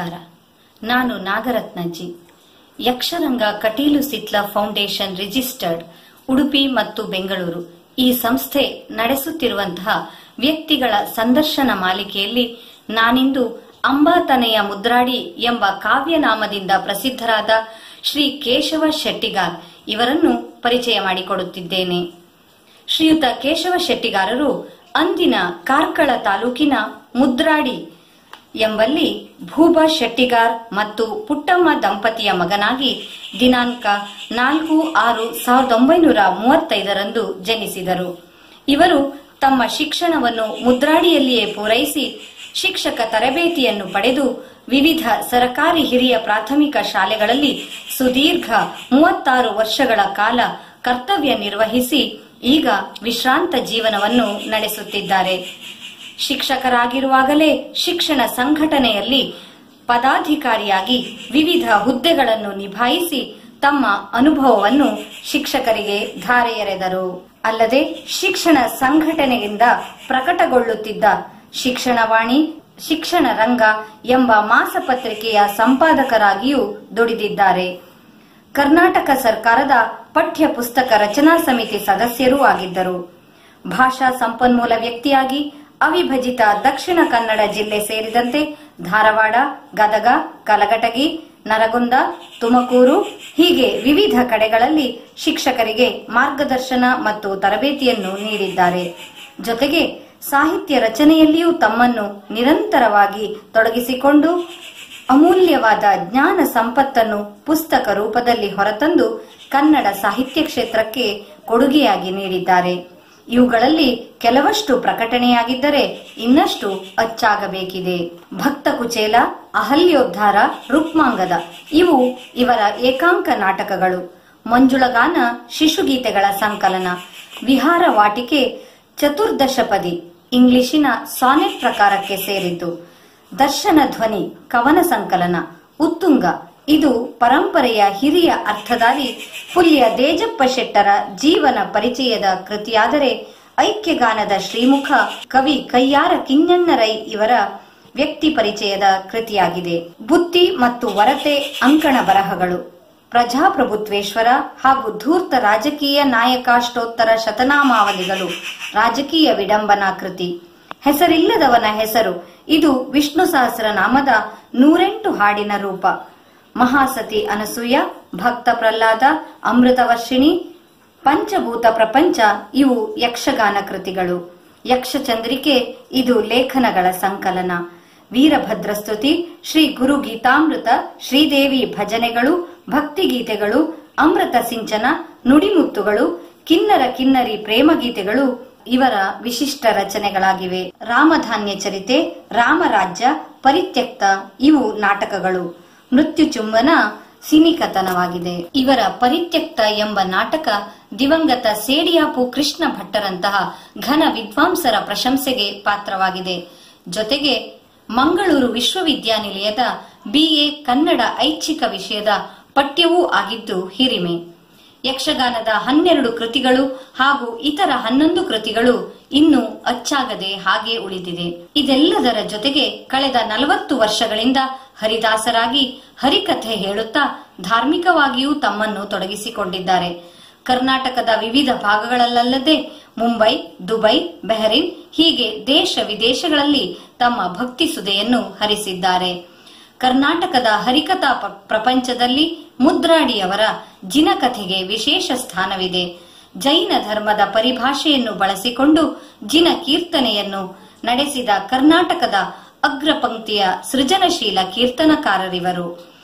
ನಮಸ್ಕಾರ. ನಾನು ನಾಗರತ್ನಜ್ಜಿ. Yaksharanga Kateel ಸಿಟ್ಲ foundation registered Udupi ಮತ್ತು ಬೆಂಗಳೂರು ಈ ಸಂಸ್ಥೆ ನಡೆಸುತ್ತಿರುವಂತಹ ವ್ಯಕ್ತಿಗಳ ಸಂದರ್ಶನ ಮಾಲಿಕೆಯಲ್ಲಿ ನಾನಿಂದು ಅಂಬಾತನೆಯ ಮುದ್ರಾಡಿ ಎಂಬ ಕಾವ್ಯನಾಮದಿಂದ ಪ್ರಸಿದ್ಧರಾದ ಶ್ರೀ ಕೇಶವ ಶೆಟ್ಟಿಗಾರ್ ಇವರನ್ನು ಪರಿಚಯ ಮಾಡಿಕೊಡುತ್ತಿದ್ದೇನೆ. ಶ್ರೀಯುತ ಕೇಶವ ಶೆಟ್ಟಿಗಾರರು ಅಂದಿನ ಕಾರ್ಕಳ ತಾಲೂಕಿನ ಮುದ್ರಾಡಿ ಎಂಬಲ್ಲಿ ಭೂಬಾ ಶೆಟ್ಟಿಗಾರ್ ಮತ್ತು ಪುಟ್ಟಮ್ಮ ದಂಪತಿಯ ಮಗನಾಗಿ ದಿನಾಂಕ 4/6/1935 ಜನಿಸಿದರು. ಇವರು ತಮ್ಮ ಶಿಕ್ಷಣವನ್ನು ಮುದ್ರಾಡಿಯಲ್ಲಿಯೇ ಪೂರೈಸಿ ಶಿಕ್ಷಕ ತರಬೇತಿಯನ್ನು ಪಡೆದು ವಿವಿಧ ಸರಕಾರಿ ಹಿರಿಯ ಪ್ರಾಥಮಿಕ ಶಾಲೆಗಳಲ್ಲಿ ಸುದೀರ್ಘ 36 ವರ್ಷಗಳ ಕಾಲ ಕರ್ತವ್ಯ ನಿರ್ವಹಿಸಿ ಈಗ ವಿಶ್ರಾಂತ ಜೀವನವನ್ನು ನಡೆಸುತ್ತಿದ್ದಾರೆ. ಶಿಕ್ಷಕರಾಗಿರುವಾಗಲೇ ಶಿಕ್ಷಣ ಸಂಘಟನೆಯಲ್ಲಿ ಪದಾಧಿಕಾರಿಯಾಗಿ ವಿವಿಧ ಹುದ್ದೆಗಳನ್ನು ನಿಭಾಯಿಸಿ ತಮ್ಮ ಅನುಭವವನ್ನು ಶಿಕ್ಷಕರಿಗೆ ಧಾರೆ ಎರೆದರು. ಅಲ್ಲದೆ ಶಿಕ್ಷಣ ಸಂಘಟನೆಯಿಂದ ಪ್ರಕಟಗೊಳ್ಳುತ್ತಿದ್ದ ಶಿಕ್ಷಣವಾಣಿ, ಶಿಕ್ಷಣ ರಂಗ ಎಂಬ ಮಾಸಪತ್ರಿಕೆಯ ಸಂಪಾದಕರಾಗಿಯೂ ದುಡಿದಿದ್ದಾರೆ. ಕರ್ನಾಟಕ ಸರ್ಕಾರದ ಪಠ್ಯ ಪುಸ್ತಕ ರಚನಾ ಸಮಿತಿ ಸದಸ್ಯರೂ ಆಗಿದ್ದರು. ಭಾಷಾ ಸಂಪನ್ಮೂಲ ವ್ಯಕ್ತಿಯಾಗಿ ಅವಿಭಜಿತ ದಕ್ಷಿಣ ಕನ್ನಡ ಜಿಲ್ಲೆ ಸೇರಿದಂತೆ ಧಾರವಾಡ, ಗದಗ, ಕಲಘಟಗಿ, ನರಗುಂದ, ತುಮಕೂರು ಹೀಗೆ ವಿವಿಧ ಕಡೆಗಳಲ್ಲಿ ಶಿಕ್ಷಕರಿಗೆ ಮಾರ್ಗದರ್ಶನ ಮತ್ತು ತರಬೇತಿಯನ್ನು ನೀಡಿದ್ದಾರೆ. ಜೊತೆಗೆ ಸಾಹಿತ್ಯ ರಚನೆಯಲ್ಲಿಯೂ ತಮ್ಮನ್ನು ನಿರಂತರವಾಗಿ ತೊಡಗಿಸಿಕೊಂಡು ಅಮೂಲ್ಯವಾದ ಜ್ಞಾನ ಸಂಪತ್ತನ್ನು ಪುಸ್ತಕ ರೂಪದಲ್ಲಿ ಹೊರತಂದು ಕನ್ನಡ ಸಾಹಿತ್ಯ ಕ್ಷೇತ್ರಕ್ಕೆ ಕೊಡುಗೆಯಾಗಿ ನೀಡಿದ್ದಾರೆ. ಇವುಗಳಲ್ಲಿ ಕೆಲವಷ್ಟು ಪ್ರಕಟಣೆಯಾಗಿದ್ದರೆ ಇನ್ನಷ್ಟು ಅಚ್ಚಾಗಬೇಕಿದೆ. ಭಕ್ತ ಕುಚೇಲ, ಅಹಲ್ಯೋದ್ಧಾರ, ರುಕ್ಮಾಂಗದ ಇವು ಇವರ ಏಕಾಂಕ ನಾಟಕಗಳು. ಮಂಜುಳಗಾನ ಶಿಶುಗೀತೆಗಳ ಸಂಕಲನ, ವಿಹಾರ ವಾಟಿಕೆ ಚತುರ್ದಶಪದಿ ಇಂಗ್ಲಿಶಿನ ಸಾನೆಟ್ ಪ್ರಕಾರಕ್ಕೆ ಸೇರಿದ್ದು. ದರ್ಶನ ಧ್ವನಿ ಕವನ ಸಂಕಲನ, ಉತ್ತುಂಗ ಇದು ಪರಂಪರೆಯ ಹಿರಿಯ ಅರ್ಥಧಾರಿ ಪುಲ್ಯ ದೇಜಪ್ಪ ಶೆಟ್ಟರ ಜೀವನ ಪರಿಚಯದ ಕೃತಿಯಾದರೆ, ಐಕ್ಯಗಾನದ ಶ್ರೀಮುಖ ಕವಿ ಕಯ್ಯಾರ ಕಿಞ್ಞಣ್ಣರೈ ಇವರ ವ್ಯಕ್ತಿ ಪರಿಚಯದ ಕೃತಿಯಾಗಿದೆ. ಬುತ್ತಿ ಮತ್ತು ವರತೆ ಅಂಕಣ ಬರಹಗಳು, ಪ್ರಜಾಪ್ರಭುತ್ವೇಶ್ವರ ಹಾಗೂ ಧೂರ್ತ ರಾಜಕೀಯ ನಾಯಕಾಷ್ಟೋತ್ತರ ಶತನಾಮಾವಲಿಗಳು ರಾಜಕೀಯ ವಿಡಂಬನಾ ಕೃತಿ. ಹೆಸರಿಲ್ಲದವನ ಹೆಸರು ಇದು ವಿಷ್ಣು ಸಹಸ್ರನಾಮದ 108 ಹಾಡಿನ ರೂಪ. ಮಹಾಸತಿ ಅನಸೂಯ, ಭಕ್ತ ಪ್ರಹ್ಲಾದ, ಅಮೃತವರ್ಷಿಣಿ, ಪಂಚಭೂತ ಪ್ರಪಂಚ ಇವು ಯಕ್ಷಗಾನ ಕೃತಿಗಳು. ಯಕ್ಷಚಂದ್ರಿಕೆ ಇದು ಲೇಖನಗಳ ಸಂಕಲನ. ವೀರಭದ್ರಸ್ತುತಿ, ಶ್ರೀ ಗುರು ಗೀತಾಮೃತ, ಶ್ರೀದೇವಿ ಭಜನೆಗಳು, ಭಕ್ತಿಗೀತೆಗಳು, ಅಮೃತ ಸಿಂಚನ, ನುಡಿಮುತ್ತುಗಳು, ಕಿನ್ನರ ಕಿನ್ನರಿ ಪ್ರೇಮಗೀತೆಗಳು ಇವರ ವಿಶಿಷ್ಟ ರಚನೆಗಳಾಗಿವೆ. ರಾಮಧಾನ್ಯ ಚರಿತೆ, ರಾಮರಾಜ್ಯ, ಪರಿತ್ಯಕ್ತ ಇವು ನಾಟಕಗಳು. ಮೃತ್ಯುಚುಂಬನ ಸಿನಿಕತನವಾಗಿದೆ. ಇವರ ಪರಿತ್ಯಕ್ತ ಎಂಬ ನಾಟಕ ದಿವಂಗತ ಸೇಡಿಯಾಪು ಕೃಷ್ಣ ಭಟ್ಟರಂತಹ ಘನ ವಿದ್ವಾಂಸರ ಪ್ರಶಂಸೆಗೆ ಪಾತ್ರವಾಗಿದೆ. ಜೊತೆಗೆ ಮಂಗಳೂರು ವಿಶ್ವವಿದ್ಯಾನಿಲಯದ BA ಕನ್ನಡ ಐಚ್ಛಿಕ ವಿಷಯದ ಪಠ್ಯವೂ ಆಗಿದ್ದು ಹಿರಿಮೆ. ಯಕ್ಷಗಾನದ 12 ಕೃತಿಗಳು ಹಾಗೂ ಇತರ 11 ಕೃತಿಗಳು ಇನ್ನೂ ಅಚ್ಚಾಗದೆ ಹಾಗೆ ಉಳಿದಿದೆ. ಇದೆಲ್ಲದರ ಜೊತೆಗೆ ಕಳೆದ 40 ವರ್ಷಗಳಿಂದ ಹರಿದಾಸರಾಗಿ ಹರಿಕಥೆ ಹೇಳುತ್ತಾ ಧಾರ್ಮಿಕವಾಗಿಯೂ ತಮ್ಮನ್ನು ತೊಡಗಿಸಿಕೊಂಡಿದ್ದಾರೆ. ಕರ್ನಾಟಕದ ವಿವಿಧ ಭಾಗಗಳಲ್ಲದೆ ಮುಂಬೈ, ದುಬೈ, ಬೆಹರಿನ್ ಹೀಗೆ ದೇಶ ವಿದೇಶಗಳಲ್ಲಿ ತಮ್ಮ ಭಕ್ತಿ ಸುಧೆಯನ್ನು ಹರಿಸಿದ್ದಾರೆ. ಕರ್ನಾಟಕದ ಹರಿಕಥಾ ಪ್ರಪಂಚದಲ್ಲಿ ಮುದ್ರಾಡಿಯವರ ಜಿನಕಥೆಗೆ ವಿಶೇಷ ಸ್ಥಾನವಿದೆ. ಜೈನ ಧರ್ಮದ ಪರಿಭಾಷೆಯನ್ನು ಬಳಸಿಕೊಂಡು ಜಿನ ಕೀರ್ತನೆಯನ್ನು ನಡೆಸಿದ ಕರ್ನಾಟಕದ ಅಗ್ರಪಂಕ್ತಿಯ ಸೃಜನಶೀಲ ಕೀರ್ತನಕಾರರಿವರು.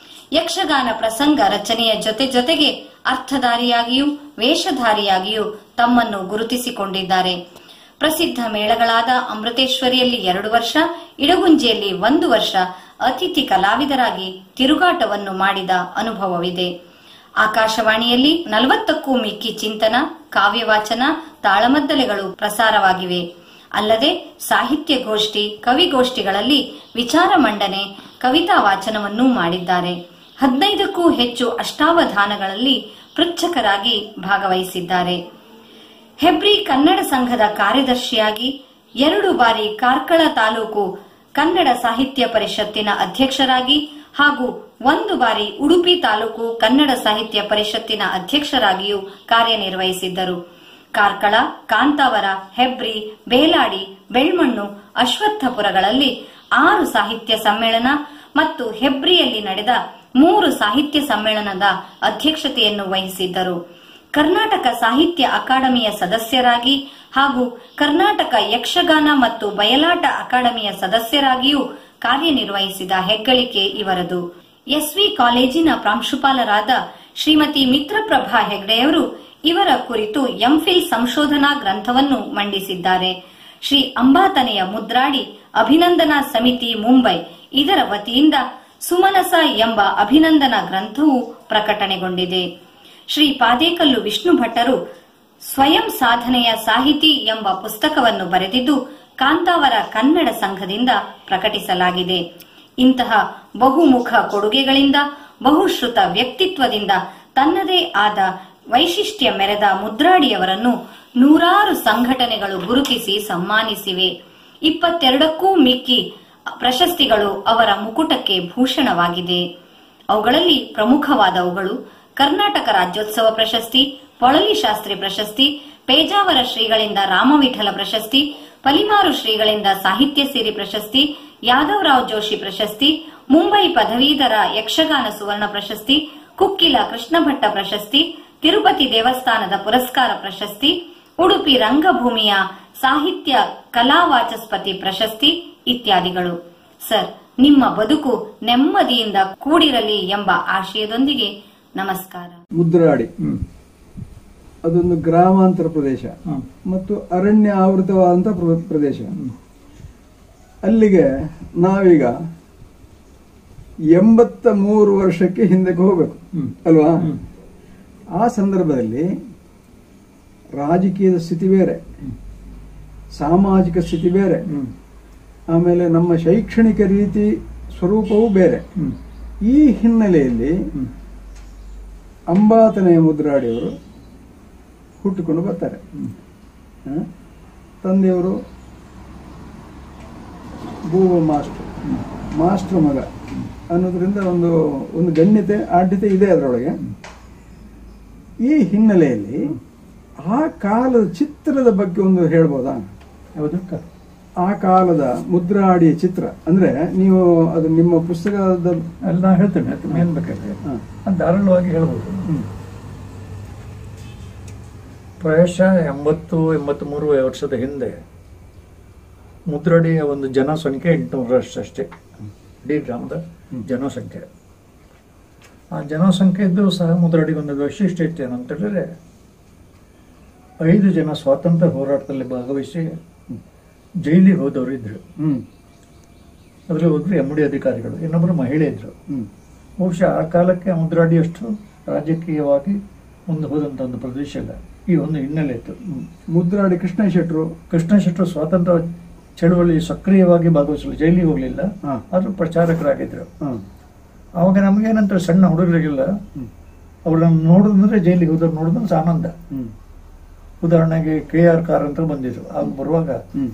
ಯಕ್ಷಗಾನ ಪ್ರಸಂಗ ರಚನೆಯ ಜೊತೆಗೆ ಅರ್ಥಧಾರಿಯಾಗಿಯೂ ವೇಷಧಾರಿಯಾಗಿಯೂ ತಮ್ಮನ್ನು ಗುರುತಿಸಿಕೊಂಡಿದ್ದಾರೆ. ಪ್ರಸಿದ್ಧ ಮೇಳಗಳಾದ ಅಮೃತೇಶ್ವರಿಯಲ್ಲಿ 2 ವರ್ಷ, ಇಡಗುಂಜಿಯಲ್ಲಿ 1 ವರ್ಷ ಅತಿಥಿ ಕಲಾವಿದರಾಗಿ ತಿರುಗಾಟವನ್ನು ಮಾಡಿದ ಅನುಭವವಿದೆ. ಆಕಾಶವಾಣಿಯಲ್ಲಿ 40ಕ್ಕೂ ಮಿಕ್ಕಿ ಚಿಂತನ, ಕಾವ್ಯವಾಚನ, ತಾಳಮದ್ದಲೆಗಳು ಪ್ರಸಾರವಾಗಿವೆ. ಅಲ್ಲದೆ ಸಾಹಿತ್ಯ ಗೋಷ್ಠಿ, ಕವಿಗೋಷ್ಠಿಗಳಲ್ಲಿ ವಿಚಾರ ಮಂಡನೆ, ಕವಿತಾ ವಾಚನವನ್ನೂ ಮಾಡಿದ್ದಾರೆ. 15ಕ್ಕೂ ಹೆಚ್ಚು ಅಷ್ಟಾವಧಾನಗಳಲ್ಲಿ ಪೃಚ್ಛಕರಾಗಿ ಭಾಗವಹಿಸಿದ್ದಾರೆ. ಹೆಬ್ರಿ ಕನ್ನಡ ಸಂಘದ ಕಾರ್ಯದರ್ಶಿಯಾಗಿ 2 ಬಾರಿ ಕಾರ್ಕಳ ತಾಲೂಕು ಕನ್ನಡ ಸಾಹಿತ್ಯ ಪರಿಷತ್ತಿನ ಅಧ್ಯಕ್ಷರಾಗಿ ಹಾಗೂ 1 ಬಾರಿ ಉಡುಪಿ ತಾಲೂಕು ಕನ್ನಡ ಸಾಹಿತ್ಯ ಪರಿಷತ್ತಿನ ಅಧ್ಯಕ್ಷರಾಗಿಯೂ ಕಾರ್ಯನಿರ್ವಹಿಸಿದ್ದರು. ಕಾರ್ಕಳ, ಕಾಂತಾವರ, ಹೆಬ್ರಿ, ಬೇಲಾಡಿ, ಬೆಳ್ಮಣ್ಣು, ಅಶ್ವತ್ಥಪುರಗಳಲ್ಲಿ 6 ಸಾಹಿತ್ಯ ಸಮ್ಮೇಳನ ಮತ್ತು ಹೆಬ್ರಿಯಲ್ಲಿ ನಡೆದ 3 ಸಾಹಿತ್ಯ ಸಮ್ಮೇಳನದ ಅಧ್ಯಕ್ಷತೆಯನ್ನು ವಹಿಸಿದ್ದರು. ಕರ್ನಾಟಕ ಸಾಹಿತ್ಯ ಅಕಾಡೆಮಿಯ ಸದಸ್ಯರಾಗಿ ಹಾಗೂ ಕರ್ನಾಟಕ ಯಕ್ಷಗಾನ ಮತ್ತು ಬಯಲಾಟ ಅಕಾಡೆಮಿಯ ಸದಸ್ಯರಾಗಿಯೂ ಕಾರ್ಯನಿರ್ವಹಿಸಿದ ಹೆಗ್ಗಳಿಕೆ ಇವರದು. ಎಸ್ವಿ ಕಾಲೇಜಿನ ಪ್ರಾಂಶುಪಾಲರಾದ ಶ್ರೀಮತಿ ಮಿತ್ರಪ್ರಭಾ ಹೆಗ್ಡೆಯವರು ಇವರ ಕುರಿತು ಎಂಫಿಲ್ ಸಂಶೋಧನಾ ಗ್ರಂಥವನ್ನು ಮಂಡಿಸಿದ್ದಾರೆ. ಶ್ರೀ ಅಂಬಾತನೆಯ ಮುದ್ರಾಡಿ ಅಭಿನಂದನಾ ಸಮಿತಿ ಮುಂಬೈ ಇದರ ವತಿಯಿಂದ ಸುಮನಸ ಎಂಬ ಅಭಿನಂದನಾ ಗ್ರಂಥವು ಪ್ರಕಟಣೆಗೊಂಡಿದೆ. ಶ್ರೀ ಪಾದೇಕಲ್ಲು ವಿಷ್ಣು ಭಟ್ಟರು ಸ್ವಯಂ ಸಾಧನೆಯ ಸಾಹಿತಿ ಎಂಬ ಪುಸ್ತಕವನ್ನು ಬರೆದಿದ್ದು ಕಾಂತಾವರ ಕನ್ನಡ ಸಂಘದಿಂದ ಪ್ರಕಟಿಸಲಾಗಿದೆ. ಇಂತಹ ಬಹುಮುಖ ಕೊಡುಗೆಗಳಿಂದ, ಬಹುಶ್ರುತ ವ್ಯಕ್ತಿತ್ವದಿಂದ ತನ್ನದೇ ಆದ ವೈಶಿಷ್ಟ್ಯ ಮೆರೆದ ಮುದ್ರಾಡಿಯವರನ್ನು 100 ಸಂಘಟನೆಗಳು ಗುರುತಿಸಿ ಸನ್ಮಾನಿಸಿವೆ. 22ಕ್ಕೂ ಮಿಕ್ಕಿ ಪ್ರಶಸ್ತಿಗಳು ಅವರ ಮುಕುಟಕ್ಕೆ ಭೂಷಣವಾಗಿದೆ. ಅವುಗಳಲ್ಲಿ ಪ್ರಮುಖವಾದವುಗಳು ಕರ್ನಾಟಕ ರಾಜ್ಯೋತ್ಸವ ಪ್ರಶಸ್ತಿ, ಪೊಳಲಿ ಶಾಸ್ತ್ರಿ ಪ್ರಶಸ್ತಿ, ಪೇಜಾವರ ಶ್ರೀಗಳಿಂದ ರಾಮವಿಠಲ ಪ್ರಶಸ್ತಿ, ಪಲಿಮಾರು ಶ್ರೀಗಳಿಂದ ಸಾಹಿತ್ಯ ಸಿರಿ ಪ್ರಶಸ್ತಿ, ಯಾದವರಾವ್ ಜೋಶಿ ಪ್ರಶಸ್ತಿ, ಮುಂಬೈ ಪದವೀಧರ ಯಕ್ಷಗಾನ ಸುವರ್ಣ ಪ್ರಶಸ್ತಿ, ಕುಕ್ಕಿಲ ಕೃಷ್ಣ ಭಟ್ಟ ಪ್ರಶಸ್ತಿ, ತಿರುಪತಿ ದೇವಸ್ಥಾನದ ಪುರಸ್ಕಾರ ಪ್ರಶಸ್ತಿ, ಉಡುಪಿ ರಂಗಭೂಮಿಯ ಸಾಹಿತ್ಯ ಕಲಾವಾಚಸ್ಪತಿ ಪ್ರಶಸ್ತಿ ಇತ್ಯಾದಿಗಳು. ಸರ್, ನಿಮ್ಮ ಬದುಕು ನೆಮ್ಮದಿಯಿಂದ ಕೂಡಿರಲಿ ಎಂಬ ಆಶಯದೊಂದಿಗೆ ನಮಸ್ಕಾರ. ಮುದ್ರಾಡಿ ಅದೊಂದು ಗ್ರಾಮಾಂತರ ಪ್ರದೇಶ ಮತ್ತು ಅರಣ್ಯ ಆವೃತವಾದಂತಹ ಪ್ರದೇಶ. ಅಲ್ಲಿಗೆ ನಾವೀಗ 83 ವರ್ಷಕ್ಕೆ ಹಿಂದಕ್ಕೆ ಹೋಗ್ಬೇಕು ಅಲ್ವಾ? ಆ ಸಂದರ್ಭದಲ್ಲಿ ರಾಜಕೀಯದ ಸ್ಥಿತಿ ಬೇರೆ, ಸಾಮಾಜಿಕ ಸ್ಥಿತಿ ಬೇರೆ, ಆಮೇಲೆ ನಮ್ಮ ಶೈಕ್ಷಣಿಕ ರೀತಿ ಸ್ವರೂಪವೂ ಬೇರೆ. ಈ ಹಿನ್ನೆಲೆಯಲ್ಲಿ ಅಂಬಾತನೆಯ ಮುದ್ರಾಡಿಯವರು ಹುಟ್ಟಿಕೊಂಡು ಬರ್ತಾರೆ. ತಂದೆಯವರು ಬೂವ ಮಾಸ್ಟರ್ ಮಗ ಅನ್ನೋದ್ರಿಂದ ಒಂದು ಗಣ್ಯತೆ ಆಢ್ಯತೆ ಇದೆ ಅದರೊಳಗೆ. ಈ ಹಿನ್ನೆಲೆಯಲ್ಲಿ ಆ ಕಾಲದ ಚಿತ್ರದ ಬಗ್ಗೆ ಒಂದು ಹೇಳ್ಬೋದಾ? ಆ ಕಾಲದ ಮುದ್ರಾಡಿಯ ಚಿತ್ರ ಅಂದ್ರೆ ನೀವು ಅದು ನಿಮ್ಮ ಪುಸ್ತಕದ ಎಲ್ಲ ಹೇಳ್ತೇನೆ, ಏನ್ ಬೇಕಾದ್ರೆ ಧಾರಾಳವಾಗಿ ಹೇಳ್ಬೋದು. ಪ್ರಾಯಶಃ 80-83 ವರ್ಷದ ಹಿಂದೆ ಮುದ್ರಾಡಿಯ ಒಂದು ಜನಸಂಖ್ಯೆ 800 ಅಷ್ಟೇ, ಇಡೀ ಗ್ರಾಮದ ಜನಸಂಖ್ಯೆ. ಆ ಜನಸಂಖ್ಯೆ ಇದ್ದು ಸಹ ಮುದ್ರಾಡಿಗೆ ಒಂದು ವೈಶಿಷ್ಟ್ಯ ಇತ್ತು ಏನಂತ ಹೇಳಿದ್ರೆ, 5 ಜನ ಸ್ವಾತಂತ್ರ್ಯ ಹೋರಾಟದಲ್ಲಿ ಭಾಗವಹಿಸಿ ಜೈಲಿಗೆ ಹೋದವರು ಇದ್ರು. ಅದರಲ್ಲಿ ಒಬ್ಬರು MD ಅಧಿಕಾರಿಗಳು, ಇನ್ನೊಬ್ಬರು ಮಹಿಳೆ ಇದ್ರು. ಬಹುಶಃ ಆ ಕಾಲಕ್ಕೆ ಮುದ್ರಾಡಿಯಷ್ಟು ರಾಜಕೀಯವಾಗಿ ಮುಂದೆ ಹೋದಂತ ಒಂದು ಪ್ರದೇಶ ಇಲ್ಲ. ಈ ಒಂದು ಹಿನ್ನೆಲೆ ಇತ್ತು. ಮುದ್ರಾಡಿ ಕೃಷ್ಣ ಶೆಟ್ಟರು ಸ್ವಾತಂತ್ರ್ಯ ಚಳುವಳಿ ಸಕ್ರಿಯವಾಗಿ ಭಾಗವಹಿಸಲು ಜೈಲಿಗೆ ಹೋಗ್ಲಿಲ್ಲ, ಆದ್ರೂ ಪ್ರಚಾರಕರಾಗಿದ್ರು. ಅವಾಗ ನಮಗೇನಂತ ಸಣ್ಣ ಹುಡುಗರಿಗೆಲ್ಲ ಅವ್ರನ್ನ ನೋಡಿದ್ರೆ ಜೈಲಿಗೆ ಹೋದವ್ರು ನೋಡಿದ್ರೆ ಆನಂದ. ಉದಾಹರಣೆಗೆ KR ಕಾರ್ ಅಂತ ಬಂದಿದ್ರು. ಆಗ ಬರುವಾಗ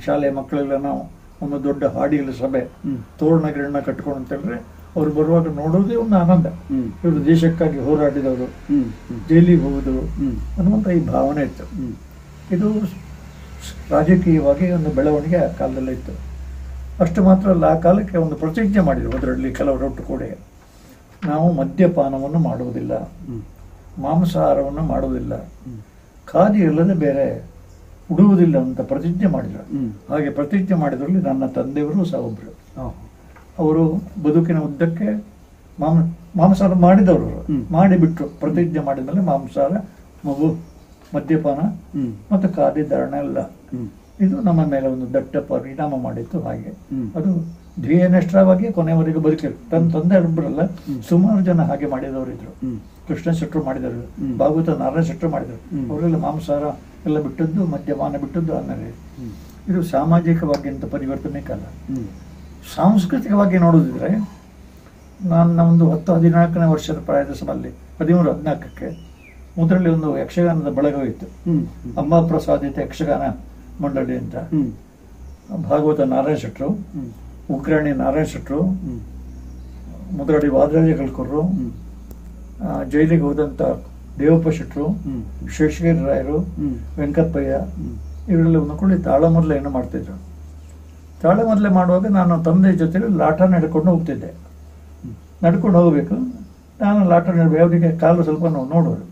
ಶಾಲೆ ಮಕ್ಕಳೆಲ್ಲ ನಾವು ಒಂದು ದೊಡ್ಡ ಹಾಡಿಗಳ ಸಭೆ, ತೋರಣ ಗಿರಣ ಕಟ್ಕೊಂಡು ಅಂತ ಹೇಳಿದ್ರೆ ಅವ್ರು ಬರುವಾಗ ನೋಡೋದೇ ಒಂದು ಆನಂದ. ಇವರು ದೇಶಕ್ಕಾಗಿ ಹೋರಾಡಿದವರು, ಜೈಲಿಗೆ ಹೋಗುದು ಅನ್ನುವಂತ ಈ ಭಾವನೆ ಇತ್ತು. ಇದು ರಾಜಕೀಯವಾಗಿ ಒಂದು ಬೆಳವಣಿಗೆ ಆ ಕಾಲದಲ್ಲೇ ಇತ್ತು. ಅಷ್ಟು ಮಾತ್ರ ಅಲ್ಲ, ಆ ಕಾಲಕ್ಕೆ ಒಂದು ಪ್ರತಿಜ್ಞೆ ಮಾಡಿದ್ರು. ಅದರಲ್ಲಿ ಕೆಲವರೊಟ್ಟು ಕೂಡ ನಾವು ಮದ್ಯಪಾನವನ್ನು ಮಾಡುವುದಿಲ್ಲ, ಮಾಂಸಾಹಾರವನ್ನು ಮಾಡುವುದಿಲ್ಲ, ಖಾದಿ ಇಲ್ಲದೆ ಬೇರೆ ಉಡುವುದಿಲ್ಲ ಅಂತ ಪ್ರತಿಜ್ಞೆ ಮಾಡಿದ್ರು. ಹಾಗೆ ಪ್ರತಿಜ್ಞೆ ಮಾಡಿದ್ರಲ್ಲಿ ನನ್ನ ತಂದೆಯವರು ಸಹ ಒಬ್ರು. ಅವರು ಬದುಕಿನ ಉದ್ದಕ್ಕೆ ಮಾಂಸಾಹಾರ ಮಾಡಿದವರು, ಮಾಡಿಬಿಟ್ರು. ಪ್ರತಿಜ್ಞೆ ಮಾಡಿದ್ಮೇಲೆ ಮಾಂಸಾಹಾರ, ಮಗು, ಮದ್ಯಪಾನ ಮತ್ತು ಖಾದಿ ಧಾರಣೆ ಎಲ್ಲ ಇದು ನಮ್ಮ ಮೇಲೆ ಒಂದು ದಟ್ಟ ಪರಿಣಾಮ ಮಾಡಿತ್ತು. ಹಾಗೆ ಅದು ಧ್ಯೇಯನಿಷ್ಠವಾಗಿ ಕೊನೆಯವರೆಗೂ ಬದುಕಿರು. ತನ್ನ ತಂದೆ ಒಬ್ಬರಲ್ಲ, ಸುಮಾರು ಜನ ಹಾಗೆ ಮಾಡಿದವರಿದ್ರು. ಕೃಷ್ಣ ಶೆಟ್ಟರು ಮಾಡಿದರು, ಭಾಗವತ ನಾರಾಯಣ ಶೆಟ್ಟರು ಮಾಡಿದರು. ಅವರೆಲ್ಲ ಮಾಂಸಾಹಾರ ಎಲ್ಲ ಬಿಟ್ಟದ್ದು, ಮದ್ಯಪಾನ ಬಿಟ್ಟದ್ದು. ಆಮೇಲೆ ಇದು ಸಾಮಾಜಿಕವಾಗಿ ಅಂತ ಪರಿವರ್ತನೆ ಕಾಲ. ಸಾಂಸ್ಕೃತಿಕವಾಗಿ ನೋಡೋದಿದ್ರೆ ನನ್ನ ಒಂದು 10-14ನೇ ವರ್ಷದ ಪ್ರಾಯದ ಸಮಯದಲ್ಲಿ 13-14ಕ್ಕೆ ಮುದ್ರಲ್ಲಿ ಒಂದು ಯಕ್ಷಗಾನದ ಬಳಗವಿತ್ತು. ಅಂಬಾ ಪ್ರಸಾದಿತ ಯಕ್ಷಗಾನ ಮಂಡಳಿ ಅಂತ. ಭಾಗವತ ನಾರಾಯಣ ಶೆಟ್ಟರು, ಉಗ್ರಾಣಿ ನಾರಾಯಣ ಶೆಟ್ರು, ಮುದ್ರಾಡಿ ವಾದರಾಜ ಕಲ್ಕೂರು, ಜೈಲಿಗೆ ಹೋದಂತ ದೇವಪ್ಪ ಶೆಟ್ರು, ಶೇಷಗಿರಿ ರಾಯರು, ವೆಂಕಪ್ಪಯ್ಯ ಇವರೆಲ್ಲ ಒಂದ್ಕೊಳ್ಳಿ ತಾಳಮದ್ದಲೆಯನ್ನು ಮಾಡ್ತಿದ್ರು. ತಾಳಮದ್ದಲೆ ಮಾಡುವಾಗ ನಾನು ತಂದೆ ಜೊತೆ ಲಾಟ ನಡ್ಕೊಂಡು ಹೋಗ್ತಿದ್ದೆ. ನಡ್ಕೊಂಡು ಹೋಗ್ಬೇಕು, ನಾನು ಲಾಟ ಅವರಿಗೆ ಕಾಲು ಸ್ವಲ್ಪ ನೋಡೋರು.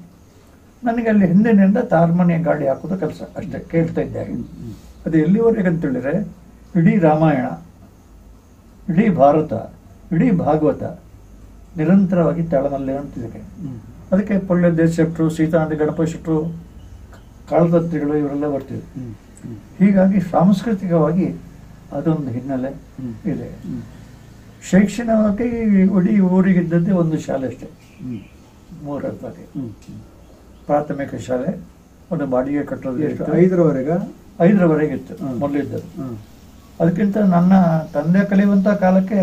ನನಗೆ ಅಲ್ಲಿ ಹಿಂದಿನಿಂದ ತಾರ್ಮನೆ ಗಾಡಿ ಹಾಕೋದು ಕೆಲಸ ಅಷ್ಟೇ ಕೇಳ್ತಾ ಇದ್ದೆ. ಅದು ಎಲ್ಲಿವರೆಗೆ ಅಂತೇಳಿದ್ರೆ ಇಡೀ ರಾಮಾಯಣ, ಇಡೀ ಭಾರತ, ಇಡೀ ಭಾಗವತ ನಿರಂತರವಾಗಿ ತಾಳಮಲ್ಲೇ ಅಂತಿದೆ. ಅದಕ್ಕೆ ಪೊಳ್ಳೆ ದೇಶ ಶೆಟ್ರು, ಸೀತಾನಂದ ಗಣಪತಿ ಶೆಟ್ರು, ಕಾಳದತ್ತಿಗಳು ಇವರೆಲ್ಲ ಬರ್ತಿದ್ರು. ಹೀಗಾಗಿ ಸಾಂಸ್ಕೃತಿಕವಾಗಿ ಅದೊಂದು ಹಿನ್ನೆಲೆ ಇದೆ. ಶೈಕ್ಷಣಿಕವಾಗಿ ಇಡೀ ಊರಿಗಿದ್ದದ್ದೇ ಒಂದು ಶಾಲೆ ಅಷ್ಟೇ, 3 ಪ್ರಾಥಮಿಕ ಶಾಲೆ, ಒಂದು ಬಾಡಿಗೆ ಕಟ್ಟೋದು 5ರವರೆಗೆ ಇತ್ತು ಮೊದಲಿದ್ದದ್ದು. ಅದಕ್ಕಿಂತ ನನ್ನ ತಂದೆ ಕಲಿಯುವಂತ ಕಾಲಕ್ಕೆ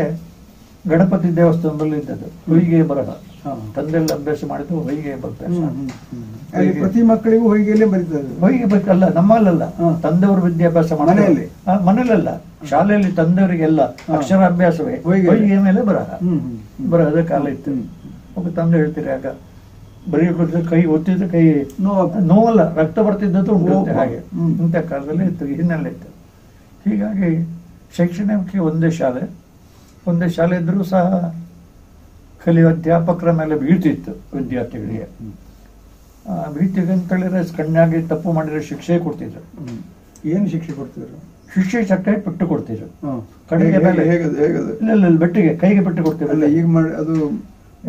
ಗಣಪತಿ ದೇವಸ್ಥಾನದಲ್ಲಿ ಇದ್ದದ್ದು ಹೊಯ್ಗೆ ಬರಹ. ತಂದೆಲ್ಲ ಅಭ್ಯಾಸ ಮಾಡಿದ್ದು ಹೊಯ್ಗೆ ಅಭ್ಯಾಸ. ಪ್ರತಿ ಮಕ್ಕಳಿಗೂ ಹೊಯ್ಗೆಯಲ್ಲೇ ಬರೀತಾರೆ. ಹೊಯ್ಗೆ ಬೇಕಲ್ಲ, ನಮ್ಮಲ್ಲ, ತಂದೆಯವರು ವಿದ್ಯಾಭ್ಯಾಸ ಮನೆಯಲ್ಲಿ, ಮನೇಲಲ್ಲ, ಶಾಲೆಯಲ್ಲಿ ತಂದೆಯವರಿಗೆಲ್ಲ ಅಕ್ಷರಾಭ್ಯಾಸವೇ ಹೊಯ್ಗೆ ಮೇಲೆ ಬರಹದ ಕಾಲ ಇತ್ತು. ಒಬ್ಬ ತಂದೆ ಹೇಳ್ತೀರಿ ಆಗ ಬರೀ ಕೈ ಒತ್ತಿದ್ರೆ ಕೈ ನೋವಲ್ಲ, ರಕ್ತ ಬರ್ತಿದ್ದದ್ದು ಉಂಟು. ಹಾಗೆ ಇಂಥ ಕಾಲದಲ್ಲಿ ಇತ್ತು, ಹಿನ್ನೆಲೆ ಇತ್ತು. ಹೀಗಾಗಿ ಶೈಕ್ಷಣಿಕಕ್ಕೆ ಒಂದೇ ಶಾಲೆ ಇದ್ರೂ ಸಹ ಕಲಿಯುವ ಅಧ್ಯಾಪಕರ ಮೇಲೆ ಬೀಳ್ತಿತ್ತು ವಿದ್ಯಾರ್ಥಿಗಳಿಗೆ. ಬೀಳ್ತಿಗೆ ಅಂತ ಹೇಳಿದ್ರೆ ಕಣ್ಣಾಗಿ ತಪ್ಪು ಮಾಡಿದ್ರೆ ಶಿಕ್ಷೆ ಕೊಡ್ತಿದ್ರು. ಏನು ಶಿಕ್ಷೆ ಕೊಡ್ತಿದ್ರು? ಶಿಕ್ಷೆ ಚಟ್ಟೆ ಪೆಟ್ಟು ಕೊಡ್ತಿದ್ರು. ಕಡೆಗೆ ಬೆಟ್ಟಿಗೆ ಕೈಗೆ ಪೆಟ್ಟು ಕೊಡ್ತಿದ್ರು. ಈಗ ಅದು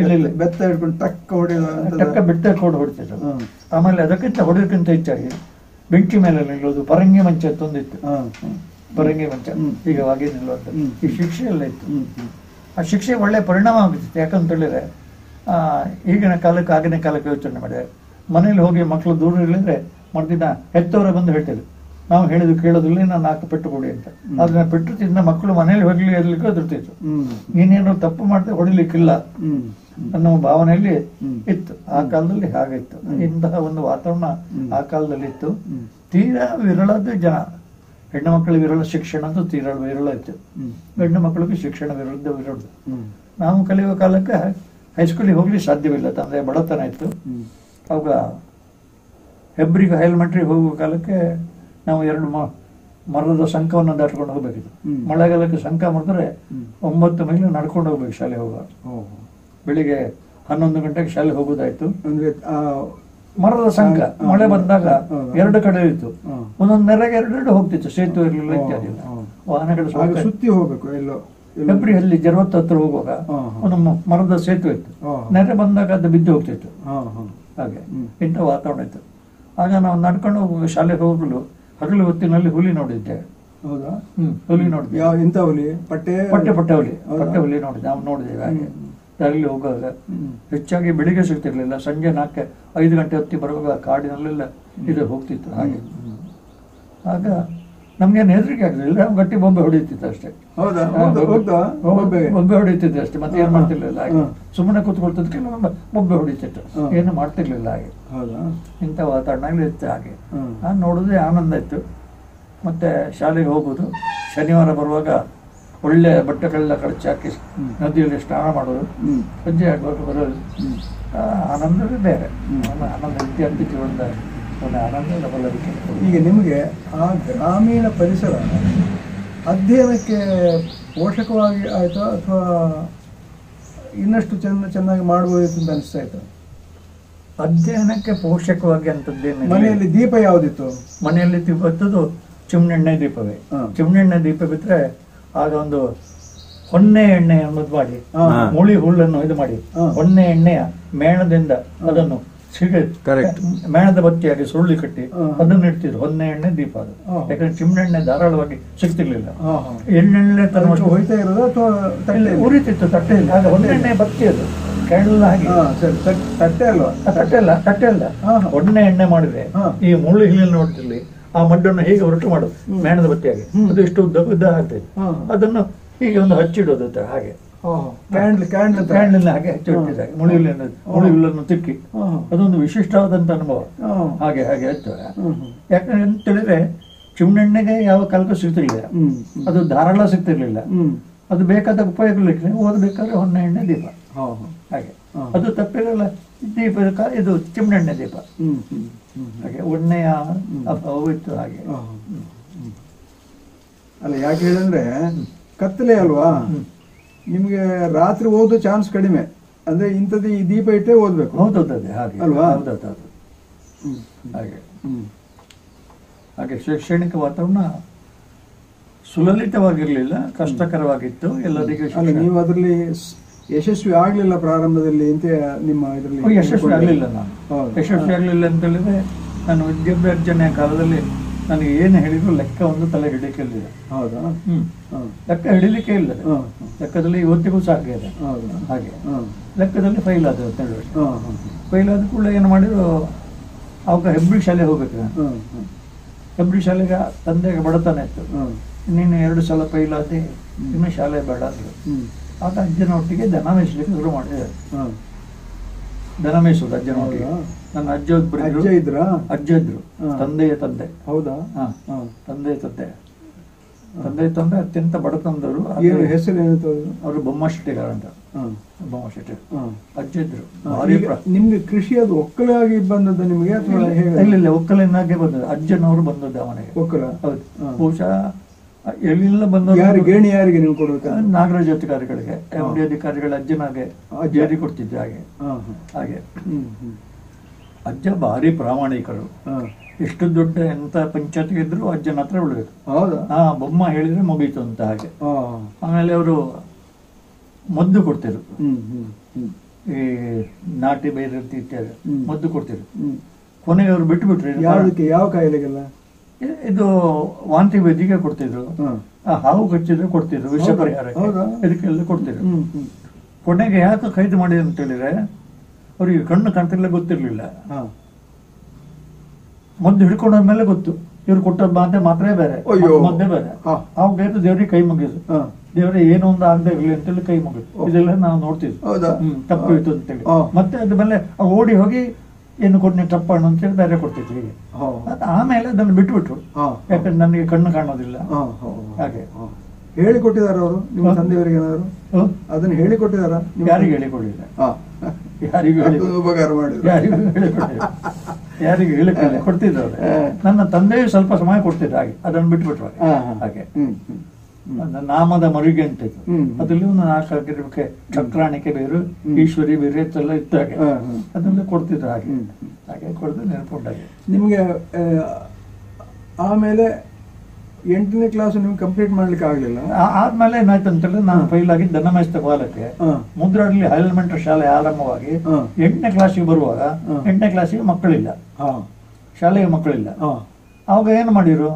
ಇಲ್ಲ ಬೆತ್ತ ಹಿಡ್ಕೊಂಡು ಟಕ್ಕ ಬೆಟ್ಟ ಕೊಡು ಹೊಡ್ತಿದ್ರು. ಆಮೇಲೆ ಅದಕ್ಕಿಂತ ಹೊಡೆದಕ್ಕಿಂತ ಹೆಚ್ಚಾಗಿ ಬೆಂಕಿ ಮೇಲೆ ನಿಲ್ಲೋದು, ಪರಂಗಿ ಮಂಚ ತಂದಿತ್ತು. ಪರಂಗಿ ಮಂಚ ಈಗ ಹಾಗೆ ನಿಲ್ಲುವಂತ ಈ ಶಿಕ್ಷೆ ಎಲ್ಲ ಇತ್ತು. ಆ ಶಿಕ್ಷೆ ಒಳ್ಳೆ ಪರಿಣಾಮ ಆಗ್ತಿತ್ತು. ಯಾಕಂತ ಹೇಳಿದ್ರೆ ಈಗಿನ ಕಾಲಕ್ಕೆ ಆಗಿನ ಕಾಲಕ್ಕೆ ಯೋಚನೆ ಮಾಡಿದೆ. ಮನೇಲಿ ಹೋಗಿ ಮಕ್ಕಳು ದೂರ ಇರಲಿದ್ರೆ ಮರ್ದಿನ ಹೆತ್ತವರ ಬಂದು ಹೇಳ್ತಿದ್ರು, ನಾವು ಹೇಳಿದ್ರು ಕೇಳೋದಿಲ್ಲ, ನಾನು 4 ಪೆಟ್ಟು ಕೊಡಿ ಅಂತ. ಅದನ್ನ ಪೆಟ್ಟು ತಿಂದ ಮಕ್ಕಳು ಮನೇಲಿ ಹೋಗ್ಲಿ ಇರ್ಲಿಕ್ಕೆ ಹೆದರ್ತಿತ್ತು. ನೀನೇನೋ ತಪ್ಪು ಮಾಡ್ದೆ ಹೊಡಿಲಿಕ್ಕಿಲ್ಲ ಅನ್ನೋ ಭಾವನೆಯಲ್ಲಿ ಇತ್ತು. ಆ ಕಾಲದಲ್ಲಿ ಹಾಗಿತ್ತು. ಇಂತಹ ಒಂದು ವಾತಾವರಣ ಆ ಕಾಲದಲ್ಲಿ ಇತ್ತು. ತೀರಾ ವಿರಳದ ಜನ, ಹೆಣ್ಣು ಮಕ್ಕಳ ವಿರಳ ಶಿಕ್ಷಣ ಅಂತೂ ತೀರಾ ವಿರಳ ಇತ್ತು. ಗಂಡು ಮಕ್ಕಳಿಗೆ ಶಿಕ್ಷಣ ವಿರಳ. ನಾವು ಕಲಿಯುವ ಕಾಲಕ್ಕೆ ಹೈಸ್ಕೂಲಿಗೆ ಹೋಗ್ಲಿ ಸಾಧ್ಯವಿಲ್ಲ, ತಂದೆ ಬಡತನ ಇತ್ತು. ಅವಾಗ ಹೆಬ್ರಿಗೆ ಎಲಿಮೆಂಟ್ರಿಗೆ ಹೋಗುವ ಕಾಲಕ್ಕೆ ನಾವು 2 ಮರದ ಸಂಕವನ್ನು ದಾಟ್ಕೊಂಡು ಹೋಗ್ಬೇಕಿತ್ತು. ಮಳೆಗಾಲಕ್ಕೆ ಸಂಕ ಮಾಡಿದ್ರೆ 9 ಮೈಲು ನಡ್ಕೊಂಡು ಹೋಗ್ಬೇಕು ಶಾಲೆ ಹೋಗುವ. ಬೆಳಿಗ್ಗೆ 11 ಗಂಟೆಗೆ ಶಾಲೆ ಹೋಗೋದಾಯ್ತು. ಮರದ ಸಂಕ ಮಳೆ ಬಂದಾಗ 2 ಕಡೆ ಇತ್ತು. ಒಂದೊಂದು ನೆರೆಗೆ 2 ಹೋಗ್ತಿತ್ತು. ಸೇತುವೆ ಇರಲಿಲ್ಲ, ಇತ್ಯಾದಿ ಇಲ್ಲ. ವಾಹನಗಳು ಸುತ್ತಿ ಹೋಗ್ಬೇಕು. ಎಲ್ಲೋ ಹೆಬ್ರಿಯಲ್ಲಿ ಜರ್ವತ್ ಹತ್ರ ಹೋಗುವಾಗ ಒಂದು ಮರದ ಸೇತುವೆ ಇತ್ತು. ನೆರೆ ಬಂದಾಗ ಅದು ಬಿದ್ದು ಹೋಗ್ತಿತ್ತು. ಹಾಗೆ ಇಂಥ ವಾತಾವರಣ ಇತ್ತು. ಆಗ ನಾವು ನಡ್ಕೊಂಡು ಹೋಗುವಾಗ ಶಾಲೆಗೆ ಹೋಗಲು ಹಗಲು ಹೊತ್ತಿನಲ್ಲಿ ಹುಲಿ ನೋಡಿದ್ದೆ. ಹೌದಾ? ಹುಲಿ ನೋಡಿದ್ದೆ. ಇಂಥ ಹುಲಿ? ಪಟ್ಟೆ ಹುಲಿ ನೋಡಿದ್ದೆ. ನಾವು ನೋಡಿದ್ದೇವೆ. ಹಾಗೆ ಅಲ್ಲಿ ಹೋಗುವಾಗ ಹೆಚ್ಚಾಗಿ ಬೆಳಿಗ್ಗೆ ಸಿಗ್ತಿರ್ಲಿಲ್ಲ. ಸಂಜೆ 4-5 ಗಂಟೆ ಹೊತ್ತಿ ಬರುವಾಗ ಕಾಡಿನಲ್ಲೆಲ್ಲ ಇದು ಹೋಗ್ತಿತ್ತು. ಹಾಗೆ ಆಗ ನಮ್ಗೇನು ಹೆದರಿಕೆ ಆಗ್ತಿಲ್ಲ. ನಾವು ಗಟ್ಟಿ ಬೊಂಬೆ ಹೊಡಿತಿತ್ತು ಅಷ್ಟೇ. ಬೊಂಬೆ ಹೊಡಿತಿದ್ದೆ ಅಷ್ಟೇ, ಮತ್ತೆ ಏನ್ ಮಾಡ್ತಿರ್ಲಿಲ್ಲ. ಹಾಗೆ ಸುಮ್ಮನೆ ಕೂತ್ಕೊಳ್ತಿದ್ದಕ್ಕೆ ಬೊಂಬೆ ಹೊಡಿತಿತ್ತು, ಏನು ಮಾಡ್ತಿರ್ಲಿಲ್ಲ. ಹಾಗೆ ಇಂಥ ವಾತಾವರಣ ಇತ್ತು. ಹಾಗೆ ನಾನು ನೋಡೋದೇ ಆನಂದ ಇತ್ತು. ಮತ್ತೆ ಶಾಲೆಗೆ ಹೋಗೋದು, ಶನಿವಾರ ಬರುವಾಗ ಒಳ್ಳೆ ಬಟ್ಟೆಗಳೆಲ್ಲ ಕಳಚಿ ಹಾಕಿ ನದಿಯಲ್ಲಿ ಸ್ನಾನ ಮಾಡೋದು, ಸಂಜೆ ಆಗುವಾಗ ಬರೋದು. ಆನಂದವೇ ಬೇರೆ. ಆನಂದ ವಿದ್ಯಾರ್ಥಿ ಜೀವನದ ಆನಂದ ಬರಲಿಕ್ಕೆ. ಈಗ ನಿಮಗೆ ಆ ಗ್ರಾಮೀಣ ಪರಿಸರ ಅಧ್ಯಯನಕ್ಕೆ ಪೋಷಕವಾಗಿ ಆಯ್ತಾ ಅಥವಾ ಇನ್ನಷ್ಟು ಚೆನ್ನಾಗಿ ಮಾಡಬಹುದು ಅಂತ ಅನಿಸ್ತಾ ಇತ್ತು? ಅಧ್ಯಯನಕ್ಕೆ ಪೋಷಕವಾಗಿ ಅಂತದ್ದೇನು. ಮನೆಯಲ್ಲಿ ದೀಪ ಯಾವುದಿತ್ತು? ಮನೆಯಲ್ಲಿ ದೀಪ ಹತ್ತದು ಚಿಮ್ನೆಣ್ಣೆ ದೀಪವೇ. ಚಿಮ್ನೆಣ್ಣೆ ದೀಪ ಬಿಟ್ರೆ ಆಗ ಒಂದು ಹೊನ್ನೆ ಎಣ್ಣೆ ಅನ್ನೋದು ಮಾಡಿ, ಮುಳಿ ಹುಲ್ಲನ್ನು ಇದು ಮಾಡಿ ಹೊನ್ನೆ ಎಣ್ಣೆಯ ಮೇಣದಿಂದ ಅದನ್ನು ಮೇಣದ ಬತ್ತಿಯಾಗಿ ಸುರುಳಿ ಕಟ್ಟಿ ಅದನ್ನು ಇಡ್ತಿದ್ರು. ಹೊನ್ನೆ ಎಣ್ಣೆ ದೀಪ ಅದು. ಯಾಕಂದ್ರೆ ಚಿಮ್ನೆಣ್ಣೆ ಧಾರಾಳವಾಗಿ ಸಿಗ್ತಿರ್ಲಿಲ್ಲ. ಎಣ್ಣೆಣ್ಣೆ ಹೋಯ್ತಾ ಇರೋದು ಅಥವಾ ಉರಿತಿತ್ತು ತಟ್ಟೆಯಲ್ಲಿ. ಆಗ ಹೊನ್ನೆ ಎಣ್ಣೆ ಬತ್ತಿ ಅದು ಕೆಳಲ್ಲ. ಹಾಗೆ ತಟ್ಟೆ ಅಲ್ಲ, ಹೊನ್ನೆ ಎಣ್ಣೆ ಮಾಡಿದ್ರೆ ಈ ಮುಳ್ಳು ಹಿಲ್ಲಿನ ನೋಡ್ತಿರ್ಲಿ ಆ ಮಡ್ಡನ್ನು ಹೀಗೆ ಹೊರಟು ಮಾಡೋದು ಮೇಣದ ಬತ್ತಿಯಾಗಿ. ಅದು ಇಷ್ಟು ಉದ್ದ ಆಗ್ತದೆ. ಅದನ್ನು ಹೀಗೆ ಒಂದು ಹಚ್ಚಿಡೋದು. ಹಾಗೆ ಕ್ಯಾಂಡಲ್ ಹಾಗೆ ಹಚ್ಚಿಡ್ತಿದ್ದ ಮುಳಿ ಹುಲ್ಲನ್ನು ತಿಕ್ಕಿ. ಅದೊಂದು ವಿಶಿಷ್ಟವಾದಂತ ಅನುಭವ. ಹಾಗೆ ಹಚ್ತಾರೆ. ಯಾಕಂದ್ರೆ ಅಂತ ಹೇಳಿದ್ರೆ ಚಿಮ್ನೆಣ್ಣೆಗೆ ಯಾವ ಕಾಲಕ್ಕೂ ಸಿಗ್ತಿರ್ಲಿಲ್ಲ. ಅದು ಧಾರಾಳ ಸಿಗ್ತಿರ್ಲಿಲ್ಲ. ಅದು ಬೇಕಾದ ಉಪಯೋಗಲಿಕ್ಕೆ ಓದಬೇಕಾದ್ರೆ ಹೊನ್ನ ಎಣ್ಣೆ ದೀಪ ಹಾಗೆ. ಅದು ತಪ್ಪಿರಲ್ಲ, ದೀಪ ಇದು ಚಿಮಣೆಣ್ಣೆ ದೀಪ ಹಾಗೆ ಒಣ್ಣೆಯ ಅಭಾವ ಇತ್ತು ಹಾಗೆ. ಅಲ್ಲ ಯಾಕೆ ಹೇಳಿದ್ರೆ ಕತ್ತಲೆ ಅಲ್ವಾ, ನಿಮ್ಗೆ ರಾತ್ರಿ ಓದೋ ಚಾನ್ಸ್ ಕಡಿಮೆ, ಅಂದ್ರೆ ಇಂಥದ್ದು ಈ ದೀಪ ಇಟ್ಟೇ ಓದ್ಬೇಕು. ಹೌದೌದು ಹಾಗೆ ಅಲ್ವಾ? ಹೌದೌದು ಹಾಗೆ. ಹಾಗೆ ಶೈಕ್ಷಣಿಕ ವಾತಾವರಣ ಸುಲಲಿತವಾಗಿರ್ಲಿಲ್ಲ, ಕಷ್ಟಕರವಾಗಿತ್ತು ಎಲ್ಲರಿಗೂ. ನೀವು ಅದರಲ್ಲಿ ಯಶಸ್ವಿ ಆಗ್ಲಿಲ್ಲ ಪ್ರಾರಂಭದಲ್ಲಿ ಅಂತ ನಿಮ್ಮ ಇದರಲ್ಲಿ? ಯಶಸ್ವಿ ಆಗ್ಲಿಲ್ಲ ನಾನು. ಯಶಸ್ವಿ ಆಗ್ಲಿಲ್ಲ ಅಂತ ಹೇಳಿದ್ರೆ ನಾನು ವಿದ್ಯಾಭ್ಯರ್ಜನೆಯ ಕಾಲದಲ್ಲಿ ನನಗೆ ಏನು ಹೇಳಿದ್ರು ಲೆಕ್ಕ ಒಂದು ತಲೆ ಹಿಡಿಲಿಕ್ಕೆ ಇಲ್ಲದೆ. ಹೌದಾ? ಲೆಕ್ಕ ಹಿಡಿಲಿಕ್ಕೆ ಇಲ್ಲ. ಲೆಕ್ಕದಲ್ಲಿ ಇವತ್ತಿಗೂ ಸಾಧ್ಯ ಇದೆ ಹಾಗೆ. ಲೆಕ್ಕದಲ್ಲಿ ಫೈಲ್ ಆದ ಫೈಲ್ ಆದ ಕೂಡಲೇ ಏನು ಮಾಡಿದ್ರು, ಅವಾಗ ಹೆಬ್ರಿ ಶಾಲೆ ಹೋಗ್ಬೇಕು ನಾನು. ಹೆಬ್ರಿ ಶಾಲೆಗೆ ತಂದೆಗೆ ಬಡತನ ಇತ್ತು, ನೀನು 2 ಸಲ ಫೈಲ್ ಆದಿ, ಇನ್ನು ಶಾಲೆ ಬೇಡ ಅಂದ್ರು. ಆಗ ಅಜ್ಜನ ಒಟ್ಟಿಗೆ ದನ ಮೇಯಿಸ್ಲಿಕ್ಕೆ ಶುರು ಮಾಡಿದೆ. ದನ ಮೇಯಿಸೋದು ಅಜ್ಜನ ಒಟ್ಟಿಗೆ. ನನ್ನ ಅಜ್ಜ ಇದ್ರು, ತಂದೆಯ ತಂದೆ. ಹೌದಾ? ತಂದೆಯ ತಂದೆ ಅತ್ಯಂತ ಬಡತನದವರು. ಹೆಸರು ಏನಂತ? ಅವರು ಬೊಮ್ಮಶೆಟ್ಟಿಗಾರ ಅಂತ. ಬೊಮ್ಮಶೆಟ್ಟಿ ಅಜ್ಜ ಇದ್ರು. ನಿಮ್ಗೆ ಕೃಷಿ ಅದು ಒಕ್ಕಲಾಗಿ ಬಂದದ್ದು ನಿಮ್ಗೆ? ಇಲ್ಲ, ಒಕ್ಕಲಿನಾಗೆ ಬಂದದ್ದು. ಅಜ್ಜನವರು ಬಂದದ್ದು ಅವನಿಗೆ ಒಕ್ಕಲ. ಹೌದು. ಬಹುಶಃ ಎಲ್ಲಿಂದ ಬಂದದ್ದು ಗೇಣಿ ಯಾರಿಗೆ ನೀವು ಕೊಡಬೇಕು? ನಾಗರಾಜ ಅಧಿಕಾರಿಗಳಿಗೆ, MD ಅಧಿಕಾರಿಗಳ ಅಜ್ಜನಾಗೆ ಜಾರಿ ಕೊಡ್ತಿದ್ದೆ ಹಾಗೆ ಹಾಗೆ. ಅಜ್ಜ ಭಾರಿ ಪ್ರಾಮಾಣಿಕರು. ಎಷ್ಟು ದೊಡ್ಡ ಎಂತ ಪಂಚಾಯತ್ ಇದ್ರು ಅಜ್ಜನ ಹತ್ರ ಬಿಡ್ಬೇಕು. ಬೊಮ್ಮ ಹೇಳಿದ್ರೆ ಮುಗೀತು ಅಂತ ಹಾಗೆ. ಆಮೇಲೆ ಅವರು ಮದ್ದು ಕೊಡ್ತಿರು, ಈ ನಾಟಿ ಬೇರೆ ಇತ್ಯಾದಿ ಮದ್ದು ಕೊಡ್ತಿರು. ಕೊನೆಗೆ ಅವ್ರು ಬಿಟ್ಟು ಬಿಟ್ರಿ. ಯಾವ ಕಾಯಿಲೆಗೆಲ್ಲ? ಇದು ವಾಂತಿ ಭೇದಿಗೆ ಕೊಡ್ತಿದ್ರು, ಹಾವು ಕಚ್ಚಿದ್ರೆ ಕೊಡ್ತಿದ್ರು, ವಿಷ ಪರಿಹಾರ ಇದಕ್ಕೆಲ್ಲ ಕೊಡ್ತಿದ್ರು. ಕೊನೆಗೆ ಯಾಕೆ ಖೈದು ಮಾಡಿದೆ ಅಂತ ಹೇಳಿದ್ರೆ ಅವ್ರಿಗೆ ಕಣ್ಣು ಕಾಣ್ತಿರ್ಲಿಲ್ಲ, ಗೊತ್ತಿರ್ಲಿಲ್ಲ. ಮದ್ದು ಹಿಡ್ಕೊಂಡಾದ್ಮೇಲೆ ಗೊತ್ತು ಇವ್ರು ಕೊಟ್ಟದ್ ಮಾತ್ರ ಬೇರೆ, ಮದ್ದೇ ಬೇರೆ. ಅವಾಗ ದೇವ್ರಿಗೆ ಕೈ ಮುಗಿದು, ದೇವ್ರೆ ಏನೋ ಒಂದು ಆಗದೆ ಇರ್ಲಿ ಅಂತೇಳಿ ಕೈ ಮುಗಿದು. ಇದೆಲ್ಲ ನಾವು ನೋಡ್ತಿದ್ವಿ, ತಪ್ಪಿತ್ತು ಅಂತೇಳಿ. ಮತ್ತೆ ಅದ್ಮೇಲೆ ಓಡಿ ಹೋಗಿ ಏನು ಕೊಡ್ನಿ ತಪ್ಪಣ್ಣು ಅಂತೇಳಿ ಬೇರೆ ಕೊಡ್ತಿದ್ವಿ ಹೀಗೆ. ಆಮೇಲೆ ಅದನ್ನು ಬಿಟ್ಬಿಟ್ರು, ಯಾಕಂದ್ರೆ ನನಗೆ ಕಣ್ಣು ಕಾಣೋದಿಲ್ಲ ಹಾಗೆ. ಹೇಳಿಕೊಟ್ಟಿದಾರ ಅವರು ನಿಮ್ಮ ತಂದೆಯವರಿಗೆ? ಏನಾದ್ರು ಅದನ್ನ ಹೇಳಿಕೊಟ್ಟಿದಾರ? ಯಾರಿಗೆ ಹೇಳಿಕೊಡಿಲ್ಲ, ಯಾರಿಗೂ ಉಪಕಾರ ಮಾಡಿದ್ರು, ಯಾರಿಗೂ ಹೇಳಿಕೊಡಿಲ್ಲ, ಕೊಡ್ತಿದ್ರು. ನನ್ನ ತಂದೆಯು ಸ್ವಲ್ಪ ಸಮಯ ಕೊಡ್ತಿದ್ರು ಹಾಗೆ, ಅದನ್ನು ಬಿಟ್ಬಿಟ್ರು ಹಾಗೆ. ನಾಮದ ಮರುಗೆ ಅಂತ ಇತ್ತು, ಅದ್ರಲ್ಲಿ ಒಂದು 4 ಆಗಿರ್ಬೇಕು. ಚಕ್ರಾಣಿಕೆ ಬೇರು, ಈಶ್ವರಿ ಬೇರೆ ಎಲ್ಲ ಇತ್ತು ಹಾಗೆ. ಅದನ್ನೆಲ್ಲ ಕೊಡ್ತಿದ್ರು ಹಾಗೆ ಹಾಗೆ ಕೊಡ್ದು ನೆನಪುಂಟಾಗೆ. ನಿಮ್ಗೆ ಆಮೇಲೆ 8ನೇ ಕ್ಲಾಸ್ ನಿಮ್ಗೆ ಕಂಪ್ಲೀಟ್ ಮಾಡ್ಲಿಕ್ಕೆ ಆಗ್ಲಿಲ್ಲ. ಆದ್ಮೇಲೆ ಏನಾಯ್ತು ಅಂತೇಳಿ ನಾನು ಫೈಲ್ ಆಗಿ ದನ ಮೇಯಿಸಿದ ಕಾಲಕ್ಕೆ ಮುದ್ರಾಡ್ಲಿ ಎಲಿಮೆಂಟರಿ ಶಾಲೆ ಆರಂಭವಾಗಿ 8ನೇ ಕ್ಲಾಸಿಗೆ ಬರುವಾಗ 8ನೇ ಕ್ಲಾಸಿಗೆ ಮಕ್ಕಳಿಲ್ಲ, ಶಾಲೆಗೆ ಮಕ್ಕಳಿಲ್ಲ. ಅವಾಗ ಏನು ಮಾಡಿರು,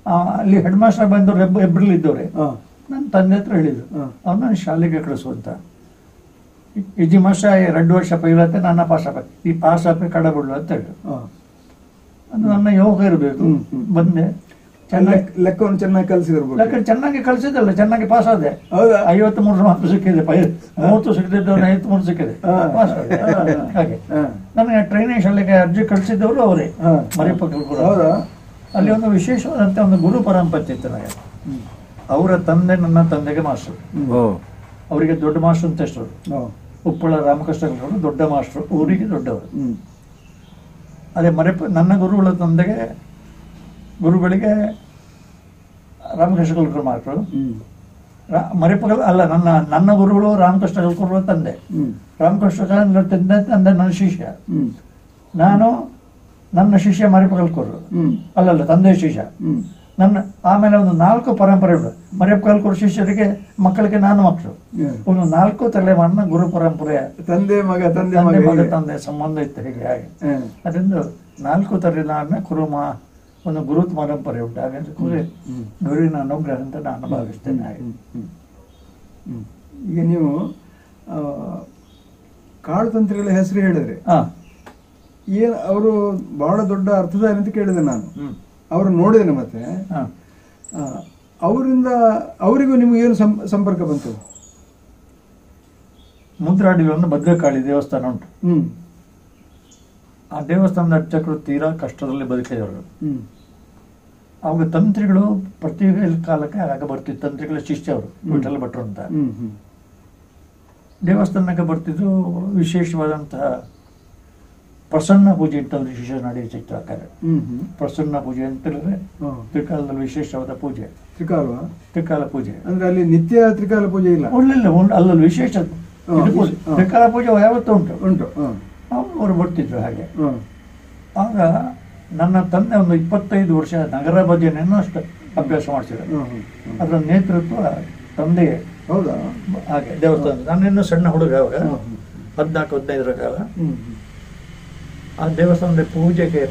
ಅಲ್ಲಿ ಹೆಡ್ ಮಾಸ್ಟರ್ ಬಂದವ್ರು ಎಬ್ರಲ್ಲಿ ಇದ್ದವ್ರೆ ನನ್ನ ತಂದೆ ಹತ್ರ ಹೇಳಿದ್ರು, ಅವ್ರನ್ನ ಶಾಲೆಗೆ ಕಳಿಸುವಂತ. ಇಜಿ ಮಾಸ 2 ವರ್ಷ ಪೈಲತ್ತೆ ನನ್ನ ಪಾಸ್ ಆಗ್ಬೇಕು, ಈ ಪಾಸ್ ಆಗ್ಬೇಕು ಕಡ ಬಿಡ್ಲು ಅಂತ ಹೇಳಿದ್ರು. ಅದು ನನ್ನ ಯೋಗ ಇರಬೇಕು. ಬಂದೆ, ಲೆಕ್ಕವನ್ನು ಚೆನ್ನಾಗಿ ಕಲಿಸಿದ್ರು. ಲೆಕ್ಕ ಚೆನ್ನಾಗಿ ಕಲಿಸಿದಲ್ಲ, ಚೆನ್ನಾಗಿ ಪಾಸ್ ಆದೆ. 53 ಮಾರ್ಕ್ ಸಿಕ್ಕಿದೆ, 30 ಸಿಕ್ಕಿದ್ದು 53 ಸಿಕ್ಕಿದೆ, ಪಾಸ್ ಆದೆ ಹಾಗೆ. ನನಗೆ ಟ್ರೈನಿಂಗ್ ಶಾಲೆಗೆ ಅರ್ಜಿ ಕಳಿಸಿದ್ದವರು ಅವರೇ, ಮರಿಪಕ್ಕಲ್. ಅಲ್ಲಿ ಒಂದು ವಿಶೇಷವಾದಂತ ಒಂದು ಗುರು ಪರಂಪರೆ ಇತ್ತು ನನಗೆ. ಅವರ ತಂದೆ ನನ್ನ ತಂದೆಗೆ ಮಾಸ್ಟರ್, ಅವರಿಗೆ ದೊಡ್ಡ ಮಾಸ್ಟರ್ ಅಂತ ಹೆಸರು. ಉಪ್ಪಳ ರಾಮಕೃಷ್ಣರು ದೊಡ್ಡ ಮಾಸ್ಟರ್, ಊರಿಗೆ ದೊಡ್ಡವರು. ಅದೇ ನನ್ನ ಗುರುಗಳ ತಂದೆಗೆ ಗುರುಗಳಿಗೆ ರಾಮಕೃಷ್ಣ ಕಲ್ಕರ್ ಮಾಸ್ಟರು. ಮರಿಪಗಲ್ ಅಲ್ಲ, ನನ್ನ ಗುರುಗಳು ರಾಮಕೃಷ್ಣ ಕಲ್ಕರ್ ತಂದೆ. ರಾಮಕೃಷ್ಣ ತಂದೆ ನನ್ನ ಶಿಷ್ಯ, ನಾನು ನನ್ನ ಶಿಷ್ಯ ಮರಿಪಗಲ್ಕೂರು ಅಲ್ಲಲ್ಲ ತಂದೆ ಶಿಷ್ಯ ನನ್ನ. ಆಮೇಲೆ ಒಂದು 4 ಪರಂಪರೆಗಳು ಮರಿಪಗಲ್ಕೂರು ಶಿಷ್ಯರಿಗೆ ಮಕ್ಕಳಿಗೆ ನಾನು ಮಕ್ಕಳು. ಒಂದು 4 ತಲೆಮಾರಿನ ಗುರು ಪರಂಪರೆ, ತಂದೆ ತಂದೆ ಸಂಬಂಧ ಇತ್ತು ಹೀಗೆ ಹಾಗೆ. ಅದರಿಂದ 4 ತಲೆಮಾರಿನ ಒಂದು ಗುರು ಪರಂಪರೆ ಉಂಟು. ಹಾಗಂದ್ರೆ ಗುರುವಿನ ಅನುಗ್ರಹ ಅಂತ ನಾನು ಭಾವಿಸ್ತೇನೆ ಹಾಗೆ. ಈಗ ನೀವು ಕಾಡು ತಂತ್ರಿಗಳ ಹೆಸರು ಹೇಳಿದ್ರೆ ಏನ್ ಅವರು ಬಹಳ ದೊಡ್ಡ ಅರ್ಥಧಾರಿ ಅಂತ ಕೇಳಿದೆ ನಾನು. ಅವ್ರು ನೋಡಿದ್ದೇನೆ. ಮತ್ತೆ ಅವರಿಗೂ ನಿಮ್ಗೆ ಏನು ಸಂಪರ್ಕ ಬಂತು? ಮುದ್ರಾಡಿಲಿ ಒಂದು ಭದ್ರಕಾಳಿ ದೇವಸ್ಥಾನ ಉಂಟು. ಆ ದೇವಸ್ಥಾನದ ಅರ್ಚಕರು ತೀರಾ ಕಷ್ಟದಲ್ಲಿ ಬದುಕಿದವರು. ಅವಾಗ ತಂತ್ರಿಗಳು ಪ್ರತಿ ಕಾಲಕ್ಕೆ ಆಗ ಬರ್ತಿದ್ರು. ತಂತ್ರಿಗಳ ಶಿಷ್ಯ ಅವರು ವಿಠಲ ಭಟ್ರು ಅಂತ ದೇವಸ್ಥಾನಕ್ಕೆ ಬರ್ತಿದ್ರು. ವಿಶೇಷವಾದಂತಹ ಪ್ರಸನ್ನ ಪೂಜೆ ಅಂತ ಒಂದು ವಿಶೇಷ ನಡೆಯುತ್ತಿತ್ತು. ಆ ಕಾಲ ಪ್ರಸನ್ನ ಪೂಜೆ ಅಂತ ಹೇಳಿದ್ರೆ ತ್ರಿಕಾಲದಲ್ಲಿ ವಿಶೇಷವಾದ ಪೂಜೆ. ತ್ರಿಕಾಲ ಪೂಜೆ ಅಂದ್ರೆ ಅಲ್ಲಿ ನಿತ್ಯ ತ್ರಿಕಾಲ ಪೂಜೆ ಇಲ್ಲ, ಅಲ್ಲಲ್ಲಿ ವಿಶೇಷ ತ್ರಿಕಾಲ ಪೂಜೆ ಯಾವತ್ತೂ ಉಂಟು. ಅವರು ಬರ್ತಿದ್ರು ಹಾಗೆ. ಆಗ ನನ್ನ ತಂದೆ ಒಂದು 25 ವರ್ಷ ನಗರ ಭಜನೆಯನ್ನು ಅಷ್ಟು ಅಭ್ಯಾಸ ಮಾಡಿಸಿದ್ರು. ಅದರ ನೇತೃತ್ವ ತಂದೆಯೇ. ಹೌದಾ? ಹಾಗೆ ದೇವಸ್ಥಾನ. ನಾನಿನ್ನೂ ಸಣ್ಣ ಹುಡುಗ ಅವಾಗ, 14-15 ಕಾಲ. ಆ ದೇವಸ್ಥಾನದ ಪೂಜೆಗೆ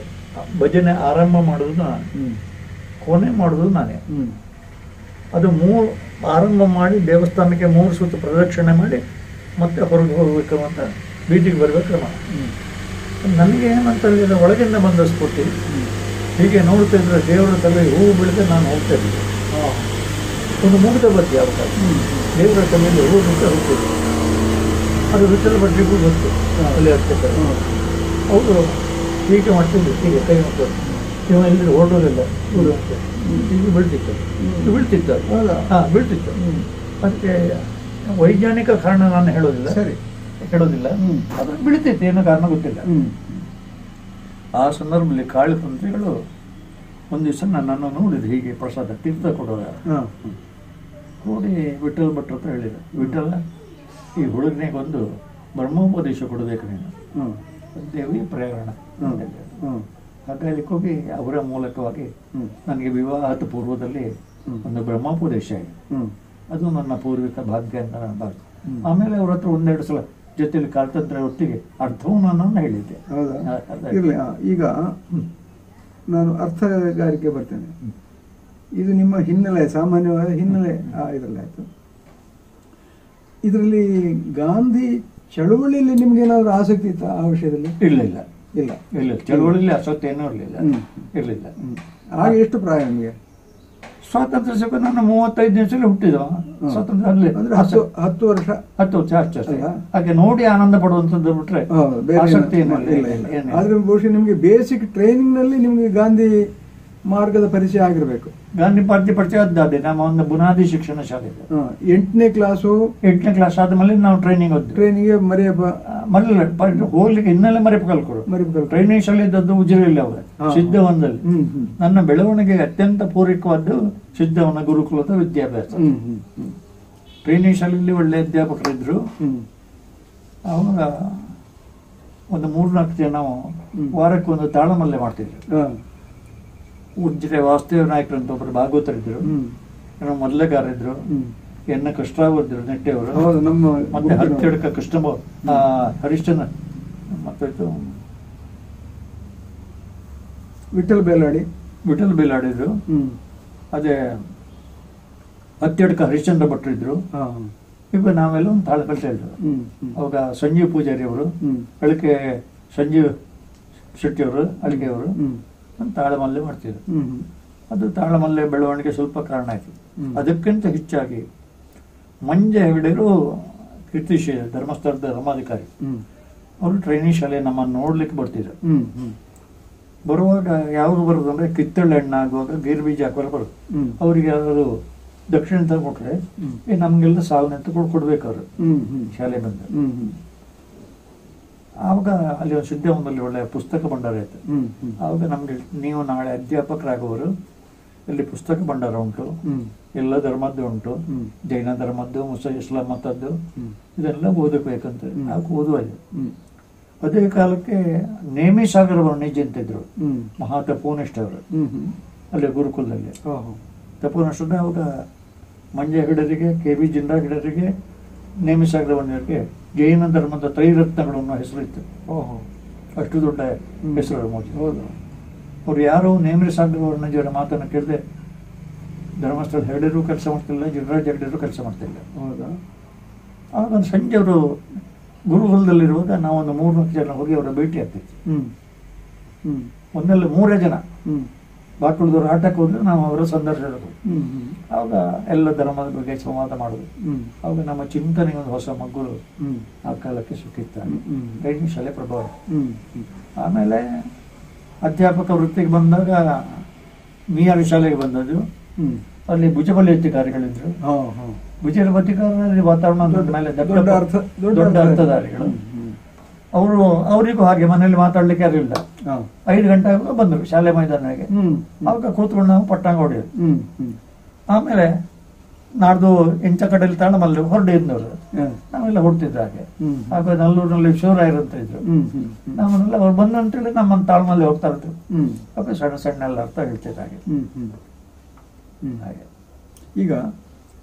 ಭಜನೆ ಆರಂಭ ಮಾಡೋದು ಕೊನೆ ಮಾಡೋದು ನಾನೇ. ಅದು ಆರಂಭ ಮಾಡಿ ದೇವಸ್ಥಾನಕ್ಕೆ 3 ಸುತ್ತು ಪ್ರದಕ್ಷಿಣೆ ಮಾಡಿ ಮತ್ತೆ ಹೊರಗೆ ಹೋಗ್ಬೇಕು ಅಂತ ಬೀದಿಗೆ ಬರ್ಬೇಕು. ನನಗೆ ಏನಂತ ಹೇಳಿದ್ರೆ ಒಳಗಿಂದ ಬಂದ ಸ್ಫೂರ್ತಿ. ಹೀಗೆ ನೋಡ್ತಾ ಇದ್ರೆ ದೇವರ ತಲೆ ಹೂವು ಬೀಳದೆ ನಾನು ಹೋಗ್ತಾ ಇದ್ದೆ. ಒಂದು ಮುಗಿದ ಬಗ್ಗೆ ಅವಕಾಶ ದೇವರ ತಲೆಯಲ್ಲಿ ಹೂವು ಬಿಟ್ಟು ಹೋಗ್ತಿದ್ದೆ. ಅದು ವಿಠಲ ಭಟ್ರಿಗೂ ಗೊತ್ತು ಅಲ್ಲಿ ಆಗ್ತಿರ್ತಾರೆ. ಅವರು ಹೀಗೆ ಮಾಡ್ತಿದ್ರು, ಹೀಗೆ ಕೈ ಮಾಡ್ತಾರೆ. ಇವ ಇಲ್ಲಿ ಹೊರಡೋದಿಲ್ಲ ಇವರು ಅಂತ ಈಗ ಬೀಳ್ತಿತ್ತು. ಬೀಳ್ತಿತ್ತು. ಅದಕ್ಕೆ ವೈಜ್ಞಾನಿಕ ಕಾರಣ ನಾನು ಹೇಳೋದಿಲ್ಲ. ಅದು ಬೀಳ್ತಿತ್ತು, ಏನೋ ಕಾರಣ ಗೊತ್ತಿಲ್ಲ. ಆ ಸಂದರ್ಭದಲ್ಲಿ ಕಾಳಿ ತಂತ್ರಿಗಳು ಒಂದು ದಿವಸ ನನ್ನನ್ನು ನೋಡಿದ್ರು. ಹೀಗೆ ಪ್ರಸಾದ ತೀರ್ಥ ಕೊಡುವಾಗ ನೋಡಿ ವಿಠಲ ಭಟ್ರ ಹತ್ರ ಹೇಳಿದ್ರು, ವಿಠಲ, ಈ ಹುಡುಗನಿಗೊಂದು ಬ್ರಹ್ಮೋಪದೇಶ ಕೊಡಬೇಕು ನೀನು, ದೇವಿ ಪ್ರೇರಣ. ಹಾಗಾಗಿ ಹೋಗಿ ಅವರ ಮೂಲಕವಾಗಿ ನನಗೆ ವಿವಾಹದ ಪೂರ್ವದಲ್ಲಿ ಒಂದು ಬ್ರಹ್ಮೋಪದೇಶ ಆಗಿದೆ. ಅದು ನನ್ನ ಪೂರ್ವಿಕ ಭಾಗ್ಯ ಅಂತ ನಾನು ಭಾಗ. ಆಮೇಲೆ ಅವ್ರ ಹತ್ರ 1-2 ಸಲ ಜೊತೆಲಿ ಕಾಲ್ತಂತ್ರ ಒಟ್ಟಿಗೆ ಅರ್ಥವೂ ನಾನು ಹೇಳಿದ್ದೆ. ಇರಲಿ, ಈಗ ನಾನು ಅರ್ಥಗಾರಿಕೆ ಬರ್ತೇನೆ. ಇದು ನಿಮ್ಮ ಹಿನ್ನೆಲೆ, ಸಾಮಾನ್ಯವಾದ ಹಿನ್ನೆಲೆ ಇದರಲ್ಲಿ ಆಯ್ತು. ಇದರಲ್ಲಿ ಗಾಂಧಿ ಚಳುವಳಿಯಲ್ಲಿ ನಿಮ್ಗೆ ಏನಾದ್ರು ಆಸಕ್ತಿ ಇತ್ತ ಆ ವಿಷಯದಲ್ಲಿ? ಇಲ್ಲ, ಚಳುವಳಿಯಲ್ಲಿ ಆಸಕ್ತಿ ಏನೂ ಇರಲಿಲ್ಲ. ಆಗ ಎಷ್ಟು ಪ್ರಾಯ ನಿಮಗೆ? ಸ್ವಾತಂತ್ರ್ಯ ಸಿಕ್ಕ ನಾನು 35 ದಿವಸದಲ್ಲಿ ಹುಟ್ಟಿದವ. ಸ್ವಾತಂತ್ರ್ಯ ಅಂದ್ರೆ 10 ವರ್ಷ ಅಷ್ಟೇ. ಹಾಗೆ ನೋಡಿ ಆನಂದ ಪಡುವಂತದ್ದು ಬಿಟ್ರೆ ಆಸಕ್ತಿ ಏನಿಲ್ಲ. ಆದ್ರೆ ಬಹುಶಃ ನಿಮ್ಗೆ ಬೇಸಿಕ್ ಟ್ರೈನಿಂಗ್ ನಲ್ಲಿ ನಿಮ್ಗೆ ಗಾಂಧಿ ಮಾರ್ಗದ ಪರಿಚಯ ಆಗಿರ್ಬೇಕು. ಗಾಂಧಿ ಪಾರ್ಟಿ ಪರಿಚಯ ಆದ್ದೆ. ನಮ್ಮ ಒಂದು ಬುನಾದಿ ಶಿಕ್ಷಣ ಶಾಲೆ 8ನೇ ಕ್ಲಾಸ್ ಆದ್ಮೇಲೆ ನಾವು ಟ್ರೈನಿಂಗ್ ಹೋಗ್ಲಿಕ್ಕೆ ಇನ್ನೆಲ್ಲ ಮರೆಪ ಕಲ್ಕೊಡು. ಟ್ರೈನಿಂಗ್ ಶಾಲೆ ಇದ್ದದ್ದು ಉಜಿರೆಯಲ್ಲಿ ಅವ ಸಿದ್ಧವನದಲ್ಲಿ. ನನ್ನ ಬೆಳವಣಿಗೆಗೆ ಅತ್ಯಂತ ಪೂರಕವಾದ್ದು ಸಿದ್ಧವನ ಗುರುಕುಲದ ವಿದ್ಯಾಭ್ಯಾಸ. ಟ್ರೈನಿಂಗ್ ಶಾಲೆಯಲ್ಲಿ ಒಳ್ಳೆ ಅಧ್ಯಾಪಕರಿದ್ರು. ಅವಾಗ ಒಂದು 3-4 ಜನ ನಾವು ವಾರಕ್ಕೆ ಒಂದು ತಾಳಮಲ್ಲೆ ಮಾಡ್ತಿದ್ರು. ಉಜ್ರೆ ವಾಸುದೇವ ನಾಯ್ಕರು ಅಂತ ಒಬ್ಬರು ಭಾಗವತರಿದ್ರು, ಮೊದಲಗಾರಿದ್ರು, ಎನ್ನ ಕೃಷ್ಣರಾವ್ ಇದ್ರು ನೆಟ್ಟೆಯವರು, ಮತ್ತೆ ಹತ್ತಿಡಕ ಕೃಷ್ಣ ಹರಿಶ್ಚಂದ್ರ, ಮತ್ತೆ ವಿಠಲ್ ಬೇಲಾಡಿದ್ರು. ಅದೇ ಹತ್ತಿಡಕ ಹರಿಶ್ಚಂದ್ರ ಭಟ್ರು ಇದ್ರು. ಈಗ ನಾವೆಲ್ಲ ಒಂದು ತಾಳ ಕಲಿತಾ ಇದ್ರು. ಅವಾಗ ಸಂಜೀವ್ ಪೂಜಾರಿ ಅವರು, ಅಳಿಕೆ ಸಂಜೀವ್ ಶೆಟ್ಟಿ ಅವರು, ಅಳಿಕೆ ಅವರು ತಾಳಮಲ್ಲೆ ಮಾಡ್ತಿದ್ರು. ಅದು ತಾಳಮಲ್ಲೆ ಬೆಳವಣಿಗೆ ಸ್ವಲ್ಪ ಕಾರಣ ಆಯ್ತು. ಅದಕ್ಕಿಂತ ಹೆಚ್ಚಾಗಿ ಮಂಜ ಹೆಗಡೆರು ಕೀರ್ತಿಶೇ ಧರ್ಮಸ್ಥಳದ ಧರ್ಮಾಧಿಕಾರಿ, ಅವರು ಟ್ರೈನಿಂಗ್ ಶಾಲೆ ನಮ್ಮನ್ನು ನೋಡ್ಲಿಕ್ಕೆ ಬರ್ತಿದ್ರು. ಬರುವಾಗ ಯಾವ್ದು ಬರೋದು ಅಂದ್ರೆ ಕಿತ್ತಳೆ ಹಣ್ಣು ಆಗುವಾಗ ಗೀರ್ ಬೀಜ ಹಾಕೋಲ್ಲ ಬರೋದು. ಅವ್ರಿಗೆ ಯಾರು ದಕ್ಷಿಣ ಕೊಟ್ರೆ ನಮ್ಗೆಲ್ಲ ಸಾಲನೆ ಅಂತ ಕೊಡ್ಬೇಕು ಅವರು ಶಾಲೆ ಬಂದು. ಆವಾಗ ಅಲ್ಲಿ ಒಂದು ಸಿದ್ಧವನದಲ್ಲಿ ಒಳ್ಳೆಯ ಪುಸ್ತಕ ಭಂಡಾರ ಇತ್ತು. ಆವಾಗ ನಮ್ಗೆ ನೀವು ನಾಳೆ ಅಧ್ಯಾಪಕರಾಗುವರು, ಇಲ್ಲಿ ಪುಸ್ತಕ ಭಂಡಾರ ಉಂಟು, ಎಲ್ಲ ಧರ್ಮದ್ದು ಉಂಟು, ಜೈನ ಧರ್ಮದ್ದು, ಇಸ್ಲಾಂ ಮತದ್ದು, ಇದೆಲ್ಲ ಓದಬೇಕಂತ ಆಗ ಓದುವ. ಅದೇ ಕಾಲಕ್ಕೆ ನೇಮಿ ಸಾಗರ ವರ್ಣಿಜಿ ಅಂತಿದ್ರು, ಮಹಾ ತಪೋನಿಷ್ಠ ಅವರು ಅಲ್ಲಿ ಗುರುಕುಲದಲ್ಲಿ. ತಪೋನಿಷ್ಠ ಅವಾಗ ಮಂಜ ಹೆಗಡರಿಗೆ, KV ಜಿಂಡಾ ಹೆಗಡರಿಗೆ, ನೇಮಿ ಸಾಗರ ವರ್ಣಿಜರಿಗೆ ಜೈನ ಧರ್ಮದ ತ್ರೈರತ್ನಗಳು ಅನ್ನೋ ಹೆಸರಿತ್ತು. ಅಷ್ಟು ದೊಡ್ಡ ಹೆಸರು ಮೋದಿ. ಅವ್ರು ಯಾರು ನೇಮಿ ಸಾಗರ ವರ್ಣಿಜಿಯವರ ಮಾತನ್ನು ಕೇಳಿದೆ ಧರ್ಮಸ್ಥಳ ಹೆಗಡೆರು ಕೆಲಸ ಮಾಡ್ತಿಲ್ಲ, ಜಿನರಾಜ್ ಹೆಗಡೆರು ಕೆಲಸ ಮಾಡ್ತಿಲ್ಲ. ಆಗ ಸಂಜೆ ಅವರು ಗುರುಕುಲದಲ್ಲಿರುವಾಗ ನಾವೊಂದು 3-4 ಜನ ಹೋಗಿ ಅವರ ಭೇಟಿ ಆಗ್ತಿತ್ತು. ಒಂದೆಲ್ಲ 3 ಜನ ಬಾಕುಳದವ್ರು ಆಟಕ್ಕೆ ಹೋದ್ರೆ ನಾವು ಅವರ ಸಂದರ್ಶನ. ಆವಾಗ ಎಲ್ಲ ಧರ್ಮದ ಬಗ್ಗೆ ಸಂವಾದ ಮಾಡುದು. ಆವಾಗ ನಮ್ಮ ಚಿಂತನೆಗೆ ಒಂದು ಹೊಸ ಮಗ್ಗುಲು ಆ ಕಾಲಕ್ಕೆ ಸಿಕ್ಕಿತ್ತು. ಟ್ರೈನಿಂಗ್ ಶಾಲೆ ಪ್ರಭಾವ. ಆಮೇಲೆ ಅಧ್ಯಾಪಕ ವೃತ್ತಿಗೆ ಬಂದಾಗ ಮಿಯಾರಿ ಶಾಲೆಗೆ ಬಂದದ್ದು. ಹ್ಮ್. ಅಲ್ಲಿ ಭುಜಬಲಿ ಅಧಿಕಾರಿಗಳಿದ್ರು. ಹಾ, ಹಾ. ಭುಜಬಲಿ ಅಧಿಕಾರಿಗಳಲ್ಲಿ ವಾತಾವರಣ ಮೇಲೆ ದೊಡ್ಡ ಅರ್ಥಧಾರಿಗಳು. ಅವರಿಗೂ ಹಾಗೆ ಮನೆಯಲ್ಲಿ ಮಾತಾಡ್ಲಿಕ್ಕೆ ಯಾರಿಲ್ಲ. 5 ಗಂಟೆ ಬಂದ್ರು ಶಾಲೆ ಮೈದಾನಕ್ಕೆ. ಅವಾಗ ಕೂತ್ಕೊಂಡು ನಾವು ಪಟ್ಟಂಗ ಹೊಡೆಯೋದು. ಆಮೇಲೆ ನಾಡ್ದು ಇಂಚ ಕಡೆಯಲ್ಲಿ ತಾಣಮಲ್ಲಿ ಹೊರಡಿದ್ನವ್ರು ನಾವೆಲ್ಲ ಹೊಡ್ತಿದ್ದ ಹಾಗೆ. ಆಗ ನಲ್ಲೂರಿನಲ್ಲಿ ಶಿವರಾಯರ್ ಅಂತ ಇದ್ರು. ನಮ್ಮನ್ನೆಲ್ಲ ಅವ್ರು ಬಂದಂತೇಳಿ ನಮ್ಮನ್ನು ತಾಳ್ಮಲ್ಲಿ ಹೋಗ್ತಾ ಇದ್ರು. ಅವಾಗ ಸಣ್ಣ ಸಣ್ಣ ಎಲ್ಲ ಅರ್ಥ ಹೇಳ್ತಿದ್ದ ಹಾಗೆ. ಹಾಗೆ ಈಗ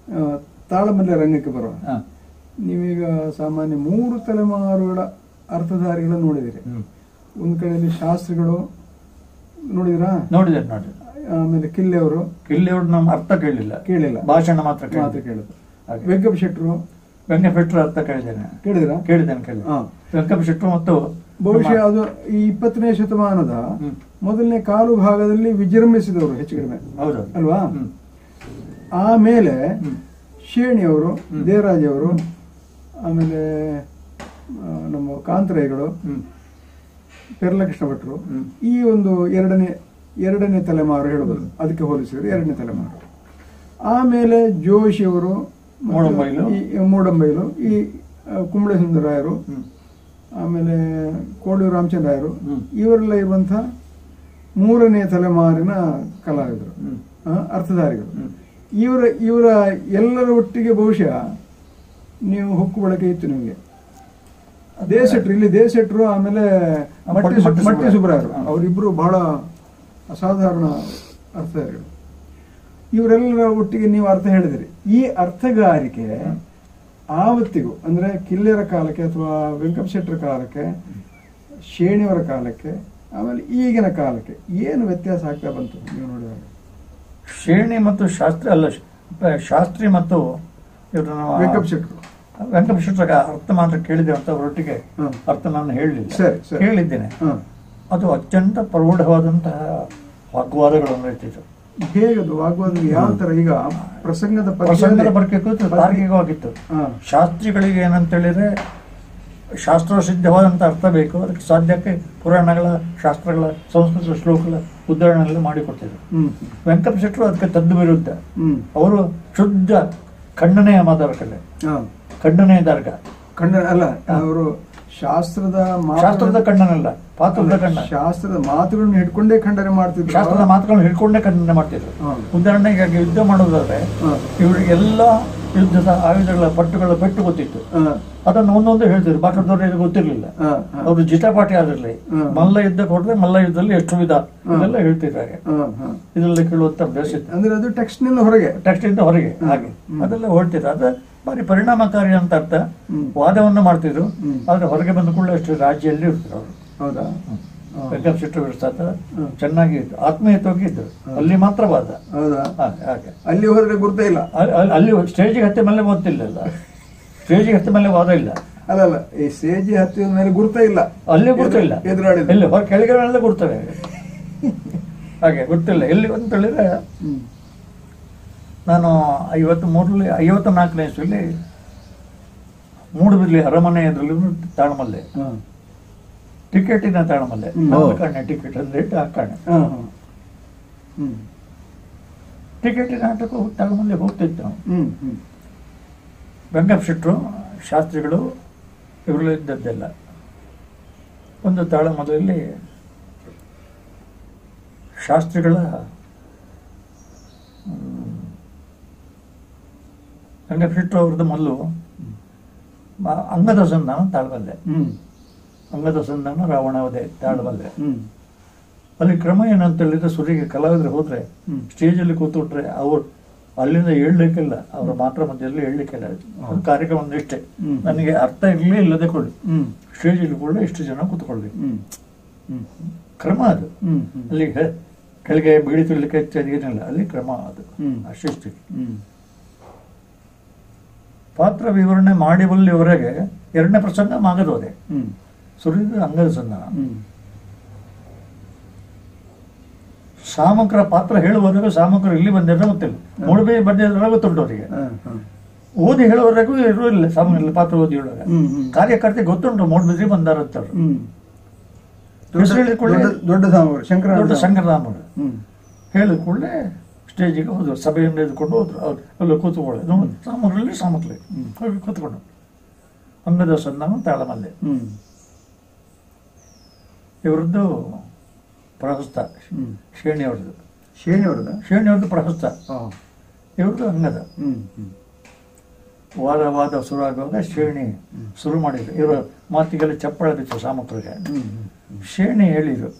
ತಾಳಮಲ್ಲೆ ರಂಗಕ್ಕೆ ಬರುವ, ನೀವೀಗ ಸಾಮಾನ್ಯ 3 ತಲೆಮಾರುಗಳ ಅರ್ಥಧಾರಿಗಳನ್ನು ನೋಡಿದಿರಿ. ಒಂದ್ ಕಡೆಯಲ್ಲಿ ಶಾಸ್ತ್ರಿಗಳು ನೋಡಿದಿರಾ? ನೋಡಿದೆ. ಆಮೇಲೆ ಕಿಲ್ಲೆಯವರು ನಮ್ಮ ಅರ್ಥ ಕೇಳಿಲ್ಲ, ಭಾಷಣ ಮಾತ್ರ ಕೇಳಿದ್ರು. ವೆಂಕಪ್ಪ ಶೆಟ್ಟರು ಅರ್ಥ ಕೇಳಿದ್ದೇನೆ. ಕೇಳಿದ್ದೇನೆ. ವೆಂಕಪ್ಪ ಶೆಟ್ಟರು ಮತ್ತು ಬಹುಶಃ ಅದು ಈ 20ನೇ ಶತಮಾನದ ಮೊದಲನೇ ಕಾಲು ಭಾಗದಲ್ಲಿ ವಿಜೃಂಭಿಸಿದವರು ಹೆಚ್ಚು ಕಡಿಮೆ ಅಲ್ವಾ? ಆಮೇಲೆ ಶೇಣಿಯವರು, ದೇವರಾಜವರು, ಆಮೇಲೆ ನಮ್ಮ ಕಾಂತರಾಯಗಳು, ಪೆರ್ಲಕೃಷ್ಣ ಭಟ್ರು, ಈ ಒಂದು ಎರಡನೇ ತಲೆಮಾರು ಹೇಳ್ಬೋದು. ಅದಕ್ಕೆ ಹೋಲಿಸಿದ್ರೆ 2ನೇ ತಲೆಮಾರು. ಆಮೇಲೆ ಜೋಶಿಯವರು, ಮೂಡಂಬೈಲು, ಈ ಕುಂಬಳೆ ಸುಂದರಾಯರು, ಆಮೇಲೆ ಕೋಳೂರು ರಾಮಚಂದ್ರಾಯರು, ಇವರೆಲ್ಲ ಇರುವಂತಹ 3ನೇ ತಲೆಮಾರಿನ ಕಲಾವಿದರು, ಅರ್ಥಧಾರಿಗಳು. ಇವರ ಎಲ್ಲರ ಒಟ್ಟಿಗೆ ಬಹುಶಃ ನೀವು ಹೊಕ್ಕು ಬಳಕೆ ಇತ್ತು ನಿಮಗೆ. ದೇಶೆಟ್ರು, ಆಮೇಲೆ ಮಟ್ಟಿ ಸುಬ್ರಾಯರು, ಅವರಿಬ್ರು ಬಹಳ ಅಸಾಧಾರಣ ಅರ್ಥಧಾರಿಗಳು. ಇವರೆಲ್ಲರ ಒಟ್ಟಿಗೆ ನೀವು ಅರ್ಥ ಹೇಳಿದಿರಿ. ಈ ಅರ್ಥಗಾರಿಕೆ ಆವತ್ತಿಗೂ ಅಂದ್ರೆ ಕಿಲ್ಲೆರ ಕಾಲಕ್ಕೆ ಅಥವಾ ವೆಂಕಟ ಶೆಟ್ಟರ ಕಾಲಕ್ಕೆ, ಶೇಣಿಯವರ ಕಾಲಕ್ಕೆ, ಆಮೇಲೆ ಈಗಿನ ಕಾಲಕ್ಕೆ ಏನು ವ್ಯತ್ಯಾಸ ಆಗ್ತಾ ಬಂತು ನೀವು ನೋಡಿದಾಗ? ಶೇಣಿ ಮತ್ತು ಶಾಸ್ತ್ರಿ ಮತ್ತು ವೆಂಕಟ ಶೆಟ್ಟರ ಅರ್ಥ ಮಾತ್ರ ಕೇಳಿದೆ ಅಂತ ಅವರೊಟ್ಟಿಗೆ ಅರ್ಥ ನಾನು ಹೇಳಲಿಲ್ಲ. ಕೇಳಿದ್ದೇನೆ. ಅದು ಅತ್ಯಂತ ಪ್ರೌಢವಾದಂತಹ ವಾಗ್ವಾದಗಳನ್ನು ಇರ್ತಿತ್ತು. ಹೇಗದು ವಾಗ್ವಾದ? ಯಾವ ತರ? ಈಗ ಪ್ರಸಂಗದ ಬಗ್ಗೆ ತಾರ್ಕಿಕವಾಗಿತ್ತು. ಶಾಸ್ತ್ರಿಗಳಿಗೆ ಏನಂತ ಹೇಳಿದ್ರೆ ಶಾಸ್ತ್ರಸಿದ್ಧವಾದಂತ ಅರ್ಥ ಬೇಕು. ಅದಕ್ಕೆ ಸಾಧ್ಯಕ್ಕೆ ಪುರಾಣಗಳ, ಶಾಸ್ತ್ರಗಳ, ಸಂಸ್ಕೃತ ಶ್ಲೋಕಗಳ ಉದಾಹರಣೆಗಳು ಮಾಡಿಕೊಡ್ತಿದ್ರು. ವೆಂಕಟ ಶೆಟ್ಟರು ಅದಕ್ಕೆ ತದ್ದು ವಿರುದ್ಧ. ಅವರು ಶುದ್ಧ ಖಂಡನೆಯ ಮಾತಾಡ್ಕಲೆ, ಖಂಡನೆಯ ದರ್ಗ. ಖಂಡನೆ ಅಲ್ಲ, ಅವರು ಶಾಸ್ತ್ರದ ಖಂಡನಲ್ಲ, ಪಾತ್ರದ ಖಂಡನೆ. ಶಾಸ್ತ್ರದ ಮಾತುಗಳನ್ನು ಹಿಡ್ಕೊಂಡೇ ಖಂಡನೆ ಮಾಡ್ತಿದ್ರು. ಶಾಸ್ತ್ರದ ಮಾತುಗಳನ್ನು ಹಿಡ್ಕೊಂಡೇ ಖಂಡನೆ ಮಾಡ್ತಿದ್ರು. ಉದಾಹರಣೆಗೆ ಯುದ್ಧ ಮಾಡೋದಾದ್ರೆ ಇವ್ರಿಗೆ ಎಲ್ಲ ಯುದ್ಧದ ಆಯುಧಗಳ ಪಟ್ಟುಗಳ ಪೆಟ್ಟು ಗೊತ್ತಿತ್ತು. ಅದನ್ನು ಒಂದೊಂದು ಹೇಳ್ತಿದ್ರು. ಬಾಕದವ್ರಿಗೆ ಗೊತ್ತಿರ್ಲಿಲ್ಲ. ಅವರು ಜಿಟಪಾಟಿ ಆದಿರ್ಲಿ, ಮಲ್ಲ ಯುದ್ಧಕ್ಕೆ ಹೊಡೆದ್ರೆ ಮಲ್ಲ ಯುದ್ಧದಲ್ಲಿ ಎಷ್ಟು ವಿಧ ಇದೆಲ್ಲ ಹೇಳ್ತಿದ್ದಾರೆ. ಇದೆಲ್ಲ ಕೇಳುವಂತ ಅಭ್ಯಾಸ ಇತ್ತು. ಅಂದ್ರೆ ಅದು ಟೆಕ್ಸ್ಟ್ ಇಂದ ಹೊರಗೆ ಹಾಗೆ ಅದೆಲ್ಲ ಹೊರಡ್ತಿದ್ರು. ಅದು ಬಾರಿ ಪರಿಣಾಮಕಾರಿ ಅಂತ ಅರ್ಥ. ವಾದವನ್ನು ಮಾಡ್ತಿದ್ರು, ಆದ್ರೆ ಹೊರಗೆ ಬಂದ ಕೂಡ ಅಷ್ಟು ರಾಜ್ಯಲ್ಲಿ ಇರ್ತಾರೆ ಅವರು. ಹೌದಾ? ವೆಂಕಟ ಶೆಟ್ಟರು ವಿರ್ಸಾತ ಚೆನ್ನಾಗಿ ಇತ್ತು, ಆತ್ಮೀಯತವಾಗಿ ಇದ್ರು. ಅಲ್ಲಿ ಮಾತ್ರ ವಾದ. ಹೌದಾ? ಹಾಗೆ ಅಲ್ಲಿ ಹೋದ್ರೆ ಗುರ್ತ ಇಲ್ಲ. ಅಲ್ಲಿ ಸ್ಟೇಜಿಗೆ ಹತ್ತಿದ ಮೇಲೆ ಗೊತ್ತಿಲ್ಲ. ಸ್ಟೇಜಿಗೆ ಹತ್ತಿದ ಮೇಲೆ ವಾದ ಇಲ್ಲ. ಅಲ್ಲ, ಈ ಸ್ಟೇಜ್ ಹತ್ತಿದ ಮೇಲೆ ಗುರ್ತ ಇಲ್ಲ. ಅಲ್ಲಿ ಗುರ್ತ ಇಲ್ಲ. ಎದುರಾಡಿಲ್ಲ. ಎಲ್ಲಿ ಕೆಳಗಡೆ ಗುರ್ತವೆ. ಹಾಗೆ ಗೊತ್ತಿಲ್ಲ ಎಲ್ಲಿ ಅಂತ ಹೇಳಿದ್ರೆ, ನಾನು 54ನೇ ಇಸ್ವಿಯಲ್ಲಿ ಮೂಡುಬಿರ್ಲಿ ಅರಮನೆ ಎದುರಲ್ಲಿ ತಾಳಮಲ್ಲೆ, ಟಿಕೆಟಿನ ತಾಳಮಲ್ಲೆ, ಟಿಕೆಟ್ ಅಂದ್ರೆ ಹಾಕಣೆ, ಟಿಕೆಟಿನ ಆಟಕ್ಕೂ ತಾಳಮಲ್ಲೆ ಹೋಗ್ತಿತ್ತು ನಾವು. ವೆಂಕಟ ಶೆಟ್ಟರು, ಶಾಸ್ತ್ರಿಗಳು ಇವರೆಲ್ಲ ಇದ್ದದ್ದೆಲ್ಲ ಒಂದು ತಾಳಮಲ್ಲೆಯಲ್ಲಿ ಶಾಸ್ತ್ರಿಗಳ ವೆಂಕಟ ಶೆಟ್ಟರು ಅವ್ರದ್ದು ಮೊದಲು ಅಂಗದ ಸಂಧಾನ ತಾಳಬಲ್ಲೆ, ಅಂಗದ ಸಂಧಾನ ರಾವಣವಧೆ ತಾಳಬಲ್ಲೆ. ಅಲ್ಲಿ ಕ್ರಮ ಏನಂತ ಹೇಳಿದ್ರೆ, ಸುರಿಗೆ ಕಲಾವಿದರು ಹೋದ್ರೆ ಸ್ಟೇಜಲ್ಲಿ ಕೂತ್ಬಿಟ್ರೆ ಅವ್ರು ಅಲ್ಲಿಂದ ಹೇಳಲಿಕ್ಕಿಲ್ಲ, ಅವರ ಮಾತ್ರ ಮಧ್ಯದಲ್ಲಿ ಹೇಳಲಿಕ್ಕಿಲ್ಲ. ಒಂದು ಕಾರ್ಯಕ್ರಮ ಒಂದಿಷ್ಟೇ, ನನಗೆ ಅರ್ಥ ಇರಲೇ ಇಲ್ಲದೆ ಕೊಳ್ಳಿ, ಸ್ಟೇಜಲ್ಲಿ ಕೂಡ ಇಷ್ಟು ಜನ ಕೂತ್ಕೊಳ್ಳಿ, ಕ್ರಮ ಅದು. ಅಲ್ಲಿ ಕೆಳಗೆ ಬೀಡಿ ತುಳಿಲಿಕ್ಕೆ ಏನಿಲ್ಲ, ಅಲ್ಲಿ ಕ್ರಮ ಅದು, ಅಷ್ಟಿಷ್ಟು. ಪಾತ್ರ ವಿವರಣೆ ಮಾಡಿಬಲ್ಲಿವರೆಗೆ 2ನೇ ಪ್ರಸಂಗ ಮಾಗದೋದೆ, ಸುರಿದ ಅಂಗದ ಸಂಧಾನ. ಸಾಮಕರ ಪಾತ್ರ ಹೇಳುವವರೆಗೂ ಸಾಮಕರು ಇಲ್ಲಿ ಬಂದಿದ್ರೆ ಗೊತ್ತಿಲ್ಲ, ಮೂಡುಬಿ ಬಂದಿದ್ರೆ ಗೊತ್ತುಂಟು ಅವರಿಗೆ. ಓದಿ ಹೇಳುವವರೆಗೂ ಇರುವುದಿಲ್ಲ ಸಾಮಾನ್ಯ ಪಾತ್ರ ಓದಿ ಹೇಳುವಾಗ. ಕಾರ್ಯಕರ್ತೆ ಗೊತ್ತುಂಟು ಮೂಡುಬಿದ್ರಿ ಬಂದಾರತ್ತವ್ರು. ದೊಡ್ಡ ಶಂಕರರಾಮರು. ಹೇಳಿದ ಕೂಡಲೇ ಸ್ಟೇಜಿಗೆ ಹೋದ್ರು, ಸಭೆಯನ್ನು ಎದ್ಕೊಂಡು ಹೋದ್ರು. ಅವ್ರು ಎಲ್ಲ ಕೂತ್ಕೊಳ್ಳಿ ಸಾಮಗ್ರಲ್ಲಿ ಹೋಗಿ ಕೂತ್ಕೊಂಡು ಅಂಗದ ಸಂಧಾನ ತಾಳಮಲ್ಲೆ. ಇವರದ್ದು ಪ್ರಹಸ್ತ, ಶ್ರೇಣಿಯವ್ರದ್ದು. ಶ್ರೇಣಿಯವ್ರದ್ದು ಪ್ರಹಸ್ತ, ಇವ್ರದ್ದು ಅಂಗದ. ವಾದ ಶುರುವಾಗುವಾಗ ಶ್ರೇಣಿ ಶುರು ಮಾಡಿದ್ರು. ಇವರ ಮಾತಿಗೆಲ್ಲ ಚಪ್ಪಳ ಬಿತ್ತು ಸಾಮಗ್ರಿಗೆ. ಶ್ರೇಣಿ ಹೇಳಿದ್ರು,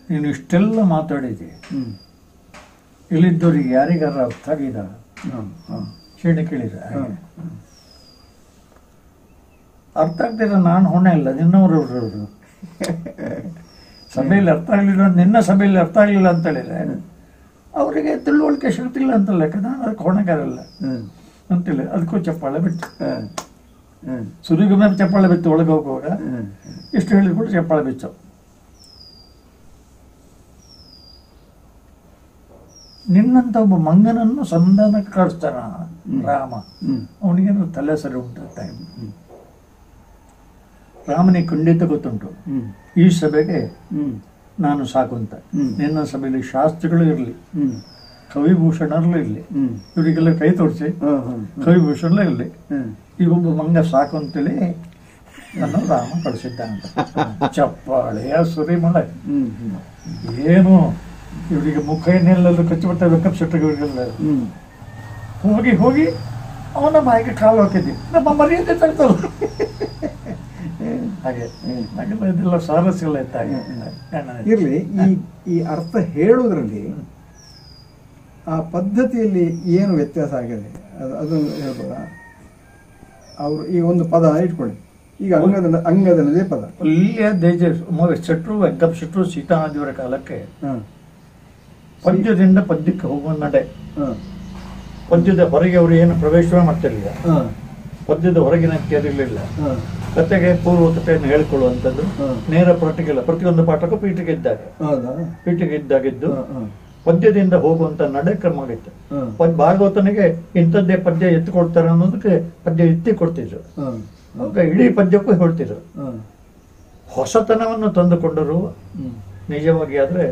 ನೀನು ಇಷ್ಟೆಲ್ಲ ಮಾತಾಡಿದಿ, ಇಲ್ಲಿದ್ದವರಿಗೆ ಯಾರಿಗಾರ ಅರ್ಥ ಆಗಿದ? ಶ್ರೇಣಿ ಕೇಳಿದ. ಅರ್ಥ ಆಗ್ತಿಲ್ಲ, ನಾನು ಹೊಣೆ ಇಲ್ಲ, ನಿನ್ನವರು ಸಭೆಯಲ್ಲಿ ಅರ್ಥ ಆಗಲಿಲ್ಲ, ನಿನ್ನ ಸಭೆಯಲ್ಲಿ ಅರ್ಥ ಆಗಲಿಲ್ಲ ಅಂತ ಹೇಳಿದ್ರೆ ಅವರಿಗೆ ತಿಳುವಳಿಕೆ ಶಕ್ತಿ ಇಲ್ಲ ಅಂತ ಲೆಕ್ಕ. ನಾನು ಅದಕ್ಕೆ ಹೊಣೆಗಾರಲ್ಲ ಅಂತೇಳಿ ಅದಕ್ಕೂ ಚಪ್ಪಾಳೆ ಬಿಟ್ಟು, ಸುರಿಗೊಮ್ಮೆ ಚಪ್ಪಾಳೆ ಬಿತ್ತು. ಒಳಗೆ ಹೋಗುವಾಗ ಎಷ್ಟು ಹೇಳಿದ್ರು ಕೂಡ ಚಪ್ಪಾಳೆ ಬಿತ್ತು. ನಿನ್ನಂತ ಒಬ್ಬ ಮಂಗನನ್ನು ಸಂಧಾನಕ್ಕೆ ಕಳಿಸ್ತಾನ ರಾಮ, ಅವನಿಗೇನು ತಲೆ ಸರಿ ಉಂಟು. ರಾಮನಿಗೆ ಖಂಡಿತ ಗೊತ್ತುಂಟು ಈ ಸಭೆಗೆ ನಾನು ಸಾಕು ಅಂತ. ನಿನ್ನ ಸಭೆಯಲ್ಲಿ ಶಾಸ್ತ್ರಿಗಳು ಇರಲಿ, ಕವಿಭೂಷಣರು ಇರಲಿ, ಇವರಿಗೆಲ್ಲ ಕೈ ತೋರಿಸಿ ಕವಿಭೂಷಣ ಇರಲಿ, ಈಗೊಬ್ಬ ಮಂಗ ಸಾಕು ಅಂತೇಳಿ ನನ್ನ ರಾಮ ಕಳಿಸಿದ್ದಾನಂತ. ಚಪ್ಪಾಳೆಯ ಸುರಿಮಳೆ. ಏನು ಇವರಿಗೆ ಮುಖ ಏನೆಲ್ಲರೂ ಕಚ್ಚಿಬಿಟ್ಟ ವೆಂಕಪ್ ಶೆಟ್ಟರಿಗೆಲ್ಲ ಹೋಗಿ ಹೋಗಿ ಅವನ ಬಾಯಿಗೆ ಕಾಲು ಹಾಕಿದ್ವಿ. ನಮ್ಮ ಮರ್ಯಾದೆ ತಗ್ತಲ್ಲ ಹಾಗೆ ಇದೆಲ್ಲ ಸಾರಸ್ಯಲ್ಲ ಇರ್ಲಿ. ಈ ಅರ್ಥ ಹೇಳುವುದರಲ್ಲಿ ಆ ಪದ್ಧತಿಯಲ್ಲಿ ಏನು ವ್ಯತ್ಯಾಸ ಆಗಿದೆ ಅದು ಹೇಳ್ಬೋದ? ಅವರು ಈಗ ಒಂದು ಪದ ಇಟ್ಕೊಳ್ಳಿ, ಈಗ ಅಂಗದಲ್ಲದೇ ಪದ ಇಲ್ಲಿಯ ದೇಜ ಶೆಟ್ರು, ವೆಂಕಪ್ ಶೆಟ್ರು, ಸೀತಾನದಿಯವರ ಕಾಲಕ್ಕೆ ಪದ್ಯದಿಂದ ಪದ್ಯಕ್ಕೆ ಹೋಗುವ ನಡೆ, ಪದ್ಯದ ಹೊರಗೆ ಅವರು ಏನು ಪ್ರವೇಶವೇ ಮಾಡ್ತಿರ್ಲಿಲ್ಲ, ಪದ್ಯದ ಹೊರಗಿನ ಕೇರಿರಲಿಲ್ಲ. ಕತೆಗೆ ಪೂರ್ವಕತೆಯನ್ನು ಹೇಳಿಕೊಳ್ಳುವಂಥದ್ದು ನೇರ ಪಾಠಕ್ಕಿಲ್ಲ. ಪ್ರತಿಯೊಂದು ಪಾಠಕ್ಕೂ ಪೀಠಿಗೆ ಇದ್ದಾಗಿದ್ದು ಪದ್ಯದಿಂದ ಹೋಗುವಂತ ನಡೆ ಕ್ರಮ ಆಗಿತ್ತು. ಭಾಗವತನಿಗೆ ಇಂಥದ್ದೇ ಪದ್ಯ ಎತ್ತಿಕೊಡ್ತಾರೆ ಅನ್ನೋದಕ್ಕೆ ಪದ್ಯ ಎತ್ತಿ ಕೊಡ್ತಿದ್ರು. ಅವಾಗ ಇಡೀ ಪದ್ಯಕ್ಕೂ ಹೇಳ್ತಿದ್ರು. ಹೊಸತನವನ್ನು ತಂದುಕೊಂಡರು ನಿಜವಾಗಿ. ಆದ್ರೆ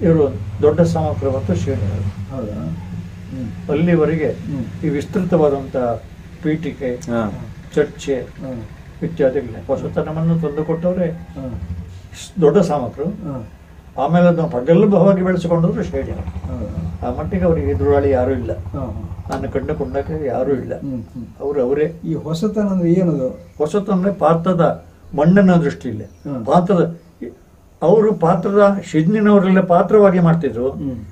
ಇವರು ದೊಡ್ಡ ಸಮಗ್ರ ಮತ್ತು ಶ್ರೇಣಿಗಳು. ಅಲ್ಲಿವರೆಗೆ ಈ ವಿಸ್ತೃತವಾದಂತ ಪೀಠಿಕೆ, ಚರ್ಚೆ ಇತ್ಯಾದಿಗಳೇ ಹೊಸತನವನ್ನು ತಂದುಕೊಟ್ಟವ್ರೆ ದೊಡ್ಡ ಸಾಮಗ್ರು. ಆಮೇಲೆ ಅದನ್ನು ಪ್ರಗಲ್ಭವಾಗಿ ಬೆಳೆಸಿಕೊಂಡವ್ರು ಶ್ರೇಣಿ. ಆ ಮಟ್ಟಿಗೆ ಅವರಿಗೆ ಎದುರಾಳಿ ಯಾರೂ ಇಲ್ಲ, ನಾನು ಕಂಡುಕೊಂಡಾಗ ಯಾರೂ ಇಲ್ಲ. ಅವರೇ. ಈ ಹೊಸತನ ಅಂದ್ರೆ ಏನದು? ಹೊಸತನ ಅಂದ್ರೆ ಪಾತ್ರದ ಮಣ್ಣನ ದೃಷ್ಟಿಯಿಲ್ಲ. ಪಾತ್ರದ ಅವರು ಪಾತ್ರದ ಶಿದ್ನಿನವರೆಲ್ಲ ಪಾತ್ರವಾಗಿ ಮಾಡ್ತಿದ್ರು,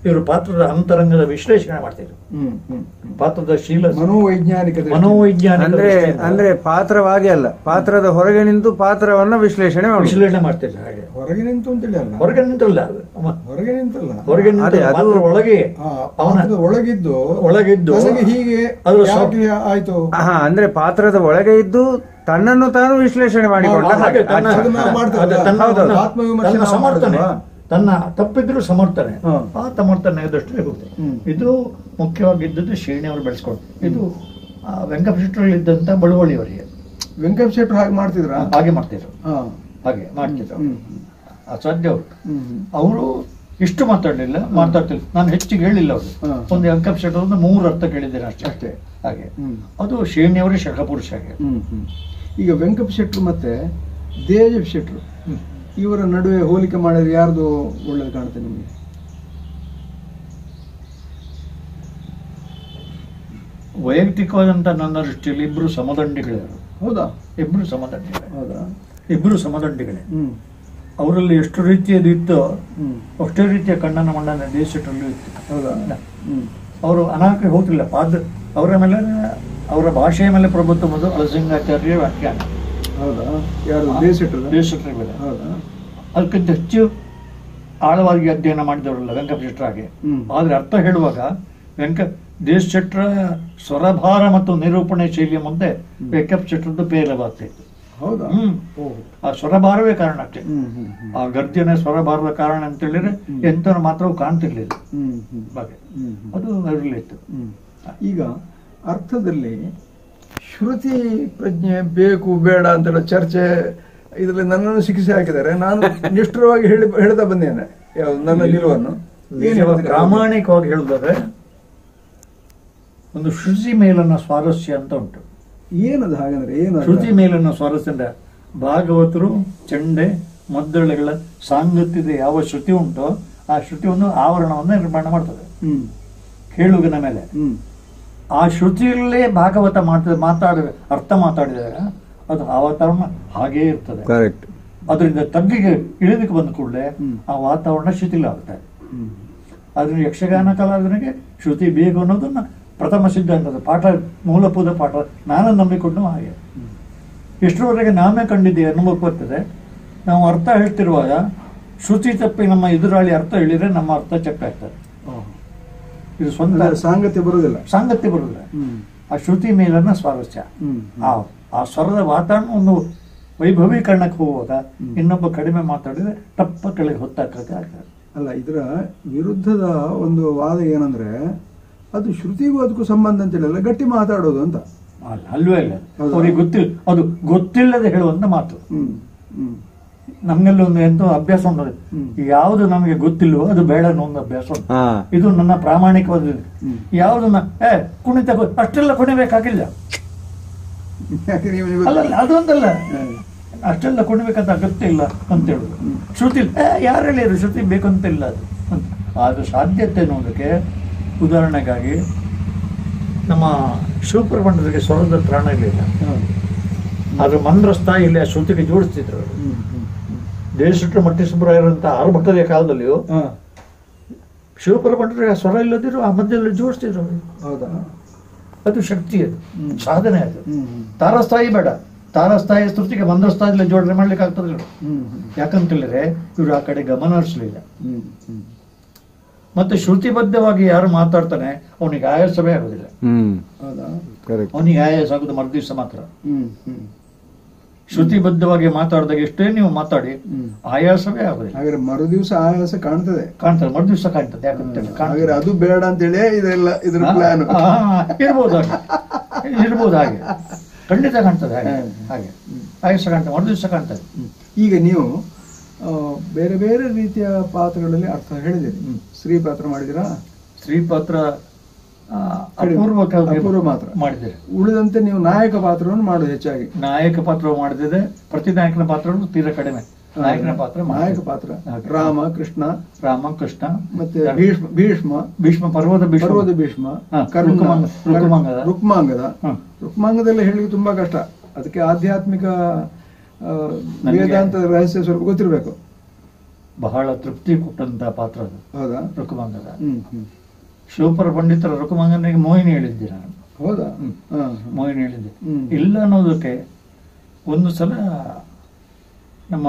ಇವರು ಪಾತ್ರದ ಅಂತರಂಗದ ವಿಶ್ಲೇಷಣೆ ಮಾಡ್ತಿದ್ರು. ಪಾತ್ರದ ಶೀಲ ಮನೋವೈಜ್ಞಾನಿಕ ಅಂದ್ರೆ ಪಾತ್ರವಾಗಿ ಅಲ್ಲ, ಪಾತ್ರದ ಹೊರಗೆ ನಿಂತು ಪಾತ್ರವನ್ನ ವಿಶ್ಲೇಷಣೆ ಮಾಡ್ತಿದ್ರು. ಹಾಗೆ ಹೊರಗೆ ನಿಂತು ಅಂತೇಳಿ ಅಲ್ಲ, ಹೊರಗೆ ನಿಂತಲ್ಲ, ಹೊರಗೆ ನಿಂತಲ್ಲ, ಹೊರಗೆ ಒಳಗೆ ಒಳಗಿದ್ದು ಹೀಗೆ ಆಯ್ತು. ಅಂದ್ರೆ ಪಾತ್ರದ ಒಳಗೆ ಇದ್ದು ತನ್ನನ್ನು ತಾನು ವಿಶ್ಲೇಷಣೆ ಮಾಡಿಕೊಂಡ ಸಮರ್ಥನೆ, ತನ್ನ ತಪ್ಪಿದ್ರು ಸಮರ್ಥನೆ, ಆ ಸಮರ್ಥನೆ ದೃಷ್ಟಿಯಲ್ಲಿ ಹೋಗ್ತದೆ. ಇದು ಮುಖ್ಯವಾಗಿದ್ದದ್ದು ಶ್ರೇಣಿ ಅವರು ಬೆಳೆಸ್ಕೊಂಡು. ಇದು ವೆಂಕಟ ಶೆಟ್ಟರಲ್ಲಿ ಇದ್ದಂತ ಬಳುವಳಿಯವರಿಗೆ. ವೆಂಕಟ ಶೆಟ್ಟರು ಹಾಗೆ ಮಾಡ್ತಿದ್ರು, ಹಾಗೆ ಮಾಡ್ತಿದ್ರು. ಅಸಾಧ್ಯ ಅವರು. ಅವರು ಇಷ್ಟು ಮಾತಾಡ್ಲಿಲ್ಲ, ಮಾತಾಡ್ತಿಲ್ಲ. ನಾನು ಹೆಚ್ಚಿಗೆ ಹೇಳಿಲ್ಲ. ಅವರು ಒಂದು ವೆಂಕಟ ಶೆಟ್ಟರ್ 3 ಅರ್ಥ ಕೇಳಿದ್ದೇನೆ ಅಷ್ಟೇ. ಹಾಗೆ ಅದು ಶ್ರೇಣಿಯವರೇ ಶಕಪುರುಷ. ಹಾಗೆ ಈಗ ವೆಂಕಟ ಶೆಟ್ಟರು ಮತ್ತೆ ದೇಜ ಶೆಟ್ಟರು ಇವರ ನಡುವೆ ಹೋಲಿಕೆ ಮಾಡಿದ್ರೆ ಯಾರ್ದು ಒಳ್ಳೇದು ಕಾಣುತ್ತೆ ನಿಮಗೆ? ವೈಯಕ್ತಿಕವಾದಂತ ನನ್ನ ದೃಷ್ಟಿಯಲ್ಲಿ ಇಬ್ರು ಸಮದಂಡಿಗಳೇ. ಹೌದಾ? ಇಬ್ರು ಸಮದಂಡಿಗಳೇ. ಹೌದಾ? ಇಬ್ರು ಸಮದಂಡಿಗಳೇ. ಅವರಲ್ಲಿ ಎಷ್ಟು ರೀತಿಯದು ಇತ್ತೋ ಅಷ್ಟೇ ರೀತಿಯ ಕಣ್ಣನ ಮಣ್ಣನ ದೇಜ ಶೆಟ್ಟರಲ್ಲೂ ಇತ್ತು. ಹೌದಾ? ಅವರು ಅನಾಕೆ ಹೋಗ್ತಿಲ್ಲ. ಅವರ ಮೇಲೆ, ಅವರ ಭಾಷೆಯ ಮೇಲೆ ಪ್ರಭುತ್ವ ಬಂದು ಅಳಸಿಂಗಾಚಾರ್ಯ ವ್ಯಾಖ್ಯಾನ. ಹೌದಾ? ಯಾರು? ದೇಜ ಶೆಟ್ಟರ ಮೇಲೆ. ಅದಕ್ಕಿಂತ ಹೆಚ್ಚು ಆಳವಾಗಿ ಅಧ್ಯಯನ ಮಾಡಿದವರಲ್ಲ ವೆಂಕಟ ಶೆಟ್ಟರ ಹಾಗೆ. ಆದ್ರೆ ಅರ್ಥ ಹೇಳುವಾಗ ದೇಜ ಶೆಟ್ಟರ ಸ್ವರಭಾರ ಮತ್ತು ನಿರೂಪಣೆ ಶೈಲಿಯ ಮುಂದೆ ವೆಂಕಟ ಶೆಟ್ಟರದ್ದು ಪೇರವಾಗ್ತಾ ಇತ್ತು. ಹೌದಾ? ಆ ಸ್ವರಭಾರವೇ ಕಾರಣ ಅಷ್ಟೇ. ಆ ಗರ್ಜನೆ ಸ್ವರಭಾರದ ಕಾರಣ ಅಂತ ಹೇಳಿದ್ರೆ ಎಂತ ಮಾತ್ರವೂ ಕಾಣ್ತಿರ್ಲಿಲ್ಲ. ಅದು ಇರಲಿತ್ತು. ಈಗ ಅರ್ಥದಲ್ಲಿ ಶ್ರುತಿ ಪ್ರಜ್ಞೆ ಬೇಕು ಬೇಡ ಅಂತೆಲ್ಲ ಚರ್ಚೆ ಇದರಲ್ಲಿ ನನ್ನನ್ನು ಶಿಕ್ಷೆ ಹಾಕಿದ್ದಾರೆ. ನಾನು ನಿಷ್ಠುರವಾಗಿ ಹೇಳ್ತಾ ಬಂದೇನೆ ನನ್ನ ನಿಲುವನ್ನು. ಪ್ರಾಮಾಣಿಕವಾಗಿ ಹೇಳುದಾದ್ರೆ ಒಂದು ಶ್ರುತಿ ಮೇಲನ್ನ ಸ್ವಾರಸ್ಯ ಅಂತ ಉಂಟು. ಏನದು ಹಾಗಂದ್ರೆ ಏನು ಶ್ರುತಿ ಮೇಲನ್ನ ಸ್ವಾರಸ್ಯ ಅಂದ್ರೆ ಭಾಗವತರು ಚಂಡೆ ಮದ್ದಳೆಗಳ ಸಾಂಗತ್ಯದ ಯಾವ ಶ್ರುತಿ ಉಂಟೋ ಆ ಶ್ರುತಿಯನ್ನು ಆವರಣವನ್ನು ನಿರ್ಮಾಣ ಮಾಡ್ತದೆ ಕೇಳುಗನ ಮೇಲೆ. ಆ ಶ್ರುತಿಯಲ್ಲೇ ಭಾಗವತ ಅರ್ಥ ಮಾತಾಡಿದಾಗ ಅದು ಆ ವಾತಾವರಣ ಹಾಗೇ ಇರ್ತದೆ. ಅದರಿಂದ ತಗ್ಗಿಗೆ ಇಳಿದಕ್ಕೆ ಬಂದ ಕೂಡಲೇ ಆ ವಾತಾವರಣ ಶಿಥಿಲ ಆಗುತ್ತೆ. ಅದನ್ನ ಯಕ್ಷಗಾನ ಕಲಾವಿದನಿಗೆ ಶ್ರುತಿ ಬೇಕು ಅನ್ನೋದನ್ನ ಪ್ರಥಮ ಸಿದ್ಧಾಂತದ ಪಾಠ, ಮೂಲಭೂತ ಪಾಠ ನಾನು ನಂಬಿಕೊಂಡು ಹಾಗೆ ಎಷ್ಟರವರೆಗೆ ನಾಮೇ ಕಂಡಿದ್ದೆ ಅನುಭವಕ್ಕೆ ಬರ್ತದೆ. ನಾವು ಅರ್ಥ ಹೇಳ್ತಿರುವಾಗ ಶ್ರುತಿ ತಪ್ಪಿ ನಮ್ಮ ಎದುರಾಳಿ ಅರ್ಥ ಹೇಳಿದ್ರೆ ನಮ್ಮ ಅರ್ಥ ಚೆಕ್ ಆಗ್ತದೆ. ಇದು ಸ್ವಂತ ಸಾಂಗತ್ಯ ಬರುವುದಿಲ್ಲ. ಆ ಶ್ರುತಿ ಮೇಲನ್ನ ಸ್ವಾರಸ್ಯ. ಆ ಸ್ವರದ ವಾತಾವರಣ ಒಂದು ವೈಭವೀಕರಣಕ್ಕೆ ಹೋಗುವಾಗ ಇನ್ನೊಬ್ಬ ಕಡಿಮೆ ಮಾತಾಡಿದ್ರೆ ತಪ್ಪ ಕೆಳಗೆ ಹೊತ್ತಾಕಕ್ಕೆ ಆಗ್ತದೆ. ಅಲ್ಲ, ಇದರ ವಿರುದ್ಧದ ಒಂದು ವಾದ ಏನಂದ್ರೆ ಅದು ಶ್ರುತಿಗೂ ಅದಕ್ಕೂ ಸಂಬಂಧ ಅಂತೇಳಿ ಗಟ್ಟಿ ಮಾತಾಡೋದು ಅಂತ. ಅಲ್ವೇ ಇಲ್ಲ, ಅವ್ರಿಗೆ ಗೊತ್ತಿಲ್ಲ, ಅದು ಗೊತ್ತಿಲ್ಲದೆ ಹೇಳುವಂತ ಮಾತು. ನಮ್ಗೆಲ್ಲ ಒಂದು ಎಂತ ಅಭ್ಯಾಸ ಉಂಟು, ಯಾವ್ದು ನಮಗೆ ಗೊತ್ತಿಲ್ವೋ ಅದು ಬೇಡ ಅನ್ನೋ ಒಂದು ಅಭ್ಯಾಸ ಉಂಟು. ಇದು ನನ್ನ ಪ್ರಾಮಾಣಿಕವಾದ ಯಾವ್ದನ್ನ ಕುಣಿತ ಅಷ್ಟೆಲ್ಲ ಕುಣಿಬೇಕಾಗಿಲ್ಲ. ಅದೊಂದಲ್ಲ, ಅಷ್ಟೆಲ್ಲ ಕುಣಿಬೇಕಂತ ಅಗತ್ಯ ಇಲ್ಲ ಅಂತ ಹೇಳುದು. ಶ್ರುತಿ ಯಾರು ಹೇಳಿದ್ರು ಶ್ರುತಿ ಬೇಕಂತ ಇಲ್ಲ ಅದು ಸಾಧ್ಯತೆ ಅನ್ನೋದಕ್ಕೆ ಉದಾಹರಣೆಗಾಗಿ ನಮ್ಮ ಶಿವಪ್ರಬಂಧರಿಗೆ ಸ್ವರದ ತ್ರಾಣ ಇರಲಿಲ್ಲ. ಆದ್ರೆ ಮಂದ್ರ ಸ್ಥಾಯಿಯಲ್ಲಿ ಆ ಶ್ರುತಿಗೆ ಜೋಡಿಸ್ತಿದ್ರು. ದೇಶಟ್ರು ಮಟ್ಟಿ ಸುಬ್ರಾಯರಂತ ಆರ್ಭಟದ ಕಾಲದಲ್ಲಿಯೂ ಶಿವಪ್ರಬಂಧರಿಗೆ ಸ್ವರ ಇಲ್ಲದಿರು ಆ ಮಧ್ಯದಲ್ಲಿ ಜೋಡಿಸ್ತಿದ್ರು. ಹೌದಾ? ಅದು ಶಕ್ತಿ, ಅದು ಸಾಧನೆ. ಅದು ತಾರಸ್ಥಾಯಿ ಬೇಡ, ತಾರಸ್ಥಾಯಿ ಸ್ತುತಿಗೆ ಮಂದ್ರಸ್ಥಾಯಿಯಲ್ಲಿ ಜೋಡಣೆ ಮಾಡ್ಲಿಕ್ಕೆ ಆಗ್ತದೆ. ಯಾಕಂತೇಳಿದ್ರೆ ಇವರು ಆ ಕಡೆ ಗಮನ ಹರಿಸಲಿಲ್ಲ. ಮತ್ತೆ ಶ್ರುತಿಬದ್ಧವಾಗಿ ಯಾರು ಮಾತಾಡ್ತಾನೆ ಅವನಿಗೆ ಆಯಾಸವೇ ಆಗೋದಿಲ್ಲ. ಅವನಿಗೆ ಆಯಾಸ ಆಗುದು ಮರುದಿವಸ ಮಾತ್ರ. ಶ್ರುತಿಬದ್ಧವಾಗಿ ಮಾತಾಡಿದಾಗ ಎಷ್ಟೇ ನೀವು ಮಾತಾಡಿ ಆಯಾಸವೇ ಆಗೋದಿಲ್ಲ. ಹಾಗಾದ್ರೆ ಮರುದಿವಸ ಆಯಾಸ ಕಾಣ್ತದೆ, ಮರುದಿವಸ ಕಾಣ್ತದೆ. ಯಾಕಂತೇಳಿ ಅದು ಬೇಡ ಅಂತೇಳಿ ಇದೆಲ್ಲ ಇದ್ರ ಪ್ಲಾನ್ ಇರ್ಬೋದು, ಹಾಗೆ ಖಂಡಿತ ಕಾಣ್ತದೆ. ಹಾಗೆ ಆಯಾಸ ಕಾಣ್ತದೆ, ಮರುದಿವಸ ಕಾಣ್ತದೆ. ಈಗ ನೀವು ಬೇರೆ ಬೇರೆ ರೀತಿಯ ಪಾತ್ರಗಳಲ್ಲಿ ಅರ್ಥ ಹೇಳಿದಿರಿ. ಸ್ತ್ರೀ ಪಾತ್ರ ಮಾಡಿದಿರಾ? ಸ್ತ್ರೀ ಪಾತ್ರ ಅಪೂರ್ವ ಮಾತ್ರ ಮಾಡಿದ್ದೇವೆ. ಉಳಿದಂತೆ ನೀವು ನಾಯಕ ಪಾತ್ರವನ್ನು ಮಾಡೋದು ಹೆಚ್ಚಾಗಿ. ನಾಯಕ ಪಾತ್ರ ಮಾಡಿದ್ದೇವೆ. ಪ್ರತಿ ನಾಯಕನ ಪಾತ್ರವನ್ನು ತೀರಾ ಕಡಿಮೆ. ನಾಯಕ ಪಾತ್ರ ರಾಮ ಕೃಷ್ಣ ಮತ್ತೆ ಭೀಷ್ಮ ಪರ್ವತ ಭೀಷ್ಮ ರುಕ್ಮಾಂಗದಲ್ಲಿ ಹೇಳಿ ತುಂಬಾ ಕಷ್ಟ. ಅದಕ್ಕೆ ಆಧ್ಯಾತ್ಮಿಕ ವೇದಾಂತ ರಹಸ್ಯ ಸ್ವಲ್ಪ ಗೊತ್ತಿರಬೇಕು. ಬಹಳ ತೃಪ್ತಿ ಕೊಟ್ಟಂತ ಪಾತ್ರ ಅದು. ಹೌದಾ? ರುಕ್ಮಾಂಗದ ಶಿವಪುರ ಪಂಡಿತರ ರುಕ್ಮಾಂಗನಿಗೆ ಮೋಹಿನಿ ಹೇಳಿದ್ದೆ ನಾನು. ಹೌದಾ? ಮೋಹಿನಿ ಹೇಳಿದ್ದೆ. ಇಲ್ಲ ಅನ್ನೋದಕ್ಕೆ ಒಂದು ಸಲ ನಮ್ಮ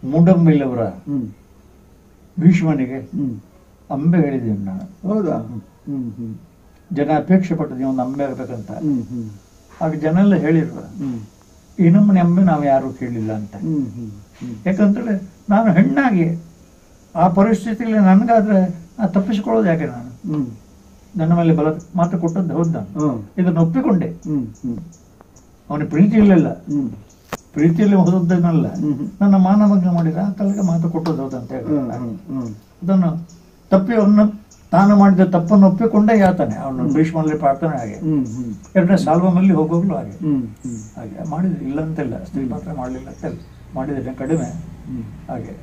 ಮೂಡಂಬಿಲವರ ಭೀಷ್ಮನಿಗೆ ಅಂಬೆ ಹೇಳಿದ್ದೀನಿ ನಾನು. ಹೌದಾ? ಜನ ಅಪೇಕ್ಷೆ ಪಟ್ಟಿದ್ದೀವಿ ಒಂದು ಅಂಬೆ ಆಗ್ಬೇಕಂತ. ಆಗ ಜನ ಎಲ್ಲ ಹೇಳಿರುವ ಈ ನಮ್ಮನೆ ಅಂಬೆ ನಾವು ಯಾರು ಕೇಳಿಲ್ಲ ಅಂತ. ಯಾಕಂತೇಳಿ ನಾನು ಹೆಣ್ಣಾಗಿ ಆ ಪರಿಸ್ಥಿತಿಯಲ್ಲಿ ನನಗಾದ್ರೆ ತಪ್ಪಿಸಿಕೊಳ್ಳೋದು ಯಾಕೆ? ನಾನು ನನ್ನ ಮೇಲೆ ಬಲ ಮಾತು ಕೊಟ್ಟದ್ದು ಹೌದು. ನಾನು ಇದನ್ನು ಒಪ್ಪಿಕೊಂಡೆ. ಅವನಿಗೆ ಪ್ರೀತಿ ಇರಲಿಲ್ಲ, ಪ್ರೀತಿಯಲ್ಲಿ ಹೋದದ್ದನ್ನಲ್ಲ, ನನ್ನ ಮಾನಭಂಗ ಮಾಡಿದ ಆ ತಲೆಗೆ ಮಾತು ಕೊಟ್ಟದ್ದು ಹೌದು ಅಂತ ಹೇಳಿ ಅದನ್ನು ತಪ್ಪಿ ಅವನ್ನ ತಾನು ಮಾಡಿದ ತಪ್ಪನ್ನು ಒಪ್ಪಿಕೊಂಡೇ ಯಾತಾನೆ. ಅವನು ಭೀಷ್ಮನಲ್ಲಿ ಪ್ರಾರ್ಥನೆ ಹಾಗೆ, ಎರಡನೇ ಸಾಲ್ವಮಲ್ಲಿ ಹೋಗೋಗ್ಲು ಹಾಗೆ ಮಾಡಿದ್ರೆ ಇಲ್ಲ ಅಂತೆಲ್ಲ. ಸ್ತ್ರೀ ಪಾತ್ರ ಮಾಡಲಿಲ್ಲ ಅಂತೆಲ್ಲ ಮಾಡಿದ್ರೆ ಕಡಿಮೆ ಹಾಗೆ.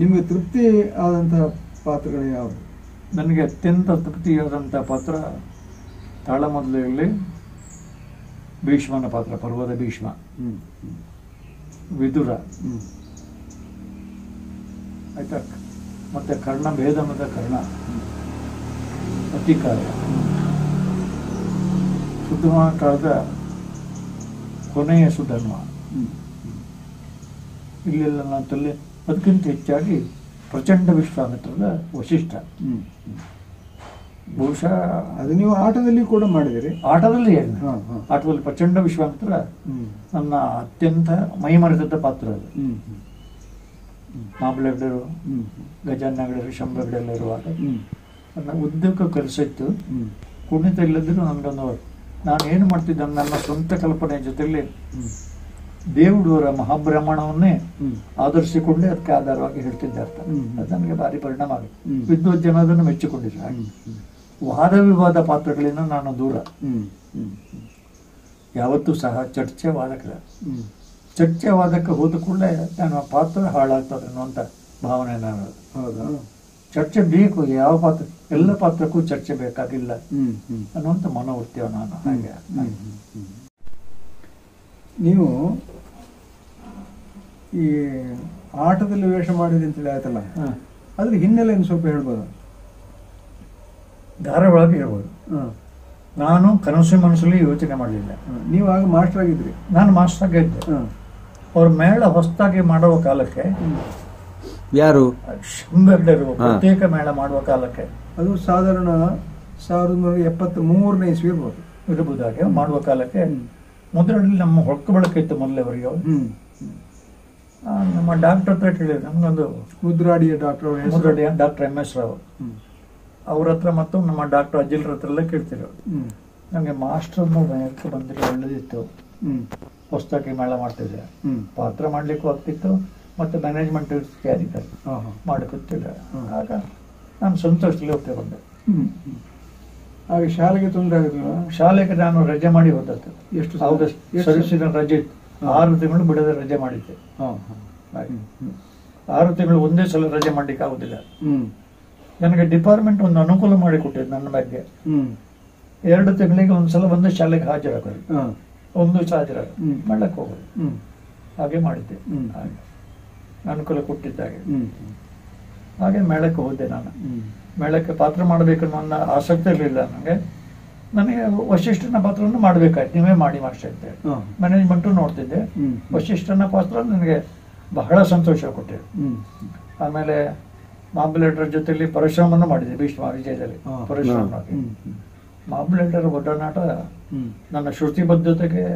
ನಿಮಗೆ ತೃಪ್ತಿ ಆದಂತಹ ಪಾತ್ರಗಳು ಯಾವುದು? ನನಗೆ ಅತ್ಯಂತ ತೃಪ್ತಿಯಾದಂತಹ ಪಾತ್ರ ತಾಳಮದ್ದಲೆಯಲ್ಲಿ ಭೀಷ್ಮನ ಪಾತ್ರ, ಪರ್ವತ ಭೀಷ್ಮ, ವಿದುರ ಆಯ್ತಾ, ಮತ್ತೆ ಕರ್ಣ, ಭೇದಮದ ಕರ್ಣ, ಅತಿಕಾಯ, ಸುಧರ್ಮ ಕಾಲದ ಕೊನೆಯ ಸುಧರ್ಮ. ಇಲ್ಲೆಲ್ಲ ನಾನು ಅದಕ್ಕಿಂತ ಹೆಚ್ಚಾಗಿ ಪ್ರಚಂಡ ವಿಶ್ವಾಮಿತ್ರದ ವಶಿಷ್ಠ. ಬಹುಶಃ ಅದು ನೀವು ಆಟದಲ್ಲಿ ಕೂಡ ಮಾಡಿದಿರಿ. ಆಟದಲ್ಲಿ ಪ್ರಚಂಡ ವಿಶ್ವಾಮಿತ್ರ ನನ್ನ ಅತ್ಯಂತ ಮೈಮರೆತದ ಪಾತ್ರ ಅದು. ಮಾಬಳೆಗಡರು, ಗಜಾನ್ನಗಡರು, ಶಂಭಗಡೆಲ್ಲ ಇರುವಾಗ ನನ್ನ ಉದ್ಯೋಗ ಕಲಿಸಿತ್ತು. ಕುಣಿತ ಇಲ್ಲದಿದ್ರು ನನಗೊಂದು ನಾನು ಏನು ಮಾಡ್ತಿದ್ದೆ, ನನ್ನ ಸ್ವಂತ ಕಲ್ಪನೆ ಜೊತೆಲಿ ದೇವಡೂರ ಮಹಾಬ್ರಹ್ಮಣವನ್ನೇ ಆಧರಿಸಿಕೊಂಡೇ ಅದಕ್ಕೆ ಆಧಾರವಾಗಿ ಹೇಳ್ತಿದ್ದೆ ಅರ್ಥ. ಅದು ನನಗೆ ಭಾರಿ ಪರಿಣಾಮ ಆಗುತ್ತೆ. ವಿದ್ವತ್ ಜನ ಅದನ್ನು ಮೆಚ್ಚಿಕೊಂಡಿದ್ರು. ಹಾಗೆ ವಾದ ವಿವಾದ ಪಾತ್ರಗಳಿಂದ ನಾನು ದೂರ. ಯಾವತ್ತೂ ಸಹ ಚರ್ಚೆ ವಾದಕ ಚರ್ಚೆ ವಾದಕ್ಕೆ ಹೋದ ಕೂಡಲೇ ನನ್ನ ಪಾತ್ರ ಹಾಳಾಗ್ತದೆ ಅನ್ನುವಂಥ ಭಾವನೆ ನಾನು. ಹೌದಾ? ಚರ್ಚೆ ಬೇಕು, ಯಾವ ಪಾತ್ರ, ಎಲ್ಲ ಪಾತ್ರಕ್ಕೂ ಚರ್ಚೆ ಬೇಕಾಗಿಲ್ಲ ಅನ್ನುವಂಥ ಮನೋವೃತ್ತಿಯ ನಾನು. ಹಾಗೆ ನೀವು ಈ ಆಟದಲ್ಲಿ ವೇಷ ಮಾಡಿದೆ ಅಂತೇಳಿ ಆಯ್ತಲ್ಲ, ಅದ್ರ ಹಿನ್ನೆಲೆಯನ್ನು ಸ್ವಲ್ಪ ಹೇಳ್ಬೋದು? ಧಾರಾವಾಳವಾಗಿ ಹೇಳ್ಬೋದು. ನಾನು ಕನಸು ಮನಸ್ಸಲ್ಲಿ ಯೋಚನೆ ಮಾಡಲಿಲ್ಲ. ನೀವು ಆಗ ಮಾಸ್ಟರ್ ಆಗಿದ್ರಿ? ನಾನು ಮಾಸ್ಟರ್ ಆಗಿದ್ದೆ. ಅವ್ರ ಮೇಳ ಹೊಸದಾಗಿ ಮಾಡುವ ಕಾಲಕ್ಕೆ, ಯಾರು ಶಂಬೆಗಡೆರು ಪ್ರತ್ಯೇಕ ಮೇಳ ಮಾಡುವ ಕಾಲಕ್ಕೆ, ಅದು ಸಾಧಾರಣ 1973ನೇ ಇಸ್ವಿ ಇರ್ಬೋದು, ಇರಬಹುದಾಗೆ ಮಾಡುವ ಕಾಲಕ್ಕೆ ಮುದ್ರಣದಲ್ಲಿ ನಮ್ಮ ಹೊಕ್ಕ ಬಳಕೆ ಇತ್ತು ಮೊದಲೇವರೆಗೆ. ನಮ್ಮ ಡಾಕ್ಟರ್ ಹತ್ರ ಕೇಳಿದ್ರು, ನಮ್ಗೊಂದು ಮುದ್ರಾಡಿಯ ಡಾಕ್ಟರ್ ಮುದ್ರಾಡಿಯ ಡಾಕ್ಟರ್ MS ರಾವ್ ಅವ್ರ ಹತ್ರ ಮತ್ತು ನಮ್ಮ ಡಾಕ್ಟರ್ ಅಜಿಲ್ರ ಹತ್ರ ಎಲ್ಲ ಕೇಳ್ತಿದ್ರು. ನಮಗೆ ಮಾಸ್ಟರ್ ಮೇಳಕ್ಕೆ ಬಂದ್ರೆ ಒಳ್ಳೇದಿತ್ತು, ಹೊಸದಾಗಿ ಮೇಳ ಮಾಡ್ತಿದ್ದೆ, ಪಾತ್ರ ಮಾಡ್ಲಿಕ್ಕೂ ಆಗ್ತಿತ್ತು ಮತ್ತೆ ಮ್ಯಾನೇಜ್ಮೆಂಟ್ ತಯಾರಿಕರು ಮಾಡಕ್ಕಿಲ್ಲ. ಆಗ ನಾನು ಸಂತೋಷದಲ್ಲಿ ಹೋಗ್ತೇ ಬಂದೆ. ಆಗ ಶಾಲೆಗೆ ತೊಂದರೆ ಆಗಿಲ್ಲ? ಶಾಲೆಗೆ ನಾನು ರಜೆ ಮಾಡಿ ಹೋದದ್ದು. ಎಷ್ಟು ಆಗಸ್ಟ್ ಸರ್ವಿಸಿನ ರಜೆ ಇತ್ತು, 6 ತಿಂಗಳು ಬಿಡದೆ ರಜೆ ಮಾಡಿದ್ದೆ. 6 ತಿಂಗಳು ಒಂದೇ ಸಲ ರಜೆ ಮಾಡ್ಲಿಕ್ಕೆ ಆಗುದಿಲ್ಲ. ನನಗೆ ಡಿಪಾರ್ಟ್ಮೆಂಟ್ ಒಂದು ಅನುಕೂಲ ಮಾಡಿ ಕೊಟ್ಟಿದ್ದು ನನ್ನ ಬಗ್ಗೆ. 2 ತಿಂಗಳಿಗೆ ಒಂದ್ಸಲ ಒಂದು ಶಾಲೆಗೆ ಹಾಜರಾಗೋದು, ಒಂದು ಹಾಜರಾಗ ಮಾಡಕ್ಕೆ ಹೋಗೋದು, ಹಾಗೆ ಮಾಡಿದ್ದೆ. ಹಾಗೆ ಅನುಕೂಲ ಕೊಟ್ಟಿದ್ದಾಗೆ ಹಾಗೆ ಮೇಳಕ್ಕೆ ಹೋದೆ. ನಾನು ಮೇಳಕ್ಕೆ ಪಾತ್ರ ಮಾಡಬೇಕನ್ನೋ ನನ್ನ ಆಸಕ್ತಿ ಇರಲಿಲ್ಲ ನನಗೆ ವಶಿಷ್ಠನ ಪಾತ್ರವನ್ನು ಮಾಡಬೇಕಾಯ್ತು. ನೀವೇ ಮಾಡಿ ಮಾಸ್ಟರ್ ಅಂತ ಹೇಳಿ ಮ್ಯಾನೇಜ್ಮೆಂಟು ನೋಡ್ತಿದ್ದೆ. ವಶಿಷ್ಠನ ಪಾತ್ರ ನನಗೆ ಬಹಳ ಸಂತೋಷ ಕೊಟ್ಟಿದೆ. ಆಮೇಲೆ ಮಾಂಬುಲೇಟರ್ ಜೊತೆಲಿ ಪರಶುರಾಮನ್ನು ಮಾಡಿದೆ ಭೀಷ್ಮ ವಿಜಯದಲ್ಲಿ. ಪರಶುರಾಮನಾಗಿ ಮಾಂಬುಲೇಟರ್ ಒಡನಾಟ ನನ್ನ ಶ್ರುತಿಬದ್ಧತೆಗೆ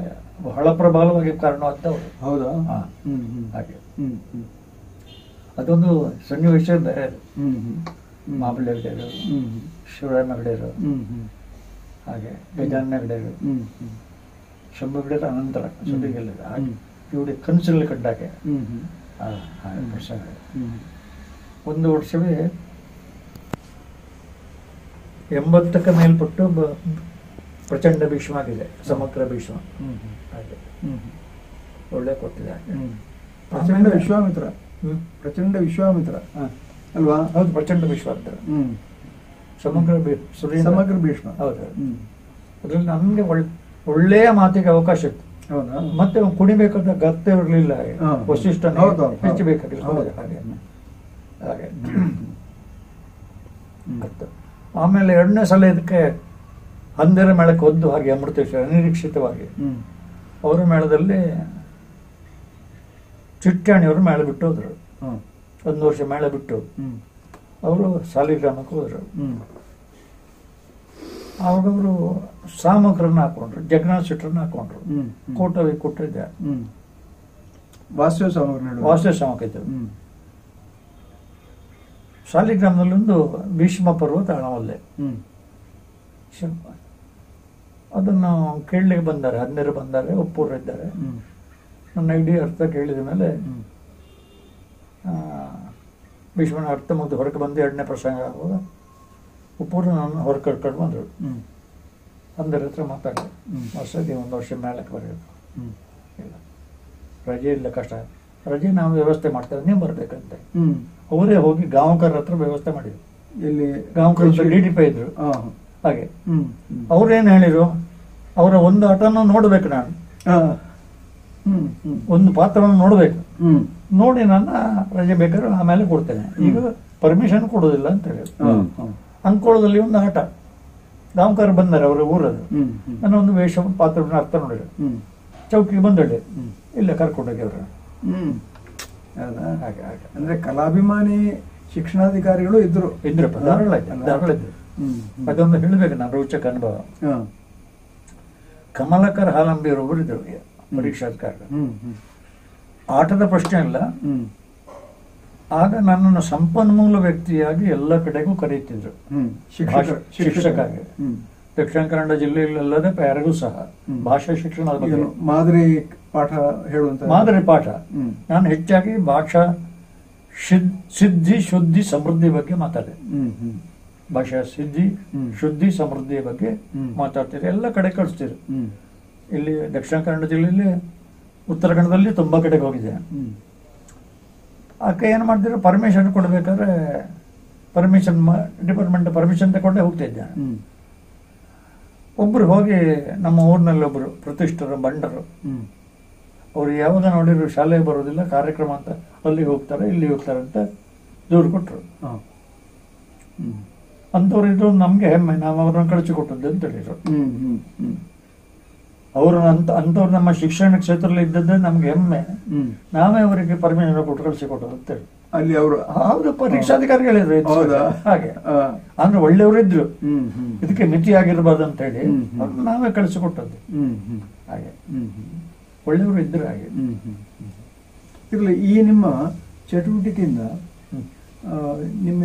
ಬಹಳ ಪ್ರಬಲವಾಗಿ ಕಾರಣವಾದವರು. ಹೌದಾ? ಹಾಗೆ ಅದೊಂದು ಸನ್ನಿವೇಶ ಬೇರೆ. ಮಾಂಬುಲೆ ಹೆಗಡೆಯರು, ಶಿವರಾಮ ಹೆಗಡೆಯರು, ಹಾಗೆ ಗಜಾನನ ಹೆಗಡೆಯರು, ಶಂಭು ಹೆಗಡೆಯರು ಅನಂತರ ಸುದ್ದಿಗೆಲ್ಲ ಇವುಡಿ ಕನಸಲ್ಲಿ ಕಂಡಾಗೆ ಒಂದು ವರ್ಷವೇ 80ಕ್ಕೆ ಮೇಲ್ಪಟ್ಟು ಪ್ರಚಂಡ ಭೀಷ್ಮ ಆಗಿದೆ, ಸಮಗ್ರ ಭೀಷ್ಮ. ಹಾಗೆ ಒಳ್ಳೆ ಕೊಟ್ಟಿದೆ. ಪ್ರಚಂಡ ವಿಶ್ವಾಮಿತ್ರ, ಪ್ರಚಂಡ ವಿಶ್ವಾಮಿತ್ರ ಅಲ್ವಾ? ಹೌದು, ಪ್ರಚಂಡ ವಿಶ್ವಾಮಿತ್ರ. ಸಮಗ್ರ ಸಮಗ್ರ ಭೀಷ್ಮ. ಹೌದು. ಅದ್ರಲ್ಲಿ ನಮ್ಗೆ ಒಳ್ಳೆಯ ಮಾತಿಗೆ ಅವಕಾಶ ಇತ್ತು. ಮತ್ತೆ ಕುಣಿಬೇಕಾದ ಗತ್ತೆ ಇರಲಿಲ್ಲ. ವಶಿಷ್ಠ ಹೆಚ್ಚಬೇಕಾಗಿಲ್ಲ. ಹಾಗೆ ಹಾಗೆ ಆಮೇಲೆ 2ನೇ ಸಲ ಇದಕ್ಕೆ ಹಂದರ ಮೇಳಕ್ಕೆ ಹೊದ್ದು ಹಾಗೆ ಅಮೃತೇಶ್ವರ ಅನಿರೀಕ್ಷಿತವಾಗಿ ಅವರ ಮೇಳದಲ್ಲಿ ಚಿಟ್ಟಾಣಿಯವರು ಮೇಳ ಬಿಟ್ಟು ಹೋದ್ರು. 1 ವರ್ಷ ಮೇಳ ಬಿಟ್ಟು ಅವರು ಸಾಲಿಗ್ರಾಮಕ್ಕೆ ಹೋದ್ರು. ಆವಾಗ ಅವರು ಸಾಮಗ್ರನ್ನ ಹಾಕೊಂಡ್ರು, ಜಗನ್ನಾಥ ಶೆಟ್ಟರನ್ನ ಹಾಕೊಂಡ್ರು. ಕೋಟವಿ ಕೊಟ್ಟಿದ್ದೆ ವಾಸ್ತವ ಸಾಮಗ್ರಿ, ವಾಸ್ತವ ಸಾಮಗ್ರಿ. ಸಾಲಿಗ್ರಾಮದಲ್ಲಿ ಒಂದು ಭೀಷ್ಮ ಪರ್ವತ ಹಣವಲ್ಲೇ ಅದನ್ನು ಕೇಳಲಿಕ್ಕೆ ಬಂದಾರೆ, 12 ಬಂದಾರೆ, ಒಪ್ಪೂರು ಇದ್ದಾರೆ. ನನ್ನ ಇಡೀ ಅರ್ಥ ಕೇಳಿದ ಮೇಲೆ ಭೀಷ್ಮನ ಅರ್ಥ ಮುಗಿದು ಹೊರಗೆ ಬಂದು 2ನೇ ಪ್ರಸಂಗ ಆಗುವಾಗ ಒಪ್ಪೂರು ನಾನು ಹೊರ ಕರ್ಕೊಂಡು ಬಂದರು. 12 ಹತ್ರ ಮಾತಾಡಿದೆ, ವರ್ಷಕ್ಕೆ 1 ವರ್ಷ ಮೇಲಕ್ಕೆ ಬರಬೇಕು, ಇಲ್ಲ ರಜೆ ಇಲ್ಲ, ಕಷ್ಟ, ರಜೆ ನಾವು ವ್ಯವಸ್ಥೆ ಮಾಡ್ತೇವೆ, ನೀವು ಬರ್ಬೇಕಂತೆ. ಅವರೇ ಹೋಗಿ ಗಾಂವ್ಕರ್ ಹತ್ರ ವ್ಯವಸ್ಥೆ ಮಾಡಿದ್ರು. ಇಲ್ಲಿ ಗಾಂವ್ಕರ್ DDP ಇದ್ರು. ಹಾಗೆ ಅವ್ರೇನ್ ಹೇಳಿದ್ರು, ಅವರ ಒಂದು ಆಟನ ನೋಡ್ಬೇಕು, ನಾನು ಒಂದು ಪಾತ್ರವನ್ನು ನೋಡ್ಬೇಕು, ನೋಡಿ ನನ್ನ ರಜೆ ಬೇಕಾದ್ರೆ ಆಮೇಲೆ ಕೊಡ್ತೇನೆ, ಈಗ ಪರ್ಮಿಷನ್ ಕೊಡೋದಿಲ್ಲ ಅಂತ ಹೇಳಿದ್ರು. ಅಂಕೋಳದಲ್ಲಿ ಒಂದು ಆಟ, ಗಾಂವ್ಕರ್ ಬಂದಾರೆ, ಅವರ ಊರದು. ನನ್ನ ಒಂದು ವೇಷ ಪಾತ್ರವನ್ನು ಅರ್ಥ ನೋಡಿದ್ರು. ಚೌಕಿಗೆ ಬಂದಳ್ಳಿ, ಇಲ್ಲ ಕರ್ಕೊಂಡೋಗಿ ಅವ್ರ. ಹಾಗೆ ಹಾಗೆ ಅಂದ್ರೆ ಕಲಾಭಿಮಾನಿ ಶಿಕ್ಷಣಾಧಿಕಾರಿಗಳು ಇದ್ರಪ್ಪ, ಧಾರಾಳ ಇದ್ರು. ಅದೊಂದು ಹೇಳ್ಬೇಕು ನಾನು, ರೋಚಕ ಅನುಭವ. ಕಮಲಾಕರ್ ಹಾಲಂಬಿಯರೊಬ್ಬರು ಇದ್ರು ಪರೀಕ್ಷಾಧಿಕಾರಿ. ಆಟದ ಪ್ರಶ್ನೆ ಇಲ್ಲ, ಆಗ ನನ್ನನ್ನು ಸಂಪನ್ಮೂಲ ವ್ಯಕ್ತಿಯಾಗಿ ಎಲ್ಲ ಕಡೆಗೂ ಕರೀತಿದ್ರು ಶಿಕ್ಷಕಾಗಿ. ದಕ್ಷಿಣ ಕನ್ನಡ ಜಿಲ್ಲೆಯಲ್ಲದೆ ಬೇರೆಗೂ ಸಹ ಭಾಷಾ ಶಿಕ್ಷಣದ ಬಗ್ಗೆ ಮಾದರಿ ಪಾಠ ಹೇಳುವಂತ ಮಾದರಿ ಪಾಠ. ನಾನು ಹೆಚ್ಚಾಗಿ ಭಾಷಾ ಸಿದ್ಧಿ ಶುದ್ಧಿ ಸಮೃದ್ಧಿ ಬಗ್ಗೆ ಮಾತಾಡಿದೆ. ಭಾಷಾ ಸಿದ್ಧಿ ಶುದ್ಧಿ ಸಮೃದ್ಧಿಯ ಬಗ್ಗೆ ಮಾತಾಡ್ತೀರಿ, ಎಲ್ಲ ಕಡೆ ಕಳಿಸ್ತೀರಿ. ಇಲ್ಲಿ ದಕ್ಷಿಣ ಕನ್ನಡ ಜಿಲ್ಲೆಯಲ್ಲಿ, ಉತ್ತರ ಕನ್ನಡದಲ್ಲಿ ತುಂಬಾ ಕಡೆಗೆ ಹೋಗಿದೆ. ಆಕೆ ಏನ್ ಮಾಡ್ತಿದ್ರು, ಪರ್ಮಿಷನ್ ಕೊಡ್ಬೇಕಾದ್ರೆ ಪರ್ಮಿಷನ್ ಡಿಪಾರ್ಟ್ಮೆಂಟ್ ಪರ್ಮಿಷನ್ ತಗೊಂಡೆ ಹೋಗ್ತಾ ಇದ್ದೆ. ಒಬ್ರು ಹೋಗಿ ನಮ್ಮ ಊರಿನಲ್ಲಿ ಒಬ್ರು ಪ್ರತಿಷ್ಠರು ಬಂಡರು, ಅವ್ರು ಯಾವಾಗ ನೋಡಿದ್ರು ಶಾಲೆಗೆ ಬರೋದಿಲ್ಲ, ಕಾರ್ಯಕ್ರಮ ಅಂತ ಅಲ್ಲಿ ಹೋಗ್ತಾರೆ ಇಲ್ಲಿ ಹೋಗ್ತಾರೆ ಅಂತ ದೂರು ಕೊಟ್ರು. ಅಂತವ್ರು ಇದು ನಮ್ಗೆ ಹೆಮ್ಮೆ, ನಾವು ಅವ್ರನ್ನ ಕಳಿಸಿಕೊಟ್ಟದ್ದು ಅಂತ ಹೇಳಿದ್ರು. ಅವರು ಅಂತವ್ರು ನಮ್ಮ ಶಿಕ್ಷಣ ಕ್ಷೇತ್ರದಲ್ಲಿ ಇದ್ದದ್ದೇ ನಮ್ಗೆ ಹೆಮ್ಮೆ, ನಾವೇ ಅವರಿಗೆ ಪರ್ಮಿಷನ್ ಕೊಟ್ಟು ಕಳಿಸಿಕೊಟ್ಟದ್ದು ಅಂತ ಹೇಳಿ. ಅಲ್ಲಿ ಅವರು ಹೌದು, ಪರೀಕ್ಷಾಧಿಕಾರಿಗಳಿದ್ರು. ಹಾಗೆ ಅಂದ್ರೆ ಒಳ್ಳೆಯವರು ಇದ್ರು, ಇದಕ್ಕೆ ಮಿತಿ ಆಗಿರ್ಬಾರ್ದು ಅಂತ ಹೇಳಿ ನಾವೇ ಕಳಿಸಿಕೊಟ್ಟದ್ದು. ಹಾಗೆ ಒಳ್ಳೆಯವರು ಇದ್ರು. ಹಾಗೆ ಇರಲಿ, ಈ ನಿಮ್ಮ ಚಟುವಟಿಕೆಯಿಂದ ನಿಮ್ಮ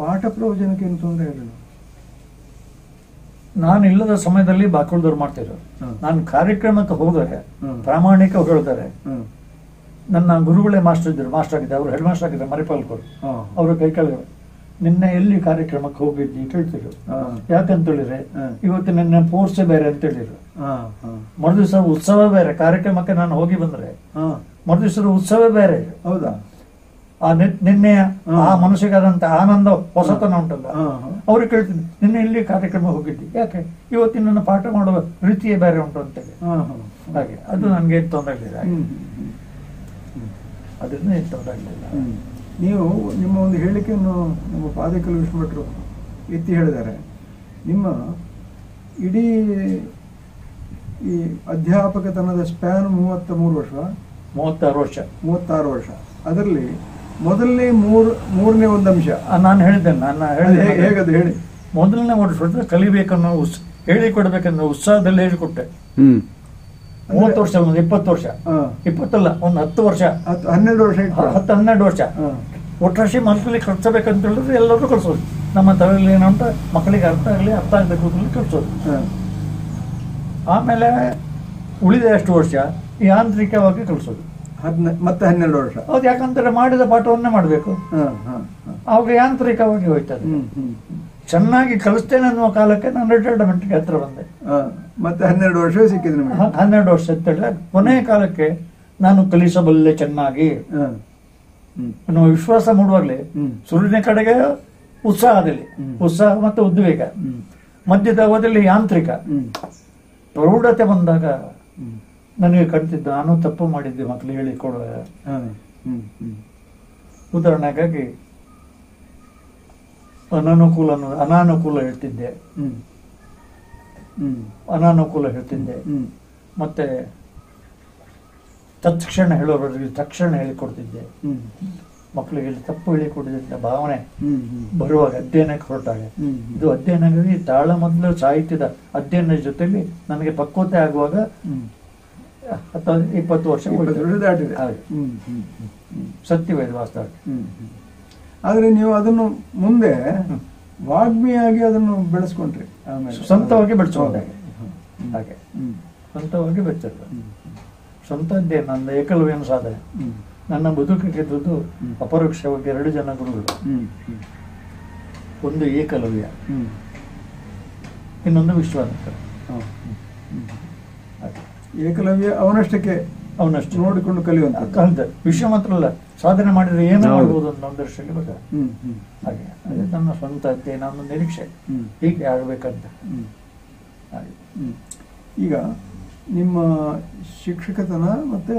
ಪಾಠ ಪ್ರವಚನಕ್ಕೆ ಏನು ತೊಂದರೆ ಇರಲಿಲ್ಲ? ನಾನು ಇಲ್ಲದ ಸಮಯದಲ್ಲಿ ಬಾಕುಳದವ್ರು ಮಾಡ್ತಿದ್ರು. ನಾನು ಕಾರ್ಯಕ್ರಮಕ್ಕೆ ಹೋದರೆ ಪ್ರಾಮಾಣಿಕ ಹೇಳ್ತಾರೆ. ನನ್ನ ಗುರುಗಳೇ ಮಾಸ್ಟರ್ ಇದ್ರು, ಮಾಸ್ಟರ್ ಆಗಿದ್ದೆ, ಅವರು ಹೆಡ್ ಮಾಸ್ಟರ್ ಆಗಿದ್ದಾರೆ ಮರಿಪಾಲ್ಕರ್. ಅವರು ಕೈ ಕೆಳಗೆ ನಿನ್ನೆ ಎಲ್ಲಿ ಕಾರ್ಯಕ್ರಮಕ್ಕೆ ಹೋಗಿದ್ದಿ ಕೇಳ್ತಿದ್ರು. ಯಾಕಂತ ಹೇಳಿದ್ರೆ ಇವತ್ತು ನಿನ್ನೆ ಪೋರ್ಸೆ ಬೇರೆ ಅಂತ ಹೇಳಿದ್ರು. ಮರುದಿವಸ ಉತ್ಸವ ಬೇರೆ, ಕಾರ್ಯಕ್ರಮಕ್ಕೆ ನಾನು ಹೋಗಿ ಬಂದ್ರೆ ಮರುದಿವಸದ ಉತ್ಸವ ಬೇರೆ. ಹೌದಾ? ಆ ನಿನ್ನೆ ಆ ಮನುಷ್ಯಗಾದಂತ ಆನಂದ ಹೊಸತನ ಉಂಟಲ್ಲ, ಅವ್ರಿಗೆ ಕೇಳ್ತೀನಿ, ನಿನ್ನೆ ಇಲ್ಲಿ ಕಾರ್ಯಕ್ರಮ ಹೋಗಿದ್ದಿ ಯಾಕೆ, ಇವತ್ತಿನ ನನ್ನ ಪಾಠ ಮಾಡುವ ರೀತಿಯೇ ಬೇರೆ ಉಂಟು ಅಂತೇಳಿ. ಹಾಗೆ ಅದು ನನ್ಗೆ ಏನು ತೊಂದರೆ ಆಗಲಿಲ್ಲ. ಅದರಿಂದ ಏನು ತೊಂದರೆ ಆಗಲಿಲ್ಲ. ನೀವು ನಿಮ್ಮ ಒಂದು ಹೇಳಿಕೆಯನ್ನು ನಮ್ಮ ಪಾದಕಲು ವಿಶ್ವಭಟ್ರು ಎತ್ತಿ ಹೇಳಿದ್ದಾರೆ. ನಿಮ್ಮ ಇಡೀ ಈ ಅಧ್ಯಾಪಕತನದ ಸ್ಪ್ಯಾನ್ 33 ವರ್ಷ, 36 ವರ್ಷ. ಅದರಲ್ಲಿ ಮೊದಲನೇ ಮೂರನೇ ಒಂದು ಅಂಶ ನಾನು ಹೇಳಿದ್ದೇನೆ. ಹೇಗದು ಹೇಳಿ. ಮೊದಲನೇ ವರ್ಷ ಕಲಿಬೇಕನ್ನೋ ಹೇಳಿಕೊಡ್ಬೇಕನ್ನೋ ಉತ್ಸಾಹದಲ್ಲಿ ಹೇಳಿಕೊಟ್ಟೆ. 30 ವರ್ಷ, 20 ವರ್ಷ, 20 ಅಲ್ಲ, ಒಂದು 10 ವರ್ಷ, 12 ವರ್ಷ, 12 ವರ್ಷ ಒಟ್ಟರಾಶಿ ಮಕ್ಕಳಿಗೆ ಕಲಿಸಬೇಕಂತ ಹೇಳಿದ್ರೆ ಎಲ್ಲರೂ ಕಲಿಸೋದು. ನಮ್ಮ ತಲೆಯಲ್ಲಿ ಏನಂತ ಮಕ್ಕಳಿಗೆ ಅರ್ಥ ಆಗಬೇಕು ಅಂತ ಕಲಿಸೋದು. ಆಮೇಲೆ ಉಳಿದ ಎಷ್ಟು ವರ್ಷ ಯಾಂತ್ರಿಕವಾಗಿ ಕಲಿಸೋದು, ಮತ್ತೆ 12 ವರ್ಷ. ಹೌದು, ಯಾಕಂದ್ರೆ ಮಾಡಿದ ಪಾಠವನ್ನೇ ಮಾಡಬೇಕು. ಅವಾಗ ಯಾಂತ್ರಿಕವಾಗಿ ಹೋಯ್ತದೆ. ಚೆನ್ನಾಗಿ ಕಲಿಸ್ತೇನೆ ಅನ್ನುವ ಕಾಲಕ್ಕೆ ನಾನು ರಿಟೈರ್ಮೆಂಟ್ಗೆ ಹತ್ರ ಬಂದೆ. ಮತ್ತೆ 12 ವರ್ಷ ಸಿಕ್ಕಿದ್ರು. 12 ವರ್ಷ ಅಂತೇಳಿ ಕೊನೆಯ ಕಾಲಕ್ಕೆ ನಾನು ಕಲಿಸಬಲ್ಲೆ ಚೆನ್ನಾಗಿ ಅನ್ನುವ ವಿಶ್ವಾಸ ಮೂಡುವಾಗಲೇ ಸುರುಳಿನ ಕಡೆಗೆ ಉತ್ಸಾಹ ಮತ್ತು ಉದ್ವೇಗ, ಮಧ್ಯದ ಅವಧಿಯಲ್ಲಿ ಯಾಂತ್ರಿಕ, ಪ್ರೌಢತೆ ಬಂದಾಗ ನನಗೆ ಕಾಣ್ತಿದ್ದ ನಾನು ತಪ್ಪು ಮಾಡಿದ್ದೆ ಮಕ್ಕಳಿಗೆ ಹೇಳಿಕೊಡುವ. ಉದಾಹರಣೆಗಾಗಿ ಅನಾನುಕೂಲ ಹೇಳ್ತಿದ್ದೆ, ಮತ್ತೆ ತತ್ಕ್ಷಣ ಹೇಳೋರಿಗೆ ತಕ್ಷಣ ಹೇಳಿಕೊಡ್ತಿದ್ದೆ. ಮಕ್ಕಳಿಗೆ ತಪ್ಪು ಹೇಳಿಕೊಡಿದ್ದ ಭಾವನೆ ಬರುವಾಗ ಅಧ್ಯಯನಕ್ಕೆ ಹೊರಟಾಗ, ಇದು ಅಧ್ಯಯನವಾಗಿ ತಾಳ ಮೊದಲು ಸಾಹಿತ್ಯದ ಅಧ್ಯಯನದ ಜೊತೆಲಿ ನನಗೆ ಪಕ್ವತೆ ಆಗುವಾಗ 20 ವರ್ಷ ದಾಟಿದೆ. ಸತ್ಯವೇದ ವಾಸ್ತವ. ಆದ್ರೆ ನೀವು ಅದನ್ನು ಮುಂದೆ ವಾಗ್ಮಿಯಾಗಿ ಅದನ್ನು ಬೆಳೆಸ್ಕೊಂಡ್ರಿ, ಆಮೇಲೆ ಸ್ವಂತವಾಗಿ ಬೆಳೆಸ್ಕೊಂಡೆ. ಹಾಗೆ ಸ್ವಂತವಾಗಿ ಬೆಳೆಸಿದ್ರು. ಸ್ವಂತ ಅಧ್ಯಯನ, ನನ್ನ ಏಕಲವ್ಯನ ಸಾಧನೆ. ನನ್ನ ಬದುಕಿಗೆ ದುಡ್ಡು ಅಪರೋಕ್ಷವಾಗಿ 2 ಜನ ಗುರುಗಳು. ಒಂದು ಏಕಲವ್ಯ, ಇನ್ನೊಂದು ವಿಶ್ವಾಮಿತ್ರ. ಏಕಲವ್ಯ ಅವನಷ್ಟಕ್ಕೆ ನೋಡಿಕೊಂಡು ಕಲಿಯುವಂತ. ವಿಶ್ವಾಮಿತ್ರ ಅಲ್ಲ, ಸಾಧನೆ ಮಾಡಿದ್ರೆ ಏನು ಮಾಡ್ಬೋದು ಅಂತ ಒಂದು ದೃಷ್ಟಿಯಲ್ಲಿ ಬರ. ಹಾಗೆ ಅದೇ ನನ್ನ ಸ್ವಂತ ಅಧ್ಯಯನ, ನನ್ನ ನಿರೀಕ್ಷೆ ಹೀಗೆ ಆಗಬೇಕಂತ. ಈಗ ನಿಮ್ಮ ಶಿಕ್ಷಕತನ ಮತ್ತೆ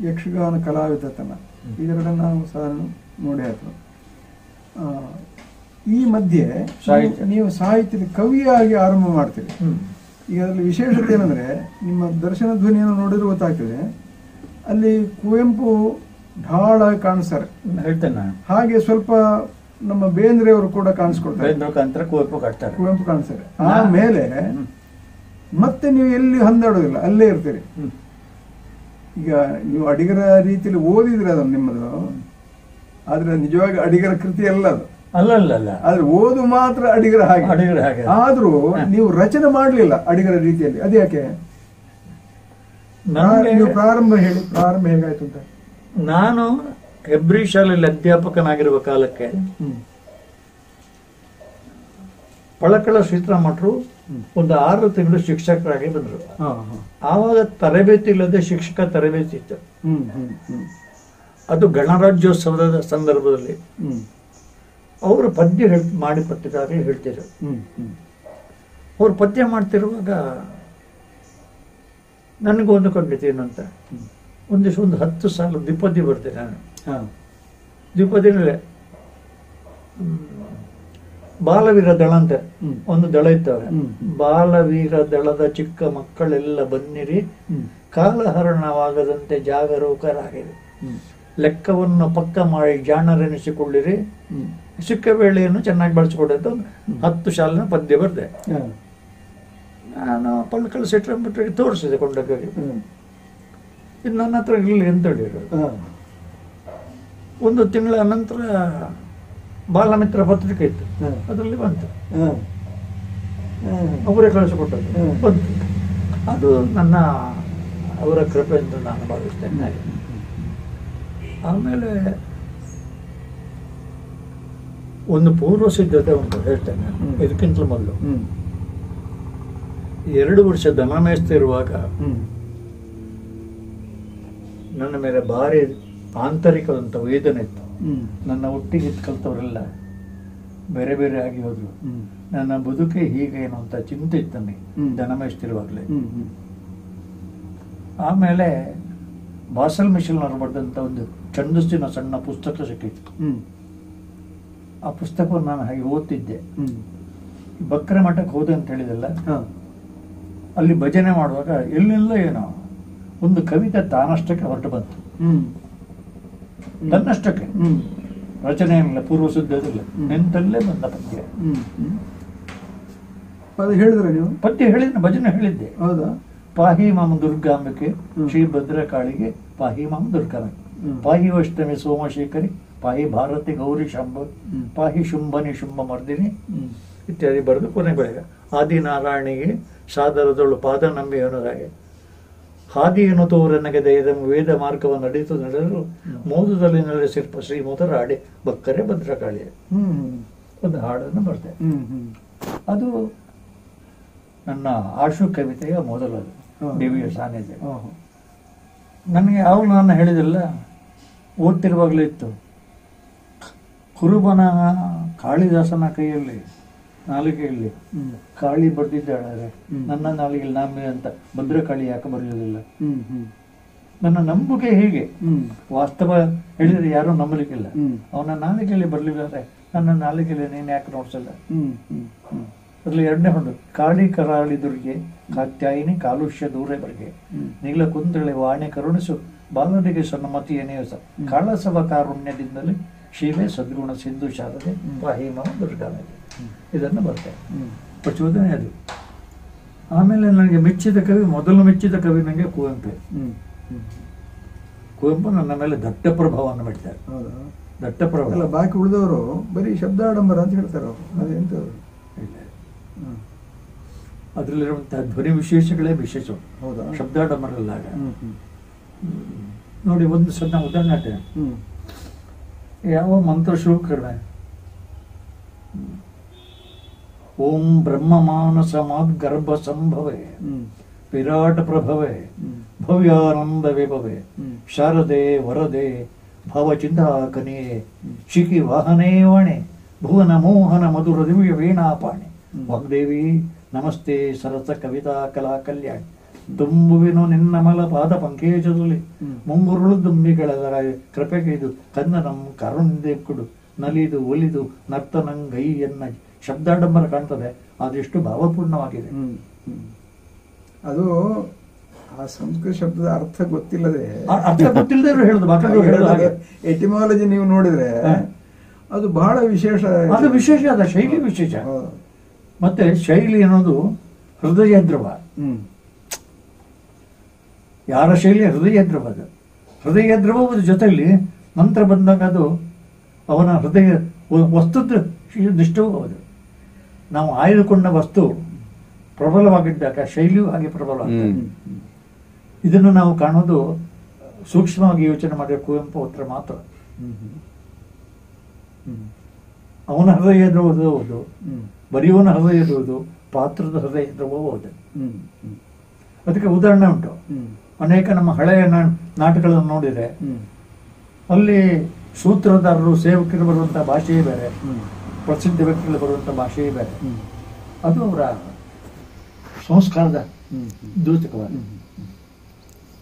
ಯಕ್ಷಗಾನ ಕಲಾವಿದತನ ಇದೆರಡನ್ನ ನಾವು ಸಹ ನೋಡಿ ಆಯ್ತು. ಈ ಮಧ್ಯೆ ನೀವು ಸಾಹಿತ್ಯದ ಕವಿಯಾಗಿ ಆರಂಭ ಮಾಡ್ತೀರಿ. ಈಗ ಅದರಲ್ಲಿ ವಿಶೇಷತೆ ಏನಂದ್ರೆ, ನಿಮ್ಮ ದರ್ಶನ ಧ್ವನಿಯನ್ನು ನೋಡಿದ್ರೆ ಗೊತ್ತಾಗ್ತದೆ, ಅಲ್ಲಿ ಕುವೆಂಪು ಢಾಳ ಕಾಣಿಸ್ತಾರೆ, ಹೇಳ್ತೇನೆ. ಹಾಗೆ ಸ್ವಲ್ಪ ನಮ್ಮ ಬೇಂದ್ರೆಯವರು ಕೂಡ ಕಾಣಿಸ್ಕೊಡ್ತಾರೆ, ಕುವೆಂಪು ಕಾಣಿಸ್ತಾರೆ. ಆಮೇಲೆ ಮತ್ತೆ ನೀವು ಎಲ್ಲಿ ಹೊಂದಾಡೋದಿಲ್ಲ, ಅಲ್ಲೇ ಇರ್ತೀರಿ. ಈಗ ನೀವು ಅಡಿಗರ ರೀತಿಯಲ್ಲಿ ಓದಿದ್ರೆ ಅದನ್ನು ನಿಮ್ಮದು, ಆದ್ರೆ ನಿಜವಾಗಿ ಅಡಿಗರ ಕೃತಿ ಅಲ್ಲ ಅದು. ಅಲ್ಲ ಆದ್ರೆ ಓದು ಮಾತ್ರ ಅಡಿಗರ ಹಾಗೆ. ಆದ್ರೂ ನೀವು ರಚನೆ ಮಾಡ್ಲಿಲ್ಲ ಅಡಿಗರ ರೀತಿಯಲ್ಲಿ, ಅದ್ಯಾಕೆ? ನೀವು ಪ್ರಾರಂಭ ಹೇಗಾಯ್ತು ಅಂತ. ನಾನು ಹೆಬ್ರಿ ಶಾಲೆಯಲ್ಲಿ ಅಧ್ಯಾಪಕನಾಗಿರುವ ಕಾಲಕ್ಕೆ ಪಳಕಳ ಶ್ರೀರಾಮಠರು ಒಂದು 6 ತಿಂಗಳು ಶಿಕ್ಷಕರಾಗಿ ಬಂದರು. ಆವಾಗ ತರಬೇತಿ ಇಲ್ಲದೆ ಶಿಕ್ಷಕ ತರಬೇತಿ ಇತ್ತು. ಅದು ಗಣರಾಜ್ಯೋತ್ಸವದ ಸಂದರ್ಭದಲ್ಲಿ ಅವರು ಪದ್ಯ ಮಾಡಿ ಪಟ್ಟಿದಾಗಲೇ ಹೇಳ್ತಿದ್ರು. ಅವ್ರು ಪದ್ಯ ಮಾಡ್ತಿರುವಾಗ ನನಗೊಂದು ಖಂಡಿತ ಏನಂತ ಒಂದು 10 ಸಾಲ ದ್ವಿಪದಿ ಬರ್ತೀನಿ ನಾನು. ದ್ವಿಪದಿನಲ್ಲೇ ಬಾಲವೀರ ದಳ ಅಂತ ಒಂದು ದಳ ಇತ್ತವೆ. ಬಾಲವೀರ ದಳದ ಚಿಕ್ಕ ಮಕ್ಕಳೆಲ್ಲ ಬನ್ನಿರಿ, ಕಾಲಹರಣವಾಗದಂತೆ ಜಾಗರೂಕರಾಗಿರಿ, ಲೆಕ್ಕವನ್ನು ಪಕ್ಕ ಮಾಡಿ ಜಾಣರೆನಿಸಿಕೊಳ್ಳಿರಿ, ಸಿಕ್ಕ ವೇಳೆಯನ್ನು ಚೆನ್ನಾಗಿ ಬಳಸಿಕೊಡಿ ಅಂತ 10 ಸಾಲಿನ ಪದ್ಯ ಬರ್ದೆ. ನಾನು ಪಲ್ಕಲ್ ಶ್ರೀರಾಮಠರಿಗೆ ತೋರಿಸಿದೆ ಕೊಂಡಕ್ಕಾಗಿ. ಇದು ನನ್ನ ಹತ್ರ ಇರಲಿ ಅಂತ ಹೇಳಿರೋದು. 1 ತಿಂಗಳ ನಂತರ ಬಾಲಮಿತ್ರ ಪತ್ರಿಕೆ ಇತ್ತು, ಅದರಲ್ಲಿ ಬಂತು, ಅವರೇ ಕಳಿಸಿಕೊಟ್ಟದ್ದು ಬಂತು. ಅದು ಅವರ ಕೃಪೆ ಅಂತ ನಾನು ಭಾವಿಸ್ತೇನೆ. ಆಮೇಲೆ ಒಂದು ಪೂರ್ವ ಸಿದ್ಧತೆ ಉಂಟು, ಹೇಳ್ತೇನೆ. ಇದಕ್ಕಿಂತಲೂ ಮೊದಲು 2 ವರ್ಷ ದನ ಮೇಯಿಸ್ತಾ ಇರುವಾಗ ನನ್ನ ಮೇಲೆ ಭಾರಿ ಆಂತರಿಕದಂತ ವೇದನೆ ಇತ್ತು. ನನ್ನ ಒಟ್ಟಿಗೆ ಕಲ್ತವರೆಲ್ಲ ಬೇರೆ ಬೇರೆ ಆಗಿ ಹೋದ್ರು. ನನ್ನ ಬದುಕೆ ಹೀಗೇನು ಅಂತ ಚಿಂತೆ ಇತ್ತು ನನಗೆ ದನ ಮೇಯಿಸ್ತಿರುವಾಗಲೇ. ಆಮೇಲೆ ಬಾಸಲ್ ಮಿಶೆಲ್ನವರು ಬರೆದಂತ ಒಂದು ಛಂದಸ್ಸಿನ ಸಣ್ಣ ಪುಸ್ತಕ ಸಿಕ್ಕಿತ್ತು. ಆ ಪುಸ್ತಕವನ್ನು ನಾನು ಹಾಗೆ ಓದ್ತಿದ್ದೆ. ಬಕ್ರ ಮಠಕ್ಕೆ ಹೋದೆ ಅಂತ ಹೇಳಿದಲ್ಲ, ಅಲ್ಲಿ ಭಜನೆ ಮಾಡುವಾಗ ಎಲ್ಲೆಲ್ಲ ಏನೋ ಒಂದು ಕವಿತೆ ತಾನಷ್ಟಕ್ಕೆ ಹೊರಟು ಬಂತು. ತನ್ನಷ್ಟಕ್ಕೆ, ರಚನೆ ಏನಿಲ್ಲ, ಪೂರ್ವ ಸಿದ್ಧದಿಲ್ಲ, ನಿಂತಲ್ಲೇ ಬಂದ ಪದ್ಯ. ಹೇಳಿದ್ರೆ ನೀವು ಪದ್ಯ ಹೇಳಿದ, ಭಜನೆ ಹೇಳಿದ್ದೆ. ಹೌದಾ? ಪಾಹಿ ಮಾಮ ದುರ್ಗಾಂಬಿಕೆ ಶ್ರೀ ಭದ್ರಕಾಳಿಗೆ, ಪಾಹಿ ಮಾಮ ದುರ್ಗಾಂಬಿಕೆ, ಪಾಹಿ ವೈಷ್ಣವಿ ಸೋಮಶೇಖರಿ, ಪಾಹಿ ಭಾರತಿ ಗೌರಿ ಶಂಭ, ಪಾಹಿ ಶುಂಭನಿ ಶುಂಭ ಮರ್ದಿನಿ ಇತ್ಯಾದಿ ಬರೆದು ಕೊನೆ ಬೆಳೆಗ ಆದಿನಾರಾಯಣಿಗೆ ಸಾದರದೊಳು ಪಾದ ನಂಬಿ ಅನ್ನೋದಾಗೆ ಹಾದಿಯನ್ನು ತೋರನಗೆ ದಯದ ವೇದ ಮಾರ್ಗವನ್ನು ನಡೆದು ನಡೆದರು ಮೋದದಲ್ಲಿ ನೆಲೆಸಿರ್ಪ ಶ್ರೀ ಮೊದರಾಡಿ ಬಕ್ಕರೆ ಭದ್ರಕಾಳಿಯ ಒಂದು ಹಾಡನ್ನು ಬರ್ತೆ. ಅದು ನನ್ನ ಆಶು ಕವಿತೆಯ ಮೊದಲದು, ದಿವ್ಯ ಸಾನ್ನಿಧ್ಯ. ನನಗೆ ಯಾವಾಗ ನಾನು ಹೇಳಿದಿಲ್ಲ, ಓದ್ತಿರುವಾಗಲೇ ಇತ್ತು. ಕುರುಬನ ಕಾಳಿದಾಸನ ಕೈಯಲ್ಲಿ ನಾಲಿಗೆಯಲ್ಲಿ ಕಾಳಿ ಬರ್ದಿದ್ದಾಳೆ, ನನ್ನ ನಾಲಿಗೆಯಲ್ಲಿ ನಾಮೆ ಅಂತ ಭದ್ರಕಾಳಿ ಯಾಕೆ ಬರೆಯೋದಿಲ್ಲ? ನನ್ನ ನಂಬಿಕೆ ಹೀಗೆ. ವಾಸ್ತವ ಹೇಳಿದ್ರೆ ಯಾರೂ ನಂಬಲಿಕ್ಕಿಲ್ಲ. ಅವನ ನಾಲಿಗೆಯಲ್ಲಿ ಬರ್ಲಿಲ್ಲ, ನನ್ನ ನಾಲಿಗೆಯಲ್ಲಿ ನೀನು ಯಾಕೆ ನೋಡ್ಸಲ್ಲ? ಅದ್ರಲ್ಲಿ 2ನೇ ಹೊಂಡು, ಕಾಳಿ ಕರಾಳಿ ದುರ್ಗೆ ಕಾತ್ಯಾಯಿನಿ ಕಾಲುಷ್ಯ ದೂರ ಬರ್ಗೆ ನೀಲ ಕುಂದಳೆ ವಾಣಿ ಕರುಣಿಸು ಬಾಲರಿಗೆ ಸನ್ಮತಿಯೇ ಕಾಳಸವ ಕಾರುಣ್ಯದಿಂದಲೇ ಶಿವೆ ಸದ್ಗುಣ ಸಿಂಧು ಶಾರದೆ ಪಾಹಿಮ ದುರ್ಗಾಮಿ. ಇದನ್ನು ಬರ್ತೇನೆ ಪ್ರಚೋದನೆ ಅದು. ಆಮೇಲೆ ನನಗೆ ಮೆಚ್ಚಿದ ಕವಿ, ಮೊದಲು ಮೆಚ್ಚಿದ ಕವಿ ನನಗೆ ಕುವೆಂಪು. ಕುವೆಂಪು ನನ್ನ ಮೇಲೆ ದಟ್ಟ ಪ್ರಭಾವವನ್ನು ಬಿಡ್ತಾರೆ. ದಟ್ಟ ಪ್ರಭಾವ ಅಲ್ಲ, ಬಾಕಿ ಉಳಿದವರು ಬರೀ ಶಬ್ದಾಡಂಬರ ಅಂತ ಹೇಳ್ತಾರೆ. ಅದೇಂತ ಇಲ್ಲ, ಅದರಲ್ಲಿರುವಂತಹ ಧ್ವನಿ ವಿಶೇಷಗಳೇ ವಿಶೇಷ. ಹೌದಾ? ಶಬ್ದಾಡಂಬರಲ್ಲ. ನೋಡಿ, ಒಂದು ಸಣ್ಣ ಉದಾಹರಣೆ. ಯಾವ ಮಂತ್ರ ಶುರು ಕಡಿಮೆ, ಓಂ ಬ್ರಹ್ಮ ಮಾನಸ ಮಾದ್ಗರ್ಭ ಸಂಭವೇ ವಿರಾಟ ಪ್ರಭವೇ ಭವ್ಯಾನಂದ ವಿಭವೇ ಶಾರದೆ ವರದೆ ಭವಚಿಂತಾಕನಿಯೇ ಶಿಖಿ ವಾಹನೇ ವಾಣೆ ಭುವನ ಮೋಹನ ಮಧುರ ದಿವ್ಯ ವೀಣಾಪಾಣಿ ವಾಗ್ದೇವಿ ನಮಸ್ತೆ ಸರಸ ಕವಿತಾ ಕಲಾ ಕಲ್ಯಾಣಿ ತುಂಬುವಿನು ನಿನ್ನ ಮಲ ಪಾದ ಪಂಕೇಜದಲ್ಲಿ ಮುಂಗುರುಳು ದುಂಬಿಗಳದರ ಕೃಪೆಗೈದು ಕನ್ನಡಂ ಕಾರುಣ್ಯ ಕೊಡು ನಲಿದು ಒಲಿದು ನರ್ತನಂಗೈ ಎನ್ನ ಶಬ್ದಾಡಂಬರ ಕಾಣ್ತದೆ. ಅದೆಷ್ಟು ಭಾವಪೂರ್ಣವಾಗಿದೆ. ಅದು ಆ ಸಂಸ್ಕೃತ ಶಬ್ದದ ಅರ್ಥ ಗೊತ್ತಿಲ್ಲದೆ ಹೇಳುದು ಎಟಿಮಾಲಜಿ ನೀವು ನೋಡಿದ್ರೆ ಅದು ಬಹಳ ವಿಶೇಷ. ಅದು ವಿಶೇಷ, ಅದ ಶೈಲಿ ವಿಶೇಷ. ಮತ್ತೆ ಶೈಲಿ ಅನ್ನೋದು ಹೃದಯ ದ್ರವ. ಯಾರ ಶೈಲಿ ಹೃದಯ ದ್ರವ. ಅದು ಹೃದಯ ದ್ರವದ ಜೊತೆಯಲ್ಲಿ ಮಂತ್ರ ಬಂದಾಗ ಅದು ಅವನ ಹೃದಯ ವಸ್ತುದ ದೃಷ್ಟವೂ ಹೌದು. ನಾವು ಆಯ್ದುಕೊಂಡ ವಸ್ತು ಪ್ರಬಲವಾಗಿದ್ದಾಗ ಶೈಲಿಯೂ ಹಾಗೆ ಪ್ರಬಲವಾಗ್ತದೆ. ಇದನ್ನು ನಾವು ಕಾಣೋದು ಸೂಕ್ಷ್ಮವಾಗಿ ಯೋಚನೆ ಮಾಡಿದ ಕುವೆಂಪು ಹತ್ರ ಮಾತ್ರ. ಅವನ ಹೃದಯ ಇರುವುದು ಹೌದು, ಬರೆಯುವನ ಹೃದಯ ಇರುವುದು, ಪಾತ್ರದ ಹೃದಯ ಇರುವ ಹೌದು. ಅದಕ್ಕೆ ಉದಾಹರಣೆ ಉಂಟು. ಅನೇಕ ನಮ್ಮ ಹಳೆಯ ನಾಟಕಗಳನ್ನು ನೋಡಿದರೆ ಅಲ್ಲಿ ಸೂತ್ರಧಾರರು ಸೇವಕರು ಬರುವಂತಹ ಭಾಷೆಯೇ ಬೇರೆ, ಪ್ರಸಿದ್ಧ ವ್ಯಕ್ತಿಗಳು ಬರುವಂತಹ ಭಾಷೆಯೇ ಬೇರೆ. ಅದು ಅವರ ಸಂಸ್ಕಾರದ ದೂತಕವಾದ.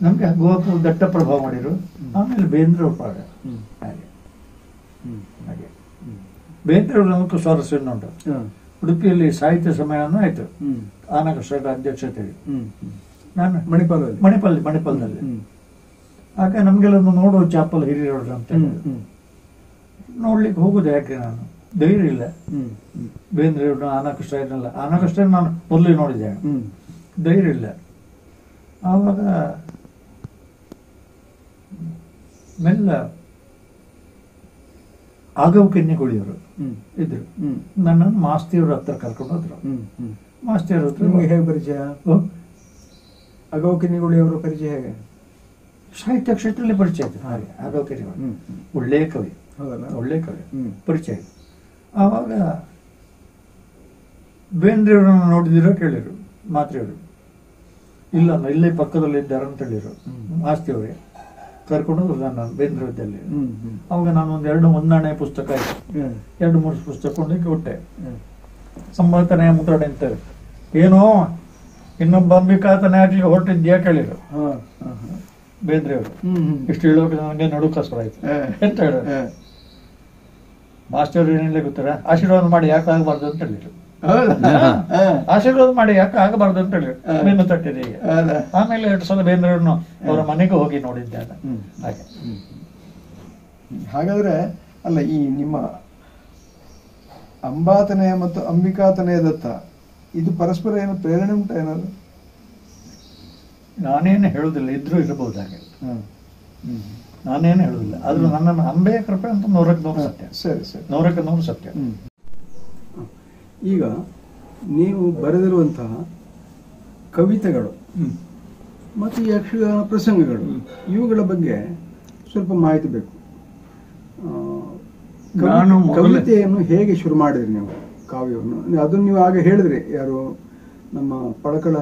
ನಮ್ಗೆ ಗೋಪು ದಟ್ಟ ಪ್ರಭಾವ ಮಾಡಿರು. ಆಮೇಲೆ ಬೇಂದ್ರ ಪಾಡ ಹಾಗೆ ಹಾಗೆ ಬೇಂದ್ರ ನಮಗೂ ಸ್ವಾರಸ್ಯ ಉಂಟು. ಉಡುಪಿಯಲ್ಲಿ ಸಾಹಿತ್ಯ ಸಮ್ಮೇಳನ ಆಯ್ತು, ಆನಕೃಷ್ಣರ ಅಧ್ಯಕ್ಷತೆಯಲ್ಲಿ. ನಾನು ಮಣಿಪಾಲದಲ್ಲಿ ಆಗ ನಮ್ಗೆಲ್ಲ ನೋಡೋ ಚಾಪಲ್ ಹಿರಿಯರು ಅಂತ ನೋಡ್ಲಿಕ್ಕೆ ಹೋಗುದು. ಯಾಕೆ ನಾನು ಧೈರ್ಯ ಇಲ್ಲ. ಬೇಂದ್ರ ಆನಕೃಷ್ಣ ಆನಕೃಷ್ಣ ನಾನು ಮೊದಲೇ ನೋಡಿದೆ, ಧೈರ್ಯ ಇಲ್ಲ. ಆವಾಗ ಮೆಲ್ಲ ಆಗವು ಕೆನ್ನಿಗುಳಿಯವರು ಇದ್ರು. ನನ್ನನ್ನು ಮಾಸ್ತಿಯವ್ರ ಹತ್ರ ಕರ್ಕೊಂಡು ಹೋದ್ರು. ಮಾಸ್ತಿಯವ್ರ ಹತ್ರ ಹೇಗೆ ಪರಿಚಯ? ಆಗವು ಕೆನ್ನಿಗುಳಿಯವರ ಪರಿಚಯ ಹೇಗೆ? ಸಾಹಿತ್ಯ ಕ್ಷೇತ್ರದಲ್ಲಿ ಪರಿಚಯ ಆಯ್ತು. ಹಾಗೆ ಆಗವು ಕೆನ್ನಿಗುಳಿ ಒಳ್ಳೆಯ ಕವಿ, ಒಳ್ಳೆ ಕವಿ ಪರಿಚಯ. ಆವಾಗ ಬೇಂದ್ರೆಯವ್ರನ್ನ ನೋಡಿದಿರೋ ಕೇಳಿರು ಮಾತ್ರೆಯವರು. ಇಲ್ಲ ಇಲ್ಲೇ ಪಕ್ಕದಲ್ಲಿ ಇದ್ದಾರೆ ಅಂತ ಹೇಳಿರು ಮಾಸ್ತಿಯವರೇ. ಕರ್ಕೊಂಡು ನಾನು ಬೇಂದ್ರದಲ್ಲಿ. ಅವಾಗ ನಾನು ಒಂದನೇ ಪುಸ್ತಕ ಆಯ್ತು, 2-3 ಪುಸ್ತಕ ಕೊಂಡೋಗಿ ಕೊಟ್ಟೆ. ಸಂಭಾತನೆಯ ಮುದ್ರಣೆ ಅಂತ ಏನೋ ಇನ್ನೊಬ್ಬ ಅಂಬಿಕಾತನೆ ಆಗ್ಲಿ ಹೊರಟಿದ್ಯಾ ಕೇಳಿರು ಬೇಂದ್ರೆಯವರು. ಇಷ್ಟು ಹೇಳೋಕೆ ನನಗೆ ನಡುಕಸ್ರ ಆಯ್ತು. ಎಂತ ಹೇಳ ಮಾಸ್ಟರ್ ಏನಿಲ್ಲ ಗೊತ್ತಾರ, ಆಶೀರ್ವಾದ ಮಾಡಿ ಯಾಕೆ ಆಗಬಾರ್ದು ಅಂತ ಹೇಳಿದ್ರು. ಆಶೀರ್ವಾದ ಮಾಡಿ ಯಾಕೆ ಆಗಬಾರ್ದು ಅಂತ ಹೇಳಿ ಬೆನ್ನು ತಟ್ಟಿದೆ. ಆಮೇಲೆ 2 ಸಲ ಬೇಂದ್ರವ್ರನ್ನು ಅವರ ಮನೆಗೆ ಹೋಗಿ ನೋಡಿದ್ದೆ. ಹಾಗೆ ಹಾಗಾದ್ರೆ ಅಲ್ಲ, ಈ ನಿಮ್ಮ ಅಂಬಾತನಯ ಮತ್ತು ಅಂಬಿಕಾತನಯ ದತ್ತ ಇದು ಪರಸ್ಪರ ಏನು ಪ್ರೇರಣೆ ಉಂಟ ಏನಾದ್ರು? ನಾನೇನು ಹೇಳುದಿಲ್ಲ, ಇದ್ರೂ ಇರಬಹುದು ಹಾಗೆ. ನಾನೇನು ಹೇಳುದಿಲ್ಲ. ಆದ್ರೂ ನನ್ನನ್ನು ಅಂಬೆಯ ಕೃಪೆ ಅಂತ 100% ಸತ್ಯ. ಸರಿ ಸರಿ, 100% ಸತ್ಯ. ಈಗ ನೀವು ಬರೆದಿರುವಂತಹ ಕವಿತೆಗಳು ಮತ್ತು ಯಕ್ಷಗಾನ ಪ್ರಸಂಗಗಳು ಇವುಗಳ ಬಗ್ಗೆ ಸ್ವಲ್ಪ ಮಾಹಿತಿ ಬೇಕು. ಕವಿತೆಯನ್ನು ಹೇಗೆ ಶುರು ಮಾಡಿದ್ರಿ ನೀವು? ಕಾವ್ಯವನ್ನು ಅದನ್ನು ನೀವು ಆಗ ಹೇಳಿದ್ರಿ, ಯಾರು ನಮ್ಮ ಪಳಕಳ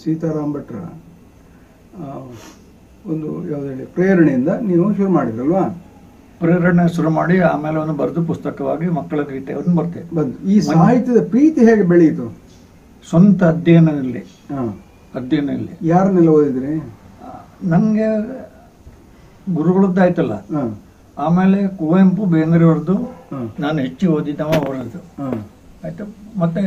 ಸೀತಾರಾಮ್ ಭಟ್ರ ಒಂದು ಯಾವ್ದು ಹೇಳಿ ಪ್ರೇರಣೆಯಿಂದ ನೀವು ಶುರು ಮಾಡಿದ್ರಲ್ವಾ? ಪ್ರೇರಣೆ ಶುರು ಮಾಡಿ ಆಮೇಲೆ ಒಂದು ಬರೆದು ಪುಸ್ತಕವಾಗಿ ಮಕ್ಕಳ ಗೀತೆಯನ್ನು ಬರ್ತೇವೆ. ಈ ಸಾಹಿತ್ಯದ ಪ್ರೀತಿ ಹೇಗೆ ಬೆಳೆಯಿತು? ಸ್ವಂತ ಅಧ್ಯಯನದಲ್ಲಿ. ಯಾರನ್ನೆಲ್ಲ ಓದಿದ್ರಿ? ನನಗೆ ಗುರುಗಳದ್ದಾಯ್ತಲ್ಲ, ಆಮೇಲೆ ಕುವೆಂಪು ಬೇಂದ್ರೆಯವ್ರದ್ದು ನಾನು ಹೆಚ್ಚು ಓದಿದ್ದವ ಅವರದ್ದು ಆಯ್ತು. ಮತ್ತೆ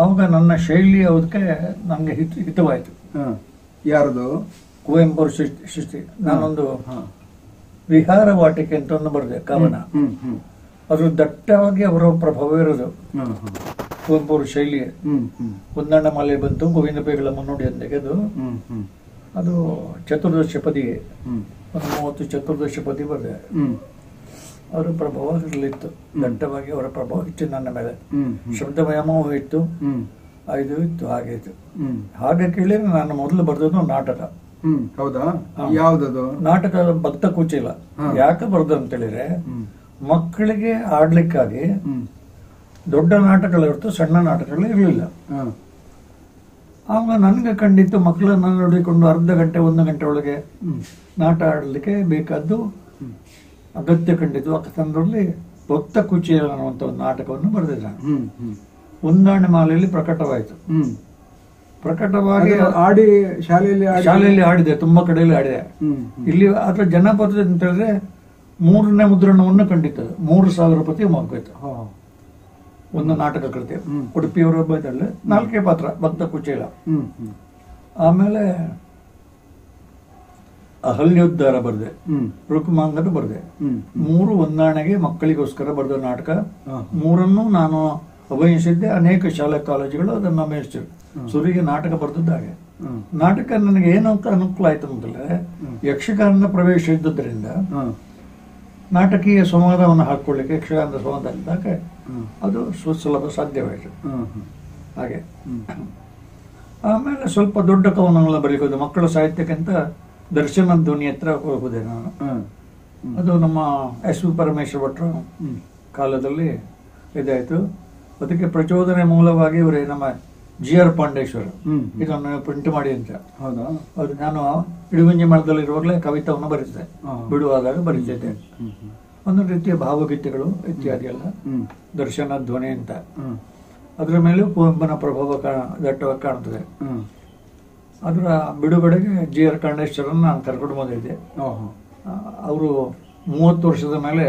ಆವಾಗ ನನ್ನ ಶೈಲಿ ಅದಕ್ಕೆ ನನಗೆ ಹಿತವಾಯ್ತು. ಯಾರದು? ಕುವೆಂಪು ಅವ್ರ ಸೃಷ್ಟಿ. ನಾನೊಂದು ವಿಹಾರ ವಾಟಿಕೆ ಅಂತ ಒಂದು ಬರೆದೆ ಕವನ. ಅದು ದಟ್ಟವಾಗಿ ಅವರ ಪ್ರಭಾವ ಇರೋದು ಕುವೆಂಪು ಅವ್ರ ಶೈಲಿ. ಒಂದಣ್ಣ ಮಾಲೆ ಬಂತು, ಗೋವಿಂದ ಪೇಗಳ ಮುನ್ನುಡಿ ಅಂದಾಗೆ ಅದು ಚತುರ್ದಶ ಪದಿಗೆ ಒಂದು 30 ಚತುರ್ದಶ ಪದಿ ಬರೆದೆ. ಅವರ ಪ್ರಭಾವ ಇರಲಿತ್ತು, ದಟ್ಟವಾಗಿ ಅವರ ಪ್ರಭಾವ ಇತ್ತು ನನ್ನ ಮೇಲೆ. ಶಬ್ದಮಯಮೂ ಇತ್ತು, ಇದು ಇತ್ತು, ಹಾಗೆ ಇತ್ತು. ಹಾಗೆ ಕೇಳಿದ್ರೆ ನಾನು ಮೊದಲು ಬರೆದದ್ದು ನಾಟಕ. ಹೌದಾ? ಯಾವ್ದದು ನಾಟಕ? ಭಕ್ತ ಕುಚೀಲ. ಯಾಕೆ ಬರೆದು ಅಂತ ಹೇಳಿದ್ರೆ ಮಕ್ಕಳಿಗೆ ಆಡ್ಲಿಕ್ಕಾಗಿ ದೊಡ್ಡ ನಾಟಕಗಳಿರ್ತು, ಸಣ್ಣ ನಾಟಕಗಳು ಇರಲಿಲ್ಲ. ಆವಾಗ ನನಗೆ ಕಂಡಿತ್ತು ಮಕ್ಕಳನ್ನ ನೋಡಿಕೊಂಡು ಅರ್ಧ ಗಂಟೆ 1 ಗಂಟೆ ಒಳಗೆ ನಾಟ ಆಡಲಿಕ್ಕೆ ಬೇಕಾದ್ದು ಅಗತ್ಯ ಕಂಡಿತ್ತು. ಅಕ್ಕಂದ್ರಲ್ಲಿ ಭಕ್ತ ಕುಚೀಲ ಅನ್ನುವಂತ ಒಂದು ನಾಟಕವನ್ನು ಬರೆದಿದ್ದ. ಒಂದಾಣೆ ಮಾಲೆಯಲ್ಲಿ ಪ್ರಕಟವಾಯಿತು. ಪ್ರಕಟವಾಗಿ ಆಡಿ ಶಾಲೆಯಲ್ಲಿ ಆಡಿದೆ, ತುಂಬಾ ಕಡೆಯಲ್ಲಿ ಆಡಿದೆ. ಇಲ್ಲಿ ಅದರ ಜನಪದ ಅಂತ ಹೇಳಿದ್ರೆ 3ನೇ ಮುದ್ರಣವನ್ನು ಕಂಡಿತ್ತು. 3000 ರೂಪಾಯಿ ಮುಗಿತು ಒಂದು ನಾಟಕ ಕೃತಿ. ಉಡುಪಿಯವರ ಹಬ್ಬದಲ್ಲಿ 4 ಪಾತ್ರ ಭಕ್ತ ಕುಚೇಲ. ಆಮೇಲೆ ಅಹಲ್ಯೋದ್ಧಾರ ಬರೆದೆ, ರುಕ್ಮಾಂಗದ ಬರೆದೆ. 3 ಹೊಂದಾಣಿಗೆ ಮಕ್ಕಳಿಗೋಸ್ಕರ ಬರೆದ ನಾಟಕ. 3 ನಾನು ಅಭಿನಯಿಸಿದ್ದೆ. ಅನೇಕ ಶಾಲಾ ಕಾಲೇಜುಗಳು ಅದನ್ನು ಮೇಯಿಸಿದ್ರು. ಸುರಿಗೆ ನಾಟಕ ಬರೆದದ್ದು ಹಾಗೆ. ನಾಟಕ ನನಗೆ ಏನಂತ ಅನುಕೂಲ ಆಯ್ತು ಅಂತಂದ್ರೆ ಯಕ್ಷಗಾನದ ಪ್ರವೇಶ ಇದ್ದುದರಿಂದ ನಾಟಕೀಯ ಸಂವಾದವನ್ನು ಹಾಕೊಳ್ಳಿಕ್ಕೆ ಯಕ್ಷಗಾನದ ಸಂವಾದ ಇದ್ದಾಗ ಅದು ಸುಲಭ ಸಾಧ್ಯವಾಯಿತು. ಹಾಗೆ ಆಮೇಲೆ ಸ್ವಲ್ಪ ದೊಡ್ಡ ಕವನಗಳ ಬರೀಬಹುದು. ಮಕ್ಕಳ ಸಾಹಿತ್ಯಕ್ಕಿಂತ ದರ್ಶನ ಧ್ವನಿ ಹತ್ರ ಹೋಗುದೆ ನಾನು. ಅದು ನಮ್ಮ ಎಸ್ ವಿ ಪರಮೇಶ್ವರ ಭಟ್ರ ಕಾಲದಲ್ಲಿ ಇದಾಯ್ತು. ಅದಕ್ಕೆ ಪ್ರಚೋದನೆ ಮೂಲವಾಗಿ ಇವರೇ ನಮ್ಮ ಜಿ ಆರ್ ಪಾಂಡೇಶ್ವರ ಇದನ್ನು ಪ್ರಿಂಟ್ ಮಾಡಿ ಅಂತ. ಅದು ನಾನು ಇಡುಗುಂಜಿ ಮಠದಲ್ಲಿರುವಾಗಲೇ ಕವಿತಾವನ್ನು ಬರೀತಿದ್ದೆ, ಬಿಡುವಾದಾಗ ಬರೀತಿದ್ದೆ. ಒಂದೊಂದು ರೀತಿಯ ಭಾವಗೀತೆಗಳು ಇತ್ಯಾದಿ ಎಲ್ಲ ದರ್ಶನ ಧ್ವನಿ ಅಂತ. ಅದರ ಮೇಲೂ ಕುವೆಂಪನ ಪ್ರಭಾವ ದಟ್ಟವಾಗಿ ಕಾಣುತ್ತದೆ. ಅದರ ಬಿಡುಗಡೆಗೆ ಜಿ ಆರ್ ಪಾಂಡೇಶ್ವರನ್ನ ನಾನು ಕರ್ಕೊಂಡು ಬಂದಿದ್ದೆ. ಅವರು 30 ವರ್ಷದ ಮೇಲೆ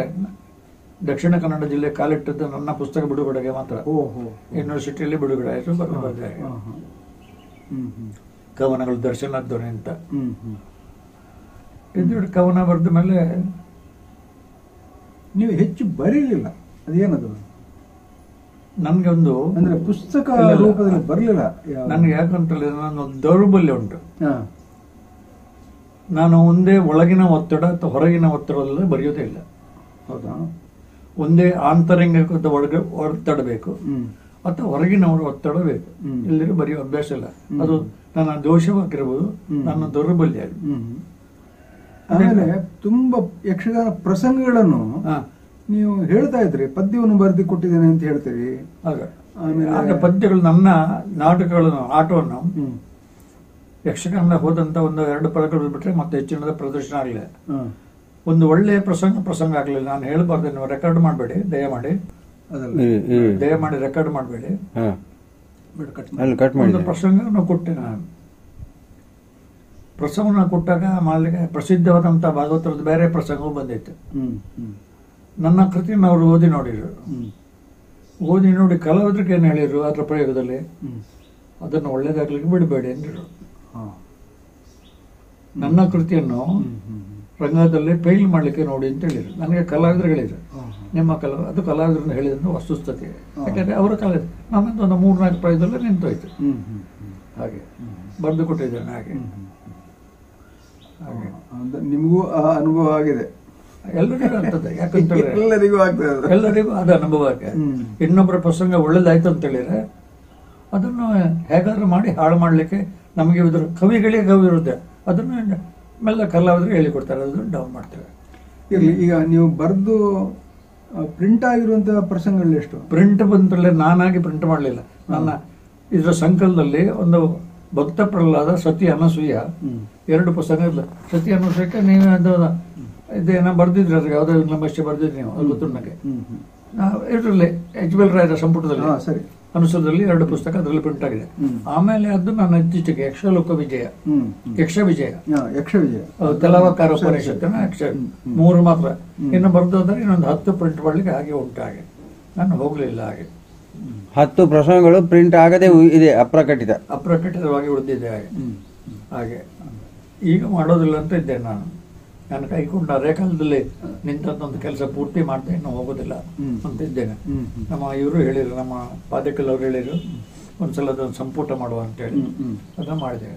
ದಕ್ಷಿಣ ಕನ್ನಡ ಜಿಲ್ಲೆ ಕಾಲಿಟ್ಟದ್ದು ನನ್ನ ಪುಸ್ತಕ ಬಿಡುಗಡೆಗೆ ಮಾತ್ರ. ಯೂನಿವರ್ಸಿಟಿಯಲ್ಲಿ ಬಿಡುಗಡೆ ಆಯಿತು. ಬರೆದ ಕವನಗಳು ದರ್ಶನ ಧ್ವನಿ ಅಂತ ಇದು ಕವನ ಬರೆದ ಮೇಲೆ ನೀವು ಹೆಚ್ಚು ಬರೀಲಿಲ್ಲ. ಅದೇನದು ನನ್ಗೆ ಒಂದು ಅಂದ್ರೆ ಪುಸ್ತಕ ರೂಪದಲ್ಲಿ ಬರಲಿಲ್ಲ ನನ್ಗೆ. ಯಾಕಂತ ನಾನು ದೌರ್ಬಲ್ಯ ಉಂಟು. ನಾನು ಒಂದೇ ಒಳಗಿನ ಒತ್ತಡ ಅಥವಾ ಹೊರಗಿನ ಒತ್ತಡದಲ್ಲಿ ಬರೆಯೋದೇ ಇಲ್ಲ. ಹೌದಾ? ಒಂದೇ ಆಂತರಂಗಿಕದ ಒಳಗೆ ಒತ್ತಡ ಬೇಕು ಅಥವಾ ಹೊರಗಿನ ಒತ್ತಡ ಬೇಕು. ಇಲ್ಲರೂ ಬರೆಯೋ ಅಭ್ಯಾಸ ಇಲ್ಲ. ಅದು ನನ್ನ ದೋಷವಾಗಿರ್ಬೋದು, ನನ್ನ ದೌರ್ಬಲ್ಯ. ಆಮೇಲೆ ತುಂಬಾ ಯಕ್ಷಗಾನ ಪ್ರಸಂಗಗಳನ್ನು ನೀವು ಹೇಳ್ತಾ ಇದ್ರಿ, ಪದ್ಯವನ್ನು ಬರೆದು ಕೊಟ್ಟಿದ್ದೇನೆ ಅಂತ ಹೇಳ್ತೀರಿ. ಆಗ ಪದ್ಯಗಳು ನನ್ನ ನಾಟಕಗಳನ್ನು ಆಟವನ್ನು ಯಕ್ಷಗಾನ ಹೋದಂತ 1-2 ಪದಗಳು ಬಿಟ್ರೆ ಮತ್ತೆ ಹೆಚ್ಚಿನದ ಪ್ರದರ್ಶನ ಆಗಲಿಲ್ಲ. ಒಂದು ಒಳ್ಳೆಯ ಪ್ರಸಂಗ ಆಗಲಿಲ್ಲ. ನಾನು ಹೇಳಬಾರ್ದು, ನೀವು ರೆಕಾರ್ಡ್ ಮಾಡಬೇಡಿ ದಯಮಾಡಿ. ದಯಮಾಡಿ ರೆಕಾರ್ಡ್ ಮಾಡಬೇಡಿ. ಒಂದು ಪ್ರಸಂಗ ಕೊಟ್ಟೆ ನಾನು. ಪ್ರಸಂಗವನ್ನು ಕೊಟ್ಟಾಗ ಮಾಲಿಗೆ ಪ್ರಸಿದ್ಧವಾದಂತಹ ಭಾಗವತರದ ಬೇರೆ ಪ್ರಸಂಗವು ಬಂದಿತ್ತು. ನನ್ನ ಕೃತಿಯನ್ನು ಅವರು ಓದಿ ನೋಡಿದ್ರು. ಓದಿ ನೋಡಿ ಕಲಾವಿದರಿಗೆ ಏನು ಹೇಳಿದ್ರು ಅದರ ಪ್ರಯೋಗದಲ್ಲಿ, ಅದನ್ನು ಒಳ್ಳೇದಾಗ್ಲಿಕ್ಕೆ ಬಿಡಬೇಡಿ ಅಂದ್ರು. ನನ್ನ ಕೃತಿಯನ್ನು ರಂಗದಲ್ಲಿ ಫೇಲ್ ಮಾಡ್ಲಿಕ್ಕೆ ನೋಡಿ ಅಂತ ಹೇಳಿದ್ರು. ನನಗೆ ಕಲಾವಿದರು ಹೇಳಿದ್ರು, ನಿಮ್ಮ ಅದು ಕಲಾವಿದರನ್ನು ಹೇಳಿದ್ರು ವಸ್ತುಸ್ಥತೆ. ಯಾಕಂದ್ರೆ ಅವರ ಕಲಾವಿದರು ನನ್ನದು ಒಂದು 3-4 ಪ್ರಯೋಗದಲ್ಲಿ ನಿಂತೋಯ್ತು. ಹಾಗೆ ಬರೆದು ಕೊಟ್ಟಿದ್ದೇನೆ. ಹಾಗೆ ನಿಮಗೂ ಆ ಅನುಭವ ಆಗಿದೆ. ಎಲ್ಲರಿಗೂ ಆಗ್ತದೆ. ಯಾಕಂತ ಎಲ್ಲರಿಗೂ ಆಗ್ತದೆ. ಎಲ್ಲರಿಗೂ ಅದು ಅನುಭವ ಆಗಿದೆ. ಇನ್ನೊಬ್ಬರ ಪ್ರಸಂಗ ಒಳ್ಳೇದಾಯ್ತು ಅಂತ ಹೇಳಿದ್ರೆ ಅದನ್ನು ಹೇಗಾದ್ರೂ ಮಾಡಿ ಹಾಳು ಮಾಡ್ಲಿಕ್ಕೆ ನಮಗೆ ಕವಿಗಳೇ ಕವಿ ಇರುತ್ತೆ. ಅದನ್ನು ಮೆಲ್ಲ ಕಲಾವಿದರು ಹೇಳಿಕೊಡ್ತಾರೆ, ಅದನ್ನು ಡೌನ್ ಮಾಡ್ತೇವೆ. ಇರಲಿ, ಈಗ ನೀವು ಬರೆದು ಪ್ರಿಂಟ್ ಆಗಿರುವಂತಹ ಪ್ರಸಂಗಗಳು ಎಷ್ಟು? ಪ್ರಿಂಟ್ ಬಂದ್ರೆ ನಾನಾಗಿ ಪ್ರಿಂಟ್ ಮಾಡಲಿಲ್ಲ. ನನ್ನ ಇದರ ಸಂಕಲನದಲ್ಲಿ ಒಂದು ಭಕ್ತ ಪ್ರಹ್ಲಾದ, ಸತಿ ಅನಸೂಯ 2 ಪುಸ್ತಕ ಇಲ್ಲ. ಸತಿ ಅನಸೂಯಕ್ಕೆ ನೀವು ಅದು ಇದೇನ ಬರ್ದಿದ್ರಿ, ಅದ್ರ ಯಾವ್ದೋ ನಮ್ಮಷ್ಟೇ ಬರ್ದಿದ್ರಿ ನೀವು, ಅದು ಗೊತ್ತು ನನಗೆ. ಇದರಲ್ಲಿ ಎಚ್ ಬಿ ರಾಯರ ಸಂಪುಟದಲ್ಲಿ ಅನುಸರದಲ್ಲಿ 2 ಪುಸ್ತಕ ಅದರಲ್ಲಿ ಪ್ರಿಂಟ್ ಆಗಿದೆ. ಆಮೇಲೆ ಅದು ನನ್ನ ಇತ್ತೀಚೆಗೆ ಯಕ್ಷಲೋಕ ವಿಜಯ, ಯಕ್ಷ ವಿಜಯ, ತಲವಕಾರ ಉಪನಿಷತ್ತಿನ ಯಕ್ಷ 3 ಮಾತ್ರ. ಇನ್ನು ಬರ್ದೋದ್ರೆ ಇನ್ನೊಂದು 10 ಪ್ರಿಂಟ್ ಮಾಡ್ಲಿಕ್ಕೆ ಹಾಗೆ ಉಂಟು. ಹಾಗೆ ನಾನು ಹೋಗ್ಲಿಲ್ಲ. ಹಾಗೆ 10 ಪ್ರಸಂಗಗಳು ಪ್ರಿಂಟ್ ಆಗದೆ ಇದೆ, ಅಪ್ರಕಟಿತವಾಗಿ ಉಳಿದಿದೆ. ಹಾಗೆ ಈಗ ಮಾಡೋದಿಲ್ಲ ಅಂತ ಇದ್ದೇನೆ ನಾನು. ನಾನು ಕೈಕೊಂಡ ರೇಖಾಲದಲ್ಲಿ ನಿಂತಂತ ಕೆಲಸ ಪೂರ್ತಿ ಮಾಡ್ತಾ ಇನ್ನು ಹೋಗೋದಿಲ್ಲ ಅಂತ ಇದ್ದೇನೆ. ನಮ್ಮ ಇವರು ಹೇಳಿದ್ರು, ನಮ್ಮ ಪಾದಕಲ್ ಅವರು ಹೇಳಿದ್ರು, ಒಂದ್ಸಲ ಅದನ್ನು ಸಂಪುಟ ಮಾಡುವ ಅಂತ ಹೇಳಿ ಅದನ್ನ ಮಾಡಿದೆ.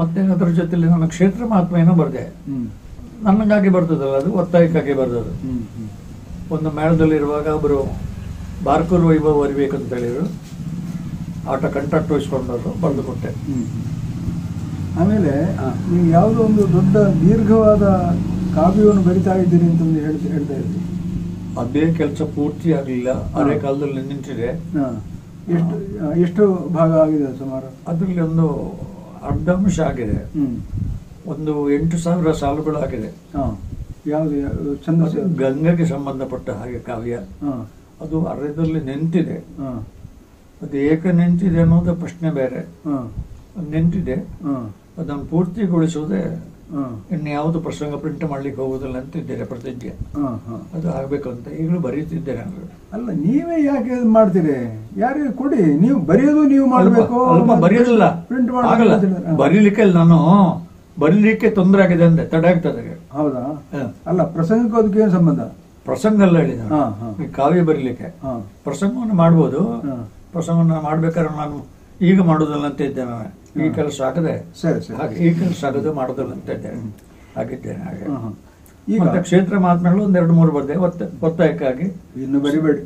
ಮತ್ತೆ ಅದರ ಜೊತೆಲಿ ನಾನು ಕ್ಷೇತ್ರ ಮಹಾತ್ಮೆಯನ್ನು ಬರೆದೆ. ನನಗಾಗಿ ಬರ್ತದಲ್ಲ, ಅದು ಒತ್ತಾಯಕ್ಕಾಗಿ ಬರೆದದು. ಒಂದು ಮೇಳದಲ್ಲಿರುವಾಗ ಒಬ್ಬರು ಬಾರ್ಕೂರು ವೈಭವ ಬರಿಬೇಕಂತ ಹೇಳಿದ್ರು, ಆಟ ಕಂಟ್ರಾಕ್ಟ್ ವಹಿಸ್ಕೊಂಡವರು, ಬರೆದು ಕೊಟ್ಟೆ. ಆಮೇಲೆ ನೀವು ಯಾವುದೋ ಒಂದು ದೊಡ್ಡ ದೀರ್ಘವಾದ ಕಾವ್ಯವನ್ನು ಬರಿತಾ ಇದ್ದೀರಿ ಅಂತ ಹೇಳ್ತಾ ಇದ್ರಿ. ಅದೇ ಕೆಲಸ ಪೂರ್ತಿ ಆಗಲಿಲ್ಲ, ಅದೇ ಕಾಲದಲ್ಲಿ ನಿಂತಿದೆ. ಎಷ್ಟು ಭಾಗ ಆಗಿದೆ ಸುಮಾರು? ಅದರಲ್ಲಿ ಒಂದು ಅರ್ಧಾಂಶ ಆಗಿದೆ. ಒಂದು 8,000 ಸಾಲುಗಳು ಆಗಿದೆ. ಯಾವುದು ಛಂದಸ್ಸು? ಗಂಗೆಗೆ ಸಂಬಂಧಪಟ್ಟ ಹಾಗೆ ಕಾವ್ಯ. ಅದು ಅರ್ಧದಲ್ಲಿ ನಿಂತಿದೆ. ಅದು ಏಕೆ ನಿಂತಿದೆ ಅನ್ನೋದು ಪ್ರಶ್ನೆ ಬೇರೆ. ನಿಂತಿದೆ, ಅದನ್ನು ಪೂರ್ತಿಗೊಳಿಸುವುದೇ ಇನ್ಯಾವುದು ಪ್ರಸಂಗ ಪ್ರಿಂಟ್ ಮಾಡ್ಲಿಕ್ಕೆ ಹೋಗುದಿಲ್ಲ ಅಂತಿದ್ದೇನೆ, ಪ್ರತಿಜ್ಞೆ. ಅದು ಆಗ್ಬೇಕು ಅಂತ ಈಗಲೂ ಬರೀತಿದ್ದೇನೆ. ಅಲ್ಲ, ನೀವೇ ಯಾಕೆ ಮಾಡ್ತೀರಿ? ಯಾರಿಗೆ ಕೊಡಿ, ನೀವು ಬರೆಯೋದು ನೀವು ಮಾಡಬೇಕು. ಬರೆಯೋದಿಲ್ಲ, ಆಗಲ್ಲ. ಬರೀಲಿಕ್ಕೆ ತೊಂದರೆ ಆಗಿದೆ ಅಂದ್ರೆ ತಡೆ ಆಗ್ತದೆ. ಹೌದಾ? ಅಲ್ಲ, ಪ್ರಸಂಗಕ್ಕೂ ಅದಕ್ಕೆ ಏನು ಸಂಬಂಧ? ಪ್ರಸಂಗ ಎಲ್ಲ ಹೇಳಿದ ಕಾವ್ಯ ಬರೀಲಿಕ್ಕೆ ಪ್ರಸಂಗವನ್ನು ಮಾಡ್ಬೋದು. ಪ್ರಸಂಗವನ್ನು ಮಾಡ್ಬೇಕಾದ್ರೆ ನಾನು ಈಗ ಮಾಡುದಿಲ್ಲ ಅಂತ ಇದ್ದೆ ನಾನು. ಈ ಕೆಲಸ ಆಗದೆ ಸರಿ ಸರಿ ಹಾಗೆ ಈ ಕೆಲಸ ಆಗದೆ ಮಾಡೋದಿಲ್ಲ ಅಂತ ಇದ್ದೇನೆ, ಆಗಿದ್ದೇನೆ ಹಾಗೆ. ಈಗ ಮತ್ತೆ ಕ್ಷೇತ್ರ ಮಹಾತ್ಮೆಗಳು 2-3 ಬರ್ದೆ ಒತ್ತಾಯಕ್ಕಾಗಿ. ಇನ್ನು ಬರಿಬೇಡಿ,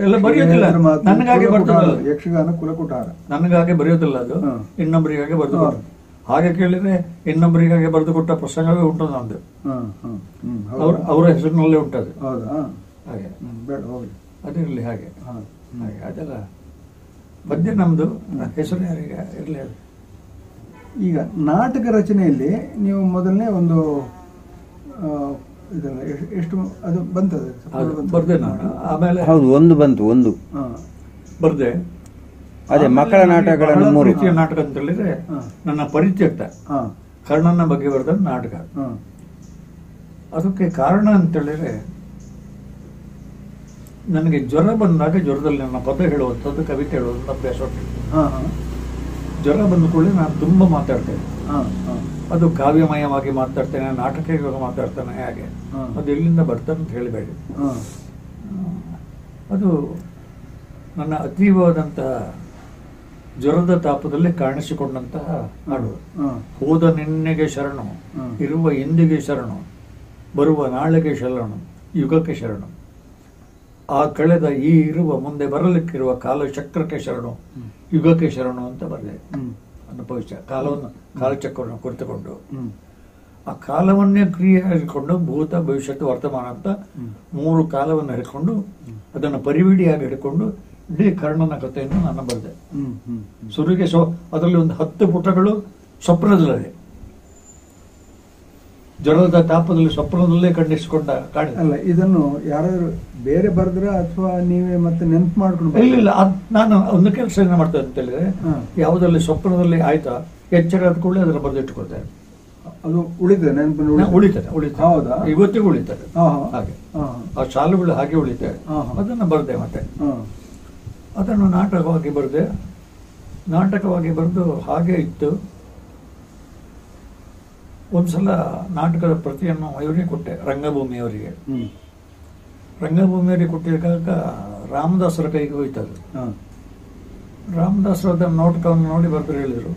ಎಲ್ಲ ಬರೆಯೋದಿಲ್ಲ, ನನಗಾಗಿ ಬರ್ತದಲ್ಲ, ಯಕ್ಷಗಾನ ಕುಲಕುಟಾರ ನನಗಾಗಿ ಬರೆಯೋದಿಲ್ಲ, ಅದು ಇನ್ನೊಬ್ಬರಿಗಾಗಿ ಬರೆದು ಕೊಟ್ಟು. ಹಾಗೆ ಕೇಳಿದ್ರೆ ಇನ್ನೊಬ್ಬರಿಗಾಗಿ ಬರೆದು ಕೊಟ್ಟ ಪ್ರಸಂಗವೇ ಉಂಟು ನಂದು, ಅವರ ಹೆಸರಿನಲ್ಲೇ ಉಂಟದು. ಹಾಗೆ ಬೇಡ ಹೋಗಿ ಅದಿರಲಿ ಹಾಗೆ ಹಾಗೆ ಅದೆಲ್ಲ ಪದ್ಯ ನಮ್ದು, ಹೆಸರು ಯಾರಿಗೆ ಇರಲಿ. ಅದು ಈಗ ನಾಟಕ ರಚನೆಯಲ್ಲಿ ನೀವು ಮೊದಲನೇ ಒಂದು ಇದೆಲ್ಲ ಎಷ್ಟು ಅದು ಬಂತದೆ ಬರ್ದೆ ನಾನು. ಆಮೇಲೆ ಹೌದು, ಒಂದು ಬಂತು, ಒಂದು ಬರ್ದೆ. ಅದೇ ಮಕ್ಕಳ ನಾಟಕಗಳನ್ನು 3 ರೀತಿಯ ನಾಟಕ ಅಂತ ಹೇಳಿದ್ರೆ ನನ್ನ ಪರಿತ್ಯಕ್ತ ಕರ್ಣನ ಬಗ್ಗೆ ಬರೆದ ನಾಟಕ. ಅದಕ್ಕೆ ಕಾರಣ ಅಂತ ಹೇಳಿದ್ರೆ ನನಗೆ ಜ್ವರ ಬಂದಾಗ ಜ್ವರದಲ್ಲಿ ನನ್ನ ಪದ ಹೇಳುವಂಥದ್ದು, ಕವಿತೆ ಹೇಳುವಂಥ ಅಭ್ಯಾಸ ಉಂಟು. ಜ್ವರ ಬಂದ ಕೂಡಲೇ ನಾನು ತುಂಬಾ ಮಾತಾಡ್ತೇನೆ. ಅದು ಕಾವ್ಯಮಯವಾಗಿ ಮಾತಾಡ್ತೇನೆ, ನಾಟಕವಾಗಿ ಮಾತಾಡ್ತೇನೆ. ಹಾಗೆ ಅದು ಎಲ್ಲಿಂದ ಬರ್ತದೆ ಅಂತ ಹೇಳಬೇಡಿ. ಅದು ನನ್ನ ಅತೀವವಾದಂತಹ ಜ್ವರದ ತಾಪದಲ್ಲಿ ಕಾಣಿಸಿಕೊಂಡಂತಹ ಹಾಡು. ಹೋದ ನಿನ್ನೆಗೆ ಶರಣು, ಇರುವ ಇಂದಿಗೆ ಶರಣು, ಬರುವ ನಾಳೆಗೆ ಶರಣು, ಯುಗಕ್ಕೆ ಶರಣು, ಆ ಕಳೆದ ಈ ಇರುವ ಮುಂದೆ ಬರಲಿಕ್ಕಿರುವ ಕಾಲ ಚಕ್ರಕ್ಕೆ ಶರಣು, ಯುಗಕ್ಕೆ ಶರಣು ಅಂತ ಬರದೆ ಅನುಭವಿಸ. ಕಾಲಚಕ್ರವನ್ನು ಕುರಿತುಕೊಂಡು ಆ ಕಾಲವನ್ನೇ ಕ್ರಿಯೆಯಾಗಿಕೊಂಡು ಭೂತ ಭವಿಷ್ಯತ್ತು ವರ್ತಮಾನ ಅಂತ 3 ಕಾಲವನ್ನು ಹಿಡ್ಕೊಂಡು ಅದನ್ನು ಪರಿವಿಡಿಯಾಗಿ ಹಿಡ್ಕೊಂಡು ಇಡೀ ಕರ್ಣನ ಕಥೆಯನ್ನು ನಾನು ಬರೆದೆ. ಸುರಿಗೆ ಅದರಲ್ಲಿ ಒಂದು 10 ಪುಟಗಳು ಸ್ವಪ್ನದಲ್ಲೇ, ಜ್ವರದ ತಾಪದಲ್ಲಿ ಸ್ವಪ್ನದಲ್ಲೇ ಖಂಡಿಸಿಕೊಂಡ ಕಾಣ. ಅಲ್ಲ, ಇದನ್ನು ಯಾರಾದ್ರೂ ಬೇರೆ ಬರೆದ್ರ ಅಥವಾ ನೀವೇ ಮತ್ತೆ ನೆನಪು ಮಾಡ್ಕೊಂಡು? ಇಲ್ಲ, ನಾನು ಒಂದು ಕೆಲಸ ಏನ ಮಾಡ್ತೇನೆ ಅಂತ ಹೇಳಿದ್ರೆ, ಯಾವುದಲ್ಲಿ ಸ್ವಪ್ನದಲ್ಲಿ ಆಯ್ತಾ ಎಚ್ಚರ ಆದ ಕೂಡಲೇ ಅದನ್ನು ಬರೆದಿಟ್ಟುಕೊಳ್ತೇನೆ. ಅದು ಉಳಿತದೆ, ನೆನಪು ಉಳಿತದೆ. ಹೌದಾ? ಇವತ್ತಿಗೂ ಉಳಿತದೆ. ಹಾಗೆ ಆ ಶಾಲುಗಳು ಹಾಗೆ ಉಳಿತವೆ. ಅದನ್ನು ಬರೆದೆ. ಮತ್ತೆ ಅದನ್ನು ನಾಟಕವಾಗಿ ಬರೆದು ಹಾಗೆ ಇತ್ತು. ಒಂದ್ಸಲ ನಾಟಕದ ಪ್ರತಿಯನ್ನು ಇವರಿಗೆ ಕೊಟ್ಟೆ, ರಂಗಭೂಮಿಯವರಿಗೆ. ರಂಗಭೂಮಿಯವರಿಗೆ ಕೊಟ್ಟಿದ್ದಾಗ ರಾಮದಾಸರ ಕೈಗೆ ಹೋಯ್ತದು. ರಾಮದಾಸರು ಅದನ್ನು ನಾಟಕವನ್ನು ನೋಡಿ ಬರೆದು ಹೇಳಿದರು,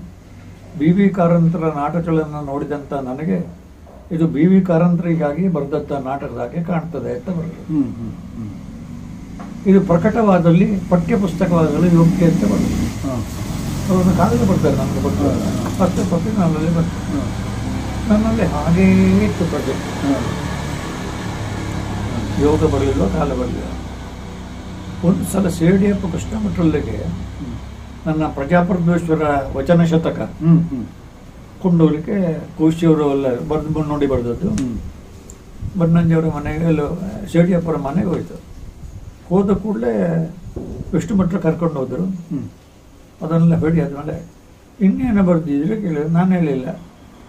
BV ಕಾರಂತರ ನಾಟಕಗಳನ್ನು ನೋಡಿದಂತ ನನಗೆ ಇದು BV ಕಾರಂತರಿಗಾಗಿ ಬರೆದಂತ ನಾಟಕದಾಗೆ ಕಾಣ್ತದೆ ಅಂತ ಬರೆದರು. ಇದು ಪ್ರಕಟವಾದಲ್ಲಿ ಪಠ್ಯ ಪುಸ್ತಕವಾಗಲು ಯೋಗ್ಯ ಅಂತ ಬರೆದರು. ಅವರನ್ನು ಕಾಗದ ಬರ್ತಾರೆ, ನನಗೆ ಬರ್ತಾರೆ ಅಷ್ಟೇ ಪ್ರತಿ ನನ್ನಲ್ಲಿ ಬರ್ತದೆ. ನನ್ನಲ್ಲಿ ಹಾಗೇ ಇತ್ತು ಪ್ರಾಜೆಕ್ಟ್. ಯೋಗ ಬರಲಿಲ್ಲ, ಕಾಲ ಬರಲಿಲ್ಲ. ಒಂದು ಸಲ ಸೇಡಿಯಪ್ಪ ಕೃಷ್ಣಮಠಲ್ಲಿಗೆ ನನ್ನ ಪ್ರಜಾಪ್ರಭುತ್ವೇಶ್ವರ ವಚನ ಶತಕ ಕೊಂಡೋಗ್ಲಿಕ್ಕೆ ಕೋಶಿಯವರು ಎಲ್ಲ ನೋಡಿ ಬರೆದದ್ದು. ಬನ್ನಂಜಿಯವರ ಮನೆಗೆ, ಸೇಡಿಯಪ್ಪರ ಮನೆಗೆ ಹೋಯ್ತು. ಹೋದ ಕೂಡಲೇ ವಿಷ್ಣು ಭಟ್ರು ಕರ್ಕೊಂಡು ಹೋದರು. ಅದನ್ನೆಲ್ಲ ಹೇಳಿ ಆದ್ಮೇಲೆ ಇನ್ನೇನು ಬರೆದಿದ್ರೆ ಕೇಳಿದ್ರೆ ನಾನು ಹೇಳಿಲ್ಲ,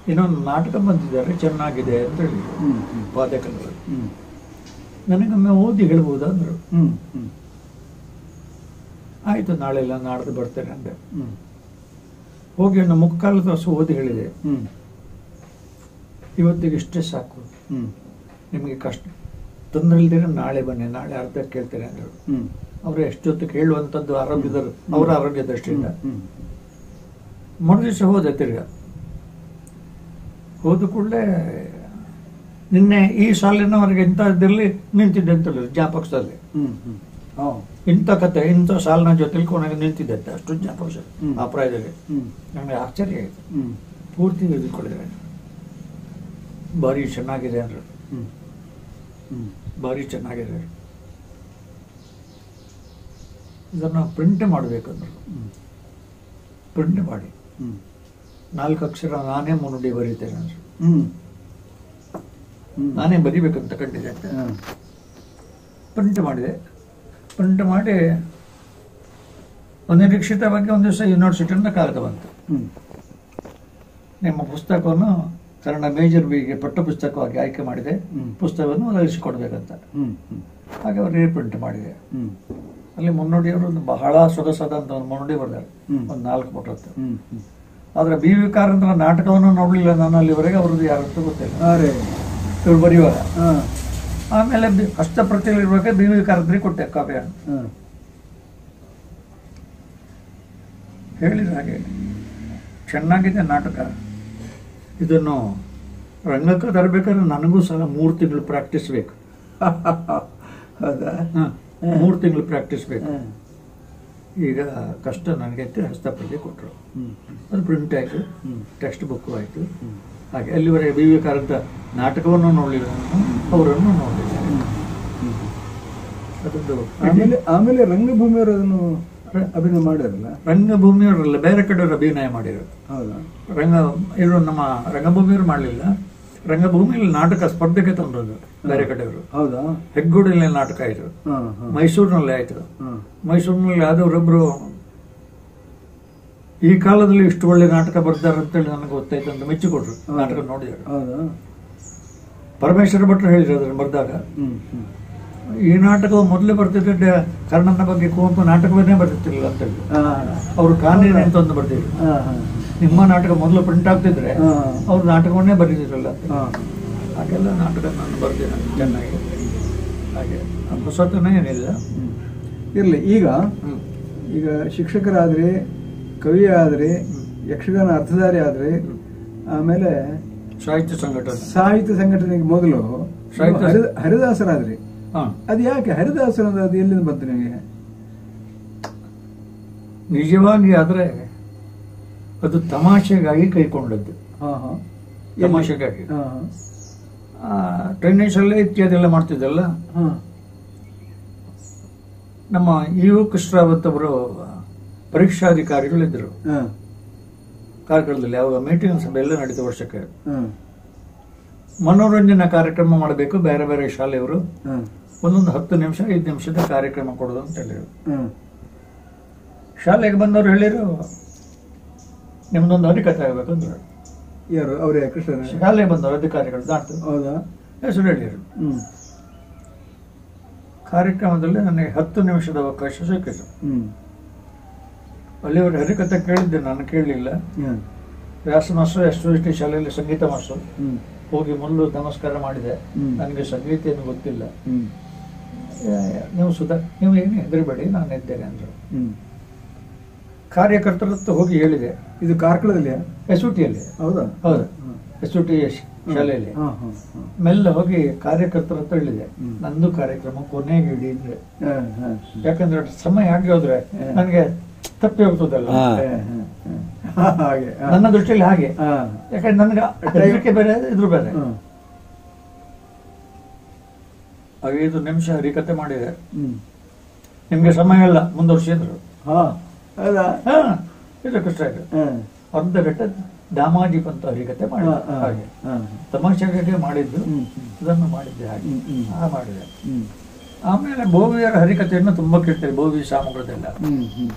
ಇನ್ನೊಂದು ನಾಟಕ ಬಂದಿದ್ದಾರೆ ಚೆನ್ನಾಗಿದೆ ಅಂತ ಹೇಳಿದ್ರು ಪಾದಕಲರು. ನನಗೊಮ್ಮೆ ಓದಿ ಹೇಳ್ಬೋದು ಅಂದರು. ಆಯ್ತು, ನಾಳೆಲ್ಲ ನಾಡ್ದು ಬರ್ತೇನೆ ಅಂದೆ. ಹೋಗಿ ಒಂದು 3/4 ತಾಸು ಓದಿ ಹೇಳಿದೆ, ಇವತ್ತಿಗೆ ಇಷ್ಟೇ ಸಾಕು, ನಿಮಗೆ ಕಷ್ಟ ತೊಂದರೆ ಇಲ್ದಿರ ನಾಳೆ ಬನ್ನಿ, ನಾಳೆ ಅರ್ಧ ಕೇಳ್ತೇನೆ ಅಂದರು. ಅವರು ಎಷ್ಟೊತ್ತು ಕೇಳುವಂಥದ್ದು ಅವರ ಆರೋಗ್ಯ ದೃಷ್ಟಿಯಿಂದ. ಮರುದಿವಸ ಹೋದೆ. ತಿರ್ಗ ಹೋದ ಕೂಡಲೇ ನಿನ್ನೆ ಈ ಸಾಲಿನವರೆಗೆ ಇಂಥದ್ದಿರಲಿ ನಿಂತಿದ್ದೆ ಅಂತ ಹೇಳಿದ್ರು ಜ್ಞಾಪಕದಲ್ಲಿ. ಇಂಥ ಕತೆ ಇಂಥ ಸಾಲಿನ ಜೊತೆಲಿ ಕೊನೆಗೆ ನಿಂತಿದ್ದೆ ಅಂತ ಅಷ್ಟು ಜ್ಞಾಪಕ ಆ ಪ್ರಾಯದಲ್ಲಿ. ನನಗೆ ಆಶ್ಚರ್ಯ ಆಯಿತು. ಪೂರ್ತಿ ಓದಿಕೊಂಡಿದ್ರೆ ಭಾರಿ ಚೆನ್ನಾಗಿದೆ ಅಂದರು. ಭಾರಿ ಚೆನ್ನಾಗಿದೆ, ಇದನ್ನು ಪ್ರಿಂಟ್ ಮಾಡಬೇಕಂದ್ರು. ಪ್ರಿಂಟ್ ಮಾಡಿ 4 ಅಕ್ಷರ ನಾನೇ ಮುನ್ನುಡಿ ಬರೀತೇನೆ ಅಂದ್ರು. ನಾನೇ ಬರಿಬೇಕಂತ ಕಂಡಿದ್ದೆ ಅಂತ ಪ್ರಿಂಟ್ ಮಾಡಿದೆ. ಪ್ರಿಂಟ್ ಮಾಡಿ ಅನಿರೀಕ್ಷಿತವಾಗಿ ಒಂದು ದಿವಸ ಯೂನಿವರ್ಸಿಟಿಯಿಂದ ಕಾಗದ ಬಂತು, ನಿಮ್ಮ ಪುಸ್ತಕವನ್ನು ಕನ್ನಡ ಮೇಜರ್ ಬಿಗೆ ಪಠ್ಯ ಪುಸ್ತಕವಾಗಿ ಆಯ್ಕೆ ಮಾಡಿದೆ, ಪುಸ್ತಕವನ್ನು ಒದಗಿಸಿಕೊಡ್ಬೇಕಂತ. ಹಾಗೆ ಅವರು ರೀಪ್ರಿಂಟ್ ಮಾಡಿದೆ. ಅಲ್ಲಿ ಮುನ್ನುಡಿಯವರು ಒಂದು ಬಹಳ ಸೊಗಸಾದಂತ ಒಂದು ಮುನ್ನುಡಿ ಬರೆದಾರೆ, ಒಂದು 4 ಪುಟದ್ದು. ಆದ್ರೆ BV ಕಾರಂತರ ನಾಟಕವನ್ನು ನೋಡ್ಲಿಲ್ಲ ನಾನು ಅಲ್ಲಿವರೆಗೆ, ಅವ್ರದ್ದು ಯಾರಂತ ಗೊತ್ತಿಲ್ಲ ಇವ್ರು ಬರೆಯುವಾಗ. ಆಮೇಲೆ ಹಸ್ತಪ್ರತಿಯಲ್ಲಿರುವಾಗ BV ಕಾರಂತರಿಗೆ ಕೊಟ್ಟೆ ಕಾವ್ಯ. ಹೇಳಿದ ಹಾಗೆ ಚೆನ್ನಾಗಿದೆ ನಾಟಕ. ಇದನ್ನು ರಂಗಕ್ಕೆ ತರಬೇಕಾದ್ರೆ ನನಗೂ ಸಹ 3 ತಿಂಗಳು ಪ್ರಾಕ್ಟೀಸ್ ಬೇಕು. ಹೌದಾ? 3 ತಿಂಗಳು ಪ್ರಾಕ್ಟೀಸ್ ಬೇಕು. ಈಗ ಕಷ್ಟ ನನಗೆ ಹಸ್ತಪ್ರತಿ ಕೊಟ್ಟರು. ಅದು ಪ್ರಿಂಟ್ ಆಯಿತು, ಟೆಕ್ಸ್ಟ್ ಬುಕ್ ಆಯಿತು. ಹಾಗೆ ಅಲ್ಲಿವರೆಗೆ ಬಿ ವಿ ಕಾರಂತ ನಾಟಕವನ್ನು ನೋಡಲಿಲ್ಲ, ಅವರನ್ನು ನೋಡಲಿಲ್ಲ. ಅದೊಂದು ಆಮೇಲೆ ರಂಗಭೂಮಿಯವರು ಅದನ್ನು ಅಭಿನಯ ಮಾಡಿರಲ್ಲ? ರಂಗಭೂಮಿಯವರಲ್ಲ, ಬೇರೆ ಕಡೆಯವರು ಅಭಿನಯ ಮಾಡಿರೋದು. ಹೌದಾ? ಇವರು ನಮ್ಮ ರಂಗಭೂಮಿಯವರು ಮಾಡಲಿಲ್ಲ. ರಂಗಭೂಮಿಯಲ್ಲಿ ನಾಟಕ ಸ್ಪರ್ಧೆಗೆ ತಂದದ್ದು ಬೇರೆ ಕಡೆಯವರು. ಹೌದಾ? ಹೆಗ್ಗೋಡಿನಲ್ಲಿ ನಾಟಕ ಆಯಿತು, ಮೈಸೂರಿನಲ್ಲಿ ಆಯಿತು. ಮೈಸೂರಿನಲ್ಲಿ ಯಾವ್ದವರೊಬ್ರು ಈ ಕಾಲದಲ್ಲಿ ಇಷ್ಟು ಒಳ್ಳೆ ನಾಟಕ ಬರ್ತಾರೆ ಅಂತೇಳಿ ನನಗೆ ಗೊತ್ತಾಯ್ತು ಅಂತ ಮೆಚ್ಚಿಕೊಟ್ರು. ನಾಟಕ ನೋಡಿದ್ರು. ಪರಮೇಶ್ವರ ಭಟ್ರು ಹೇಳಿದ್ರು ಅದನ್ನು ಬರ್ದಾಗ, ಈ ನಾಟಕವು ಮೊದಲೇ ಬರ್ತಿದ್ದೆ ಕರ್ಣನ ಬಗ್ಗೆ ಕುವೆಂಪು ನಾಟಕವನ್ನೇ ಬರ್ತಿರ್ಲಿಲ್ಲ ಅಂತ ಹೇಳಿ. ಅವರು ಕಾನೇನೆ ಅಂತ ಒಂದು ಬರ್ತಿದ್ರು. ನಿಮ್ಮ ನಾಟಕ ಮೊದಲು ಪ್ರಿಂಟ್ ಆಗ್ತಿದ್ರೆ ಅವ್ರು ನಾಟಕವನ್ನೇ ಬರೀತಿರಲ್ಲ ಅಂತ. ಹಾಗೆಲ್ಲ ನಾಟಕ ನಾನು ಬರ್ತೀನಿ ಚೆನ್ನಾಗಿ. ಹಾಗೆ ಹೊಸತನೇ ಏನಿಲ್ಲ. ಇರಲಿ. ಈಗ ಶಿಕ್ಷಕರಾದ್ರೆ, ಕವಿ ಆದ್ರೆ, ಯಕ್ಷಗಾನ ಅರ್ಥಧಾರಿ ಆದ್ರೆ, ಆಮೇಲೆ ಸಾಹಿತ್ಯ ಸಂಘಟನೆಗೆ ಮೊದಲು ಹರಿದಾಸರಾದ್ರಿ. ಅದು ಯಾಕೆ ಹರಿದಾಸರ? ಅದು ಎಲ್ಲಿಂದ ಬಂತು ನಿಮಗೆ? ನಿಜವಾಗಿ ಆದ್ರೆ ಅದು ತಮಾಷೆಗಾಗಿ ಕೈಕೊಂಡದ್ದು. ತಮಾಷೆಗಾಗಿ ಟೆನ್ನಿಸಲ್ಲೇ ಇತ್ಯಾದಿ ಎಲ್ಲ ಮಾಡ್ತಿದ್ದಲ್ಲ. ನಮ್ಮ ಯು ಕೃಷ್ಣರಾವತ್ ಅವರು ಪರೀಕ್ಷಾಧಿಕಾರಿಗಳಿದ್ರು ಕಾರ್ಯಕ್ರಮದಲ್ಲಿ. ಯಾವಾಗ ಮೀಟಿಂಗ್ ಸಭೆ ಎಲ್ಲ ನಡೀತು ವರ್ಷಕ್ಕೆ. ಮನೋರಂಜನಾ ಕಾರ್ಯಕ್ರಮ ಮಾಡಬೇಕು, ಬೇರೆ ಬೇರೆ ಶಾಲೆಯವರು ಒಂದೊಂದು 10 ನಿಮಿಷ 5 ನಿಮಿಷದ ಕಾರ್ಯಕ್ರಮ ಕೊಡೋದು ಅಂತ ಹೇಳಿದ್ರು. ಶಾಲೆಗೆ ಬಂದವರು ಹೇಳಿರು, ನಿಮ್ದೊಂದು ಹರಿಕಥೆ ಆಗಬೇಕಂದ್ರೆ. ಯಾರು? ಅವರೇ ಕೃಷ್ಣ? ಶಾಲೆಗೆ ಬಂದವರು ಅಧಿಕಾರಿಗಳು ದಾಟ್ತು. ಹೌದಾ? ಹೆಸರು ಹೇಳಿರು. ಕಾರ್ಯಕ್ರಮದಲ್ಲಿ ನನಗೆ 10 ನಿಮಿಷದ ಅವಕಾಶ ಸಿಕ್ಕಿತು. ಅಲ್ಲಿವರು ಹರಿಕಥೆ ಕೇಳಿದ್ದೆ, ನಾನು ಕೇಳಲಿಲ್ಲ. ವ್ಯಾಸ ಮಾಸ್ಟರ್ ಎಸ್ ಶಾಲೆಯಲ್ಲಿ ಸಂಗೀತ ಮಾಸ್ಟರ್ ಹೋಗಿ ಮೊದಲು ನಮಸ್ಕಾರ ಮಾಡಿದೆ. ನನಗೆ ಸಂಗೀತ ಏನು ಗೊತ್ತಿಲ್ಲ. ನೀವು ಏನು ಹೆದರಬೇಡಿ, ನಾನು ಇದ್ದೇನೆ ಅಂದರು. ಕಾರ್ಯಕರ್ತರ ಹತ್ರ ಹೋಗಿ ಹೇಳಿದೆ. ಇದು ಕಾರ್ಕಳದಲ್ಲಿ? ಎಸ್.ಯು.ಟಿಯಲ್ಲಿ. ಹೌದಾ? ಹೌದು, ಎಸ್.ಯು.ಟಿ ಶಾಲೆಯಲ್ಲಿ. ಮೆಲ್ಲ ಹೋಗಿ ಕಾರ್ಯಕರ್ತರ ಹತ್ರ ಹೇಳಿದೆ, ನಂದು ಕಾರ್ಯಕ್ರಮ ಕೊನೆಗೆ ಇಡಿ ಅಂದ್ರೆ. ಯಾಕಂದ್ರೆ ಸಮಯ ಆಗಿ ಹೋದ್ರೆ ನನಗೆ ತಪ್ಪಿ ಹೋಗ್ತದಲ್ಲ. ನನ್ನ ದೃಷ್ಟಿಯಲ್ಲಿ ಹಾಗೆ. ಯಾಕಂದ್ರೆ ನನಗೆ ಹೆದರಿಕೆ ಬೇರೆ, ಇದ್ರ ಬೇರೆ. 5 ನಿಮಿಷ ಹರಿಕತೆ ಮಾಡಿದೆ. ನಿಮ್ಗೆ ಸಮಯ ಇಲ್ಲ, ಮುಂದುವರ್ಸಿದ್ರು. ಇದು ಕಷ್ಟ ಆಯ್ತು. ಅರ್ಧ ಗಂಟೆ ದಾಮಾಜಿ ಪಂತ ಹರಿಕತೆ ಮಾಡಿದ. ಹಾಗೆ ತಮಾಷೆಗೆ ಮಾಡಿದ್ದು, ಅದನ್ನು ಮಾಡಿದ್ದೆ. ಹಾಗೆ ಮಾಡಿದೆ. ಆಮೇಲೆ ಬೋವಿಯರ ಹರಿಕತೆಯನ್ನು ತುಂಬಾ ಕೇಳ್ತಾರೆ. ಬೋವಿ ಸಾಮಗ್ರದೆಲ್ಲ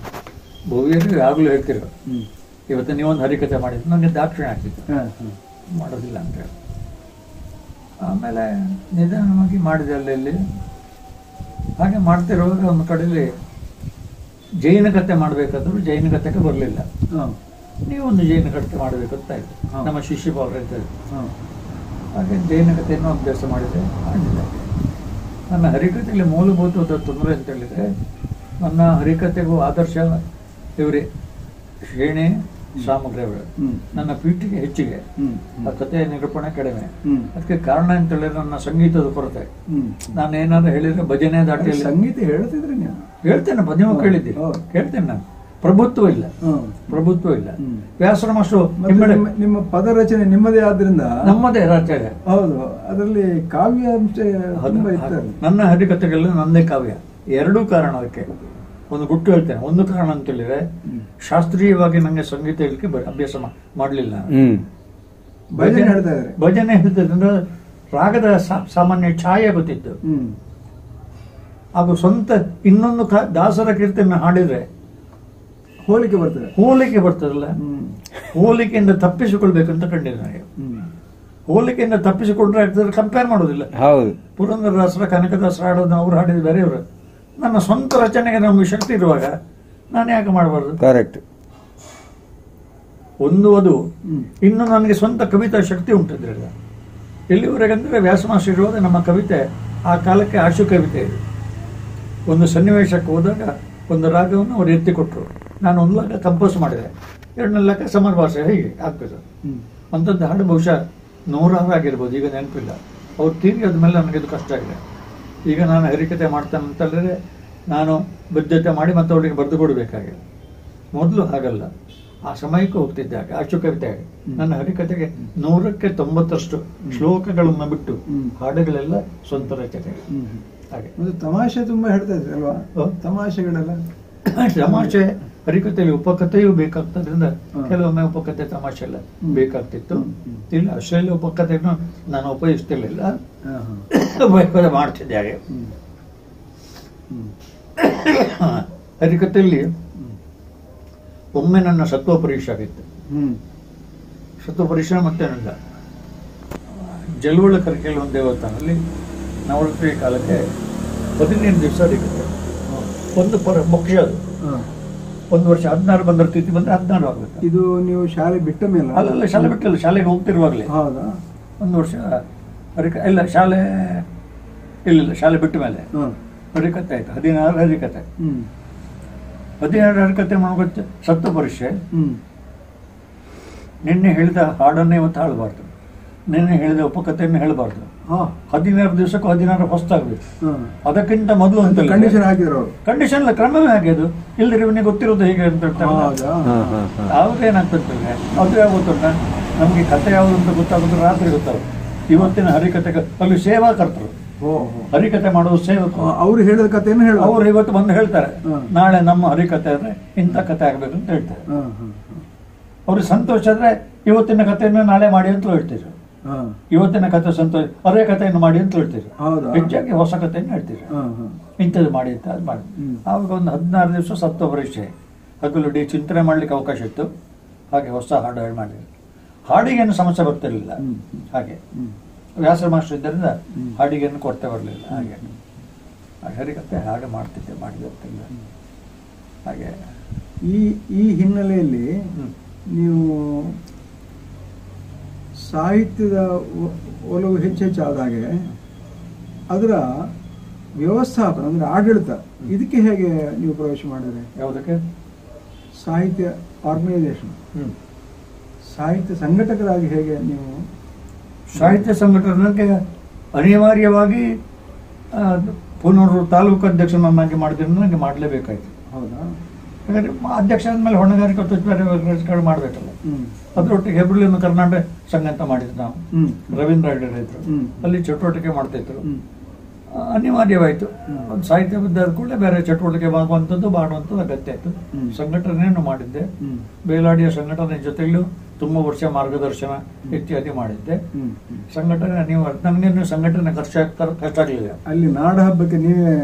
ಬೋವಿಯರು ಯಾವಾಗಲೂ ಹೇಳ್ತಿರೋ, ಇವತ್ತು ನೀವೊಂದು ಹರಿಕತೆ ಮಾಡಿದ್ರು ನನಗೆ ದಾಕ್ಷಿಣೆ ಆಗ್ತಿತ್ತು, ಮಾಡೋದಿಲ್ಲ ಅಂತ ಹೇಳಿ. ಆಮೇಲೆ ನಿಧಾನವಾಗಿ ಮಾಡಿದೆ ಅಲ್ಲಿ. ಹಾಗೆ ಮಾಡ್ತಿರುವಾಗ ಒಂದು ಕಡೆಯಲ್ಲಿ ಜೈನ ಕಥೆ ಮಾಡಬೇಕಾದ್ರು ಜೈನ ಕಥೆಗೆ ಬರಲಿಲ್ಲ. ನೀವೊಂದು ಜೈನ ಕಥೆ ಮಾಡಬೇಕಂತ ಆಯ್ತು. ನಮ್ಮ ಶಿಷ್ಯಭಾವರು ಇರ್ತಾರೆ. ಹಾಗೆ ಜೈನ ಕಥೆಯನ್ನು ಅಭ್ಯಾಸ ಮಾಡಿದೆ. ನನ್ನ ಹರಿಕತೆಯಲ್ಲಿ ಮೂಲಭೂತವಾದ ತೊಂದರೆ ಅಂತ ಹೇಳಿದ್ರೆ, ನನ್ನ ಹರಿಕತೆಗೂ ಆದರ್ಶ ಇವರೇ ಶ್ರೇಣಿ ಸಾಮಗ್ರಿ ಅವರು. ನನ್ನ ಪೀಠಿಗೆ ಹೆಚ್ಚಿಗೆ, ಆ ಕಥೆಯ ನಿರೂಪಣೆ ಕಡಿಮೆ. ಅದಕ್ಕೆ ಕಾರಣ ಅಂತ ಹೇಳಿದ್ರೆ ನನ್ನ ಸಂಗೀತದ ಕೊರತೆ. ನಾನು ಏನಾದ್ರು ಹೇಳಿದ್ರೆ ಭಜನೆ ದಾಟಿಯಲ್ಲಿ ಸಂಗೀತ ಹೇಳ್ತಿದ್ರೆ ಹೇಳ್ತೇನೆ. ನೀವು ಕೇಳಿದ್ದೀರಿ, ಹೇಳ್ತೇನೆ. ನಾನು ಪ್ರಭುತ್ವ ಇಲ್ಲ. ವ್ಯಾಸರ ಮಾಸ್ಟರು ನಿಮ್ಮ ಪದ ರಚನೆ ನಿಮ್ಮದೇ ಆದ್ರಿಂದ ನಮ್ಮದೇ ರಚನೆ. ಹೌದು, ಅದರಲ್ಲಿ ಕಾವ್ಯ ಅಂಶ ತುಂಬಾ ಇರ್ತದೆ. ನನ್ನ ಹರಿಕಥೆಗೆಲ್ಲ ನಂದೇ ಕಾವ್ಯ. 2 ಕಾರಣ ಅದಕ್ಕೆ. ಒಂದು ಗುಟ್ಟು ಹೇಳ್ತೇನೆ. ಒಂದು ಕಾರಣ ಅಂತ ಹೇಳಿದ್ರೆ, ಶಾಸ್ತ್ರೀಯವಾಗಿ ನಂಗೆ ಸಂಗೀತ ಹೇಳಲಿಕ್ಕೆ ಅಭ್ಯಾಸ ಮಾಡಲಿಲ್ಲ. ಭಜನೆ ಹೇಳ್ತದೆ ಅಂದ್ರೆ ರಾಗದ ಸಾಮಾನ್ಯ ಛಾಯೆ ಗೊತ್ತಿತ್ತು. ಹಾಗೂ ಸ್ವಂತ ಇನ್ನೊಂದು ದಾಸರ ಕೀರ್ತನೆ ಹಾಡಿದ್ರೆ ಹೋಲಿಕೆ ಬರ್ತದಲ್ಲ. ಹೋಲಿಕೆಯಿಂದ ತಪ್ಪಿಸಿಕೊಳ್ಬೇಕಂತ ಕಂಡಿದ್ದೆ ನನಗೆ. ಹೋಲಿಕೆಯಿಂದ ತಪ್ಪಿಸಿಕೊಂಡ್ರೆ ಆಗ್ತದೆ, ಕಂಪೇರ್ ಮಾಡೋದಿಲ್ಲ. ಪುರಂದರದಾಸರ ಕನಕದಾಸರ ಹಾಡೋದನ್ನ ಅವ್ರು ಹಾಡಿದ ಬೇರೆಯವರು. ನನ್ನ ಸ್ವಂತ ರಚನೆಗೆ ನಮಗೆ ಶಕ್ತಿ ಇರುವಾಗ ನಾನು ಯಾಕೆ ಮಾಡಬಾರ್ದು? ಕರೆಕ್ಟ್. ಅದು ಇನ್ನು ನನಗೆ ಸ್ವಂತ ಕವಿತಾ ಶಕ್ತಿ ಉಂಟಿದ್ರಲ್ಲ. ಎಲ್ಲಿವರೆಗಂದ್ರೆ ವ್ಯಾಸಮಾಸ ಇರುವಾಗ ನಮ್ಮ ಕವಿತೆ ಆ ಕಾಲಕ್ಕೆ ಆಶು ಕವಿತೆ ಇದೆ. ಒಂದು ಸನ್ನಿವೇಶಕ್ಕೆ ಹೋದಾಗ ಒಂದು ರಾಗವನ್ನು ಅವ್ರು ಎತ್ತಿಕೊಟ್ರು, ನಾನು 1 ಲಕ್ಷ ಕಂಪೋಸ್ ಮಾಡಿದೆ, 2 ಲಕ್ಷ ಸಮರ ಭಾಷೆ ಹೀಗೆ ಆಗ್ತದೆ. ಅಂಥದ್ದು ಹಾಡು ಬಹುಶಃ 100 ಆಗಿರ್ಬೋದು, ಈಗ ನೆನಪಿಲ್ಲ. ಅವ್ರು ತೀರಿ ಆದ್ಮೇಲೆ ನನಗೆ ಇದು ಕಷ್ಟ ಆಗಿದೆ. ಈಗ ನಾನು ಹರಿಕತೆ ಮಾಡ್ತೇನೆ ಅಂತಂದರೆ ನಾನು ಬದ್ಧತೆ ಮಾಡಿ ಮತ್ತೆ ಅವಳಿಗೆ ಬರೆದು ಕೊಡಬೇಕಾಗಿದೆ. ಮೊದಲು ಹಾಗಲ್ಲ, ಆ ಸಮಯಕ್ಕೆ ಹೋಗ್ತಿದ್ದೆ ಹಾಗೆ ಆಶುಕವಿತೆಯಾಗಿ. ನನ್ನ ಹರಿಕತೆಗೆ 100ಕ್ಕೆ 90% ಶ್ಲೋಕಗಳನ್ನು ಬಿಟ್ಟು ಹಾಡುಗಳೆಲ್ಲ ಸ್ವಂತ ರಚನೆ. ಹಾಗೆ ತಮಾಷೆ ತುಂಬಾ ಹೇಳ್ತಾ ಇದ್ರಿ ಅಲ್ವಾ? ತಮಾಷೆಗಳೆಲ್ಲ ತಮಾಷೆ ಹರಿಕತೆಯಲ್ಲಿ ಉಪಕಥೆಯೂ ಬೇಕಾಗ್ತದ್ರಿಂದ ಕೆಲವೊಮ್ಮೆ ಉಪಕಥೆ ತಮಾಷೆ ಎಲ್ಲ ಬೇಕಾಗ್ತಿತ್ತು. ಇಲ್ಲ ಅಷ್ಟೆಲ್ಲ ಉಪಕಥೆಯನ್ನು ನಾನು ಉಪಯೋಗಿಸ್ತಿರ್ಲಿಲ್ಲ, ಮಾಡ್ತಿದ್ದೆ ಹಾಗೆ. ಹರಿಕತೆಯಲ್ಲಿ ಒಮ್ಮೆ ನನ್ನ ಸತ್ವ ಪರೀಕ್ಷೆ ಆಗಿತ್ತು. ಸತ್ವ ಪರೀಕ್ಷೆ ಮತ್ತೇನಿಲ್ಲ, ಜಲವಳ ಕರಿಕೆಯಲ್ಲಿ ಒಂದು ದೇವಸ್ಥಾನದಲ್ಲಿ ನವರಾತ್ರಿ ಕಾಲಕ್ಕೆ 15 ದಿವಸ ಹರಿಕತೆ. ಒಂದು ಮುಖ್ಯ ಅದು 1 ವರ್ಷ 16 ಬಂದ್ರೆ ತಿಥಿ ಬಂದ್ರೆ 16 ಆಗ್ಬೇಕು. ಇದು ನೀವು ಶಾಲೆ ಬಿಟ್ಟ ಮೇಲೆ? ಅಲ್ಲ, ಶಾಲೆ ಬಿಟ್ಟಲ್ಲ, ಶಾಲೆಗೆ ಹೋಗ್ತಿರುವಾಗಲೇ. ಹೌದಾ? 1 ವರ್ಷ ಇಲ್ಲ, ಶಾಲೆ ಇಲ್ಲ, ಶಾಲೆ ಬಿಟ್ಟ ಮೇಲೆ ಹರಿಕತೆ ಆಯ್ತು. 16 ಹರಿಕತೆ. 16 ಹರಿಕತೆ ಮಾಡೋಕೆ ಸತ್ವ ಪರೀಕ್ಷೆ. ನಿನ್ನೆ ಹೇಳಿದ ಹಾಡನ್ನೇ ಇವತ್ತು ಹಾಳಬಾರ್ದು, ನಿನ್ನೆ ಹೇಳಿದ ಉಪಕಥೆಯನ್ನು ಹೇಳಬಾರ್ದು. 16 ದಿವಸಕ್ಕೂ 16 ಹೊಸ್ತಾಗ್ಬೇಕು. ಅದಕ್ಕಿಂತ ಮೊದಲು ಅಂತ ಕಂಡೀಷನ್ ಹಾಕಿದ್ರು. ಕಂಡೀಷನ್ ಇಲ್ಲ, ಕ್ರಮವೇ ಹಾಕಿದ್ದು. ಇಲ್ದಿರ ಇವನಿಗೆ ಗೊತ್ತಿರೋದು ಹೇಗೆ ಅಂತ ಹೇಳ್ತಾರೆ. ಆವಾಗ ಏನಾಗ್ತದೆ, ಅದು ಯಾವ ಗೊತ್ತುಂಟ, ನಮ್ಗೆ ಕಥೆ ಯಾವುದು ಅಂತ ಗೊತ್ತಾಗೋದು ರಾತ್ರಿ ಗೊತ್ತಾಗುತ್ತೆ. ಇವತ್ತಿನ ಹರಿಕತೆ ಅಲ್ಲಿ ಸೇವಾಕರ್ತರು ಹರಿಕತೆ ಮಾಡೋದು ಸೇವಕ. ಅವ್ರು ಹೇಳಿದ ಕಥೆಯನ್ನು ಹೇಳ, ಅವ್ರು ಇವತ್ತು ಬಂದು ಹೇಳ್ತಾರೆ, ನಾಳೆ ನಮ್ಮ ಹರಿಕತೆ ಅಂದ್ರೆ ಇಂಥ ಕಥೆ ಆಗ್ಬೇಕು ಅಂತ ಹೇಳ್ತಾರೆ. ಅವ್ರಿಗೆ ಸಂತೋಷ ಆದ್ರೆ ಇವತ್ತಿನ ಕಥೆಯನ್ನು ನಾಳೆ ಮಾಡಿ ಅಂತ ಹೇಳ್ತೀರಿ. ಇವತ್ತಿನ ಕಥೆ ಸಂತೋಷ, ಅದೇ ಕಥೆಯನ್ನು ಮಾಡಿ ಅಂತ ಹೇಳ್ತೀರಿ. ಹೆಚ್ಚಾಗಿ ಹೊಸ ಕಥೆಯನ್ನು ಹೇಳ್ತೀರಿ, ಇಂಥದ್ದು ಮಾಡಿ ಅಂತ ಅದು ಮಾಡಿ. ಆವಾಗ ಒಂದು 16 ದಿವಸ ಸತ್ವ ಪರೀಕ್ಷೆ, ಹಗಲು ಚಿಂತನೆ ಮಾಡ್ಲಿಕ್ಕೆ ಅವಕಾಶ ಇತ್ತು. ಹಾಗೆ ಹೊಸ ಹಾಡು ಮಾಡಿದ್ರು. ಹಾಡಿಗೇನು ಸಮಸ್ಯೆ ಬರ್ತಿರ್ಲಿಲ್ಲ. ಹಾಗೆ ವ್ಯಾಸರ ಮಾಸ್ಟರ್ ಇದ್ದರಿಂದ ಹಾಡಿಗೇನು ಕೊರತೆ ಬರಲಿಲ್ಲ. ಹಾಗೆ ಹರಿಕತೆ ಹಾಗೆ ಮಾಡ್ತಿದ್ದೆ, ಮಾಡಿದ್ದಿಲ್ಲ. ಹಾಗೆ ಈ ಹಿನ್ನೆಲೆಯಲ್ಲಿ ನೀವು ಸಾಹಿತ್ಯದ ಒಲವು ಹೆಚ್ಚಾದ ಹಾಗೆ ಅದರ ವ್ಯವಸ್ಥಾಪನ ಅಂದ್ರೆ ಆಡಳಿತ, ಇದಕ್ಕೆ ಹೇಗೆ ನೀವು ಪ್ರವೇಶ ಮಾಡಿದ್ರೆ? ಯಾವುದಕ್ಕೆ? ಸಾಹಿತ್ಯ ಆರ್ಗನೈಸೇಷನ್, ಸಾಹಿತ್ಯ ಸಂಘಟಕರಾಗಿ ಹೇಗೆ ನೀವು? ಸಾಹಿತ್ಯ ಸಂಘಟನೆಗೆ ಅನಿವಾರ್ಯವಾಗಿ ಪುನರ್ ತಾಲೂಕು ಅಧ್ಯಕ್ಷನನ್ನಾಗಿ ಮಾಡಿದ್ರೆ ನನಗೆ ಮಾಡಲೇಬೇಕಾಯ್ತು. ಹೌದಾ? ಯಾಕಂದ್ರೆ ಅಧ್ಯಕ್ಷ ಆದ್ಮೇಲೆ ಹೊಣೆಗಾರಿಕೆ ಬೇರೆ ಮಾಡಬೇಕಲ್ಲ. ಅದರೊಟ್ಟಿಗೆ ಹೆಬ್ರಿಲಿನ ಕರ್ನಾಟಕ ಸಂಘ ಅಂತ ಮಾಡಿದ್ರು ನಾವು. ರವೀಂದ್ರ ಹೆಗ್ಡೆ ಇದ್ರು, ಅಲ್ಲಿ ಚಟುವಟಿಕೆ ಮಾಡ್ತಾ ಇದ್ರು. ಅನಿವಾರ್ಯವಾಯಿತು. ಒಂದು ಸಾಹಿತ್ಯ ವಿದ್ಯಾರ್ಥಿ ಕೂಡ ಬೇರೆ ಚಟುವಟಿಕೆ ಮಾಡುವಂಥದ್ದು ಮಾಡುವಂಥದ್ದು ಅಗತ್ಯ ಆಯ್ತು. ಸಂಘಟನೆಯನ್ನು ಮಾಡಿದ್ದೆ. ಬೇಲಾಡಿಯ ಸಂಘಟನೆ ಜೊತೆಗೂ ತುಂಬಾ ವರ್ಷ ಮಾರ್ಗದರ್ಶನ ಇತ್ಯಾದಿ ಮಾಡಿದ್ದೆ. ಸಂಘಟನೆ ನನಗೇನು ಸಂಘಟನೆ ಖರ್ಚಾಗ್ಲಿಲ್ಲ. ಅಲ್ಲಿ ನಾಡ ಹಬ್ಬಕ್ಕೆ ನೀವೇ?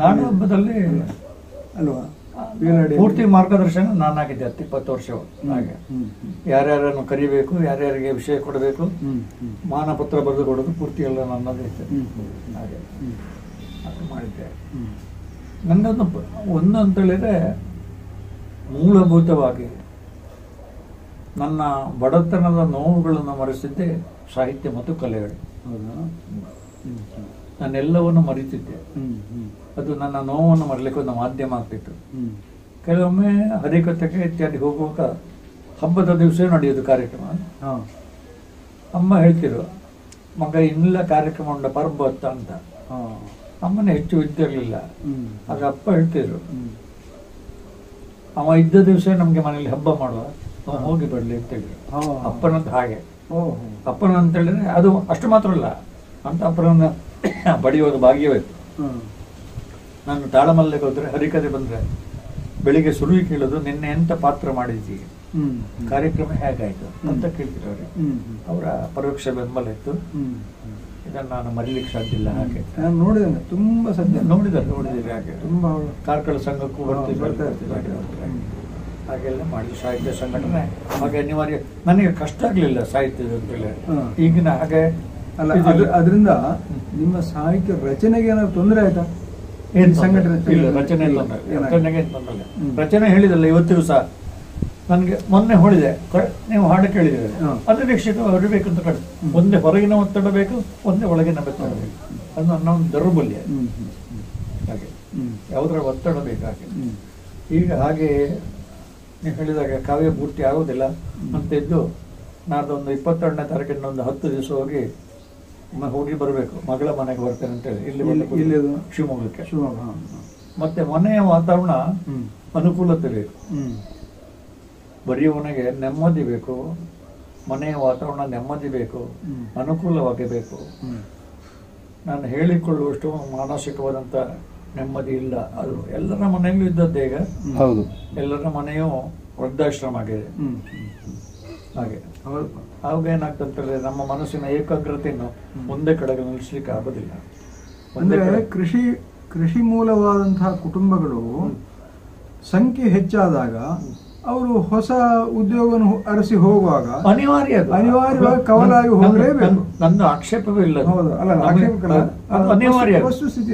ನಾಡ ಹಬ್ಬದಲ್ಲಿ ಅಲ್ವಾ ಪೂರ್ತಿ ಮಾರ್ಗದರ್ಶನ ನಾನಾಗಿದ್ದೆ 20 ವರ್ಷ. ಹಾಗೆ ಯಾರ್ಯಾರನ್ನು ಕರಿಬೇಕು, ಯಾರ್ಯಾರಿಗೆ ವಿಷಯ ಕೊಡಬೇಕು, ಮಾನಪತ್ರ ಬರೆದು ಕೊಡೋದು ಪೂರ್ತಿ ಎಲ್ಲ ನನ್ನದೇ ಇತ್ತು. ಹಾಗೆ ಅದು ಮಾಡಿದ್ದೆ. ಒಂದು ಅಂತ ಹೇಳಿದ್ರೆ ಮೂಲಭೂತವಾಗಿ ನನ್ನ ಬಡತನದ ನೋವುಗಳನ್ನು ಮರೆಸಿದ್ದೆ ಸಾಹಿತ್ಯ ಮತ್ತು ಕಲೆಗಳು. ನಾನೆಲ್ಲವನ್ನು ಮರೀತಿದ್ದೆ. ಅದು ನನ್ನ ನೋವನ್ನು ಮರಲಿಕ್ಕೆ ಒಂದು ಮಾಧ್ಯಮ ಆಗ್ತಿತ್ತು. ಕೆಲವೊಮ್ಮೆ ಹರಿಕತೆಗೆ ಇತ್ಯಾದಿ ಹೋಗುವಾಗ ಹಬ್ಬದ ದಿವಸ ನಡೆಯೋದು ಕಾರ್ಯಕ್ರಮ. ಅಮ್ಮ ಹೇಳ್ತಿರು, ಮಗ ಇನ್ನೆಲ್ಲ ಕಾರ್ಯಕ್ರಮ ಉಂಡ ಪರ್ಬತ್ತ ಅಂತ. ಅಮ್ಮನ ಹೆಚ್ಚು ಇದ್ದಿರಲಿಲ್ಲ. ಆಗ ಅಪ್ಪ ಹೇಳ್ತಿದ್ರು, ಅವ ಇದ್ದ ದಿವಸ ನಮ್ಗೆ ಮನೇಲಿ ಹಬ್ಬ ಮಾಡುವ, ನಾವು ಹೋಗಿ ಬರ್ಲಿ ಅಂತ ಹೇಳಿದ್ರು. ಅಪ್ಪನಂತ ಹಾಗೆ. ಅಪ್ಪನ ಅಂತ ಹೇಳಿದ್ರೆ ಅದು ಅಷ್ಟು ಮಾತ್ರ ಅಲ್ಲ, ಅಂತ ಅಪ್ಪನನ್ನ ಬಡಿಯೋದು ಭಾಗ್ಯವಾಯ್ತು. ನಾನು ತಾಳಮಲ್ಲಿಗೆ ಹೋದ್ರೆ ಹರಿಕತೆ ಬಂದ್ರೆ ಬೆಳಿಗ್ಗೆ ಸುರುವಿ ಕೇಳೋದು, ನಿನ್ನೆ ಎಂತ ಪಾತ್ರ ಮಾಡಿದ್ದೀವಿ, ಕಾರ್ಯಕ್ರಮ ಹೇಗಾಯ್ತು ಅಂತ ಕೇಳ್ತಿರೋರು. ಅವರ ಪರೋಕ್ಷ ಬೆಂಬಲ ಇತ್ತು. ಇದನ್ನು ನಾನು ಮರೀಲಿಕ್ಕೆ ಸಾಧ್ಯ ಇಲ್ಲ. ಹಾಗೆ ನಾನು ನೋಡಿದ್ದೇನೆ, ತುಂಬಾ ಸದ್ಯ ನೋಡಿದ್ದೀರಿ. ಹಾಗೆ ತುಂಬಾ ಕಾರ್ಕಳ ಸಂಘಕ್ಕೂ ಬರ್ತಿದ್ರು. ಹಾಗೆಲ್ಲ ಮಾಡಿ ಸಾಹಿತ್ಯ ಸಂಘಟನೆ ಹಾಗೆ ಅನಿವಾರ್ಯ. ನನಗೆ ಕಷ್ಟ ಆಗ್ಲಿಲ್ಲ ಸಾಹಿತ್ಯದ ಅಂತೇಳಿ. ಈಗಿನ ಹಾಗೆ ಅಲ್ಲ, ಅದರಿಂದ ನಿಮ್ಮ ಸಾಹಿತ್ಯ ರಚನೆಗೆ ಏನಾದ್ರು ತೊಂದರೆ ಆಯ್ತಾ? ಏನ್ ಸಂಘಟನೆ ಇಲ್ಲ, ರಚನೆಗೆ ತೊಂದರೆ. ರಚನೆ ಹೇಳಿದಲ್ಲ ಇವತ್ತಿಗೂ ಸಹ ನನಗೆ ಮೊನ್ನೆ ಹೊಳಿದೆ, ನೀವು ಹಾಡು ಕೇಳಿದ್ರೆ ಅದೇ ವೀಕ್ಷಕ ಹೊರಬೇಕಂತ ಕಡೆ ಒಂದೇ ಹೊರಗಿನ ಒತ್ತಡ ಬೇಕು, ಒಂದೇ ಒಳಗಿನ ಒತ್ತಡ ಬೇಕು. ಅದು ನನ್ನ ಒಂದು ದೌರ್ಬಲ್ಯ. ಹಾಗೆ ಯಾವುದರ ಒತ್ತಡ ಬೇಕು. ಹಾಗೆ ಈಗ ಹಾಗೆ ನೀವು ಹೇಳಿದಾಗ ಕಾವ್ಯ ಪೂರ್ತಿ ಆಗೋದಿಲ್ಲ ಅಂತ ಇದ್ದು ನಾಡ್ದೊಂದು 22ನೇ ತಾರೀಕಿನ ಒಂದು 10 ದಿವಸ ಹೋಗಿ ಬರಬೇಕು, ಮಗಳ ಮನೆಗೆ ಬರ್ತೇನೆ ಅಂತೇಳಿ. ಇಲ್ಲಿ ಶಿವಮೊಗ್ಗಕ್ಕೆ. ಮತ್ತೆ ಮನೆಯ ವಾತಾವರಣ ಅನುಕೂಲತೆ ಬೇಕು, ಬರೆಯುವವನಿಗೆ ನೆಮ್ಮದಿ ಬೇಕು, ಮನೆಯ ವಾತಾವರಣ ನೆಮ್ಮದಿ ಬೇಕು, ಅನುಕೂಲವಾಗಬೇಕು. ನಾನು ಹೇಳಿಕೊಳ್ಳುವಷ್ಟು ಮಾನಸಿಕವಾದಂತ ನೆಮ್ಮದಿ ಇಲ್ಲ. ಅದು ಎಲ್ಲರ ಮನೆಯಲ್ಲೂ ಇದ್ದದ್ದೇ. ಈಗ ಹೌದು, ಎಲ್ಲರ ಮನೆಯೂ ವೃದ್ಧಾಶ್ರಮ ಆಗಿದೆ. ಹಾಗೆ ಆವಾಗ ಏನಾಗ್ತಂತಂದ್ರೆ ನಮ್ಮ ಮನಸ್ಸಿನ ಏಕಾಗ್ರತೆಯನ್ನು ಒಂದೇ ಕಡೆಗೆ ನಿಲ್ಲಿಸ್ಲಿಕ್ಕೆ ಆಗೋದಿಲ್ಲ. ಅಂದ್ರೆ ಕೃಷಿ ಮೂಲವಾದಂತಹ ಕುಟುಂಬಗಳು ಸಂಖ್ಯೆ ಹೆಚ್ಚಾದಾಗ ಅವರು ಹೊಸ ಉದ್ಯೋಗವನ್ನು ಅರಸಿ ಹೋಗುವಾಗ ಅನಿವಾರ್ಯವಾಗಿ ಕವಲಾಗಿ ಹೋಗಲೇಬೇಕು. ನನ್ನ ಆಕ್ಷೇಪವೇ ಇಲ್ಲ, ಅನಿವಾರ್ಯ.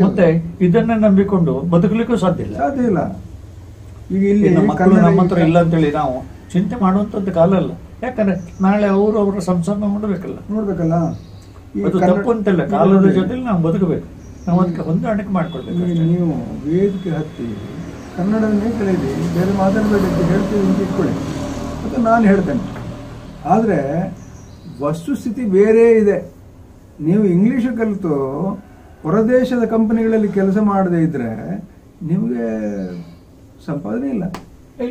ಮತ್ತೆ ಇದನ್ನೇ ನಂಬಿಕೊಂಡು ಬದುಕಲಿಕ್ಕೂ ಸಾಧ್ಯ ಇಲ್ಲ. ಈಗ ಇಲ್ಲಿ ಮಕ್ಕಳು ನಮ್ಮ ಹತ್ರ ಇಲ್ಲ ಅಂತೇಳಿ ನಾವು ಚಿಂತೆ ಮಾಡುವಂತದ್ದು ಕಾಲ ಅಲ್ಲ. ಯಾಕಂದ್ರೆ ನಾಳೆ ಅವರು ಅವರ ಸಂಸಾರ ನೋಡ್ಬೇಕಲ್ಲ. ಅದು ತಪ್ಪು ಅಂತಲ್ಲ, ಕಾಲದ ಜೊತೆಲಿ ನಾವು ಬದುಕಬೇಕು, ನಾವು ಅದಕ್ಕೆ ಹೊಂದಾಣಿಕೆ ಮಾಡ್ಕೊಳ್ಬೇಕು. ನೀವು ವೇದಿಕೆ ಹತ್ತಿ ಕನ್ನಡವನ್ನೇ ಕಳೀರಿ, ಬೇರೆ ಮಾತಾಡಬೇಡಿ ಅಂತ ಹೇಳ್ತೀವಿ ಅಂತ ಇಟ್ಕೊಳ್ಳಿ, ಅದು ನಾನು ಹೇಳ್ತೇನೆ. ಆದರೆ ವಸ್ತುಸ್ಥಿತಿ ಬೇರೆ ಇದೆ. ನೀವು ಇಂಗ್ಲೀಷ್ ಕಲಿತು ಹೊರದೇಶದ ಕಂಪನಿಗಳಲ್ಲಿ ಕೆಲಸ ಮಾಡದೇ ಇದ್ರೆ ನಿಮಗೆ ಸಂಪಾದನೆ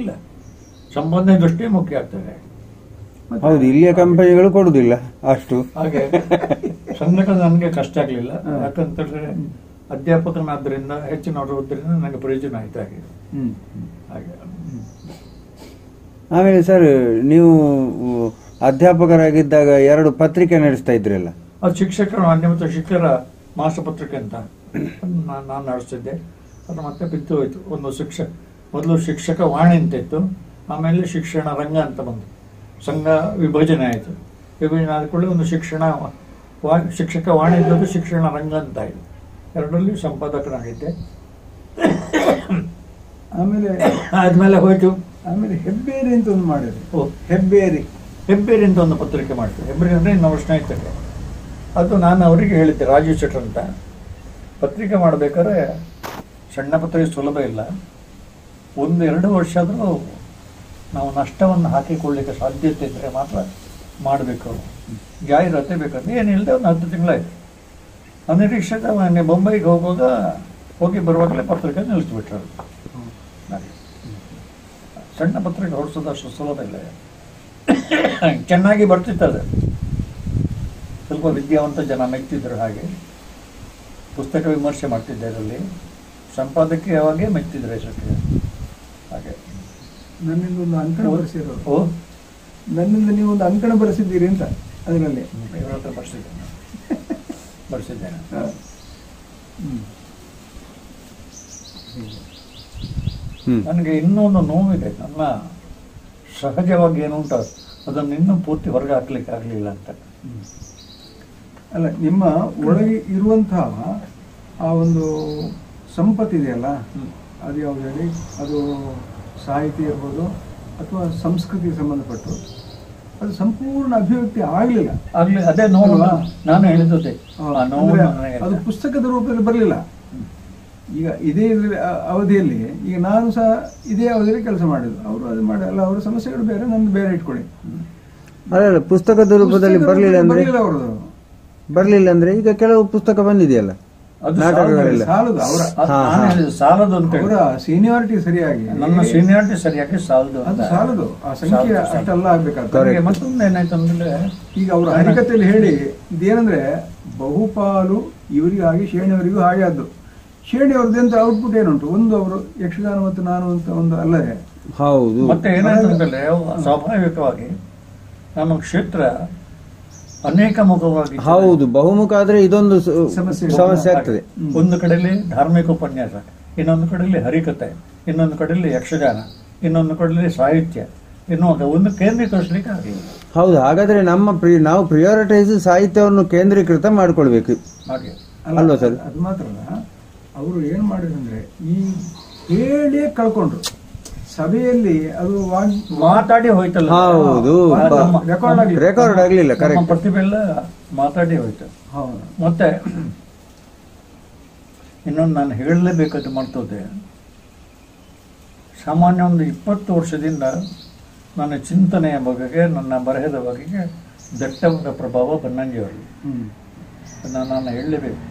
ಇಲ್ಲ. ಸಂಪಾದನೆ ದೃಷ್ಟಿ ಮುಖ್ಯ ಆಗ್ತದೆ. ಹೌದು, ಇಲ್ಲಿಯ ಕಂಪನಿಗಳು ಕೊಡುದಿಲ್ಲ ಅಷ್ಟು. ಹಾಗೆ ಸಂಘಟ ನನಗೆ ಕಷ್ಟ ಆಗ್ಲಿಲ್ಲ, ಯಾಕಂತಂದ್ರೆ ಅಧ್ಯಾಪಕನಾದ್ರಿಂದ ಹೆಚ್ಚಿನವರಿಂದ ನನಗೆ ಪ್ರಯೋಜನ ಆಯ್ತು. ಹಾಗೆ ಆಮೇಲೆ ಸರ್, ನೀವು ಅಧ್ಯಾಪಕರಾಗಿದ್ದಾಗ 2 ಪತ್ರಿಕೆ ನಡೆಸ್ತಾ ಇದ್ರಲ್ಲ? ಅದು ಶಿಕ್ಷಕರ ಅನ್ಯಮಿತ ಶಿಕ್ಷಕರ ಮಾಸಪತ್ರಿಕೆ ಅಂತ ನಾನು ನಡೆಸ್ತಿದ್ದೆ. ಅದು ಮತ್ತೆ ಬಿದ್ದು ಹೋಯ್ತು. ಮೊದಲು ಶಿಕ್ಷಕ ವಾಣಿ ಅಂತ ಇತ್ತು, ಆಮೇಲೆ ಶಿಕ್ಷಣ ರಂಗ ಅಂತ ಬಂತು. ಸಂಘ ವಿಭಜನೆ ಆಯಿತು. ವಿಭಜನೆ ಆದ ಕೂಡಲೇ ಒಂದು ಶಿಕ್ಷಕ ವಾಣಿ ಇದ್ದದ್ದು ಶಿಕ್ಷಣ ರಂಗ ಅಂತ ಆಯಿತು. ಎರಡರಲ್ಲಿ ಸಂಪಾದಕನಾಗಿದ್ದೆ. ಆದ್ಮೇಲೆ ಹೋಯ್ತು. ಆಮೇಲೆ ಹೆಬ್ಬೇರಿ ಅಂತ ಒಂದು ಮಾಡಿದೆ. ಹೆಬ್ಬೇರಿ ಅಂತ ಒಂದು ಪತ್ರಿಕೆ ಮಾಡ್ತೇವೆ. ಹೆಬ್ಬೇರಿ ಅಂದ್ರೆ ನಮ್ಮ ಸ್ನೇಹಿತರಿಗೆ. ಅದು ನಾನು ಅವರಿಗೆ ಹೇಳಿದ್ದೆ, ರಾಜೀವ್ ಶೆಟ್ಟರ್ ಅಂತ. ಪತ್ರಿಕೆ ಮಾಡಬೇಕಾದ್ರೆ ಸಣ್ಣ ಪತ್ರಿಕೆ ಸುಲಭ ಇಲ್ಲ. 1-2 ವರ್ಷ ಆದರೂ ನಾವು ನಷ್ಟವನ್ನು ಹಾಕಿಕೊಳ್ಳಲಿಕ್ಕೆ ಸಾಧ್ಯತೆ ಇದ್ದರೆ ಮಾತ್ರ ಮಾಡಬೇಕು. ಜಾಹೀರಾತೆ ಬೇಕಾದ್ರೆ ಏನಿಲ್ಲದೆ ಒಂದು 10 ತಿಂಗಳಾಯ್ತು. ಅನಿರೀಕ್ಷಿತ ಬೊಂಬೈಗೆ ಹೋಗಿ ಬರುವಾಗಲೇ ಪತ್ರಿಕೆ ನಿಲ್ಲಿಸ್ಬಿಟ್ರು. ಸಣ್ಣ ಪತ್ರಿಕೆ ಹೊರಸೋದಷ್ಟು ಸುಲಭ ಇಲ್ಲ. ಚೆನ್ನಾಗಿ ಬರ್ತಿತ್ತದ, ಸ್ವಲ್ಪ ವಿದ್ಯಾವಂತ ಜನ ಮೆಚ್ಚಿದ್ರು. ಹಾಗೆ ಪುಸ್ತಕ ವಿಮರ್ಶೆ ಮಾಡ್ತಿದ್ದೆ, ಅದರಲ್ಲಿ ಸಂಪಾದಕೀಯವಾಗಿ ಮೆಚ್ಚಿದ್ರು ಹೆಸರಿಗೆ. ಹಾಗೆ ನನ್ನಿಂದ ಒಂದು ಅಂಕಣ ಬರೆಸಿರೋರು, ನನ್ನಿಂದ ನೀವು ಒಂದು ಅಂಕಣ ಬರೆಸಿದ್ದೀರಿ ಅಂತ ಅದರಲ್ಲಿ ಬರ್ಸಿದ್ದೇನೆ. ನನಗೆ ಇನ್ನೊಂದು ನೋವಿದೆ. ನನ್ನ ಸಹಜವಾಗಿ ಏನುಂಟ ಅದನ್ನು ಇನ್ನೂ ಪೂರ್ತಿ ಹೊರಗೆ ಹಾಕ್ಲಿಕ್ಕೆ ಆಗಲಿಲ್ಲ ಅಂತ. ಅಲ್ಲ, ನಿಮ್ಮ ಒಳಗೆ ಇರುವಂತಹ ಆ ಒಂದು ಸಂಪತ್ತಿದೆಯಲ್ಲ, ಅದು ಯಾವ್ದು ಹೇಳಿ, ಅದು ಸಾಹಿತ್ಯ ಇರ್ಬೋದು ಅಥವಾ ಸಂಸ್ಕೃತಿಗೆ ಸಂಬಂಧಪಟ್ಟು ಅದು ಸಂಪೂರ್ಣ ಅಭಿವ್ಯಕ್ತಿ ಆಗಲಿಲ್ಲ. ಅದೇ ನೋವು ನಾನು ಹೇಳಿದ್ದೆ. ಅದು ಪುಸ್ತಕದ ರೂಪದಲ್ಲಿ ಬರಲಿಲ್ಲ. ಈಗ ಇದೇ ಅವಧಿಯಲ್ಲಿ ಈಗ ನಾನು ಸಹ ಇದೇ ಅವಧಿಯಲ್ಲಿ ಕೆಲಸ ಮಾಡಿದ್ದು. ಅವರು ಅದು ಮಾಡಲ್ಲ, ಅವರ ಸಮಸ್ಯೆಗಳು ಬೇರೆ, ನಂದು ಬೇರೆ ಇಟ್ಕೊಳ್ಳಿ. ಅಲ್ಲ, ಪುಸ್ತಕದ ರೂಪದಲ್ಲಿ ಬರಲಿಲ್ಲ ಅಂದ್ರೆ ಈಗ ಕೆಲವು ಪುಸ್ತಕ ಬಂದಿದೆಯಲ್ಲ, ನಾಟಕಗಳೆಲ್ಲ ಸಾಲದು ಅಂತ. ಅವರ ಸೀನಿಯಾರಿಟಿ ಸರಿಯಾಗಿ, ನನ್ನ ಸೀನಿಯಾರಿಟಿ ಸರಿಯಾಗಿ ಸಾಲದು. ಅದು ಸಾಲದು, ಆ ಸಂಖ್ಯೆ ಅಷ್ಟೆಲ್ಲ ಆಗ್ಬೇಕಾಗ್ತದೆ. ಮತ್ತೊಂದು ಏನಾಯ್ತಂದ್ರೆ, ಈಗ ಅವರು ಹರಿಕತೆಯಲ್ಲಿ ಹೇಳಿ ಇದೇನಂದ್ರೆ ಬಹುಪಾಲು ಇವರಿಗಾಗಿ ಶೇಣಿಯವರಿಗೂ ಹಾಗೆ ಆದ್ದು. ಶೇಣಿಯವ್ರದ್ದೆಂತ ಔಟ್ಪುಟ್ ಏನುಂಟು, ಒಂದು ಅವರು ಯಕ್ಷಗಾನ ಮತ್ತು ನಾನು ಅಂತ ಒಂದು ಅಲ್ಲದೆ. ಹೌದು. ಮತ್ತೆ ಏನಾಯ್ತಂದ್ರೆ, ಸ್ವಾಭಾವಿಕವಾಗಿ ನಮ್ಮ ಕ್ಷೇತ್ರ ಅನೇಕ ಮುಖವಾಗಿ, ಹೌದು, ಬಹುಮುಖ ಆದ್ರೆ ಇದೊಂದು ಸಮಸ್ಯೆ ಆಗ್ತದೆ. ಒಂದು ಕಡೆಯಲ್ಲಿ ಧಾರ್ಮಿಕ ಉಪನ್ಯಾಸ, ಇನ್ನೊಂದು ಕಡೆಯಲ್ಲಿ ಹರಿಕತೆ, ಇನ್ನೊಂದು ಕಡೆಯಲ್ಲಿ ಯಕ್ಷಗಾನ, ಇನ್ನೊಂದು ಕಡೆಯಲ್ಲಿ ಸಾಹಿತ್ಯ, ಒಂದು ಕೇಂದ್ರೀಕರಿಸಲಿಕ್ಕೆ ಆಗಲಿಲ್ಲ. ಹೌದು, ಹಾಗಾದ್ರೆ ನಾವು ಪ್ರಿಯಾರಿಟೈಸ್ ಸಾಹಿತ್ಯವನ್ನು ಕೇಂದ್ರೀಕೃತ ಮಾಡ್ಕೊಳ್ಬೇಕು. ಹಾಗೆ ಅಲ್ವಾ ಸರ್? ಅದು ಮಾತ್ರ ಅಲ್ಲ, ಅವರು ಏನ್ ಮಾಡಿದ್ರೆ ಈ ಹೇಳಿಯೇ ಕಳ್ಕೊಂಡ್ರು. ಸಭೆಯಲ್ಲಿ ಅದು ಮಾತಾಡಿ ಹೋಯ್ತಲ್ಲ. ಹೌದು, ರೆಕಾರ್ಡ್ ಆಗ್ಲಿಲ್ಲ. ಕರೆಕ್ಟ್, ಪ್ರತಿಭೆ ಎಲ್ಲ ಮಾತಾಡಿ ಹೋಯ್ತು. ಮತ್ತೆ ಇನ್ನೊಂದು ನಾನು ಹೇಳಲೇಬೇಕಾದ ಮಾಡ್ತೋದೆ, ಸಾಮಾನ್ಯ ಒಂದು 20 ವರ್ಷದಿಂದ ನನ್ನ ಚಿಂತನೆಯ ಬಗೆಗೆ, ನನ್ನ ಬರೆಹದ ಬಗೆಗೆ ದಟ್ಟವಾದ ಪ್ರಭಾವ ಬನ್ನಂಜಿಯವರಿಗೆ. ನಾನು ಹೇಳಲೇಬೇಕು,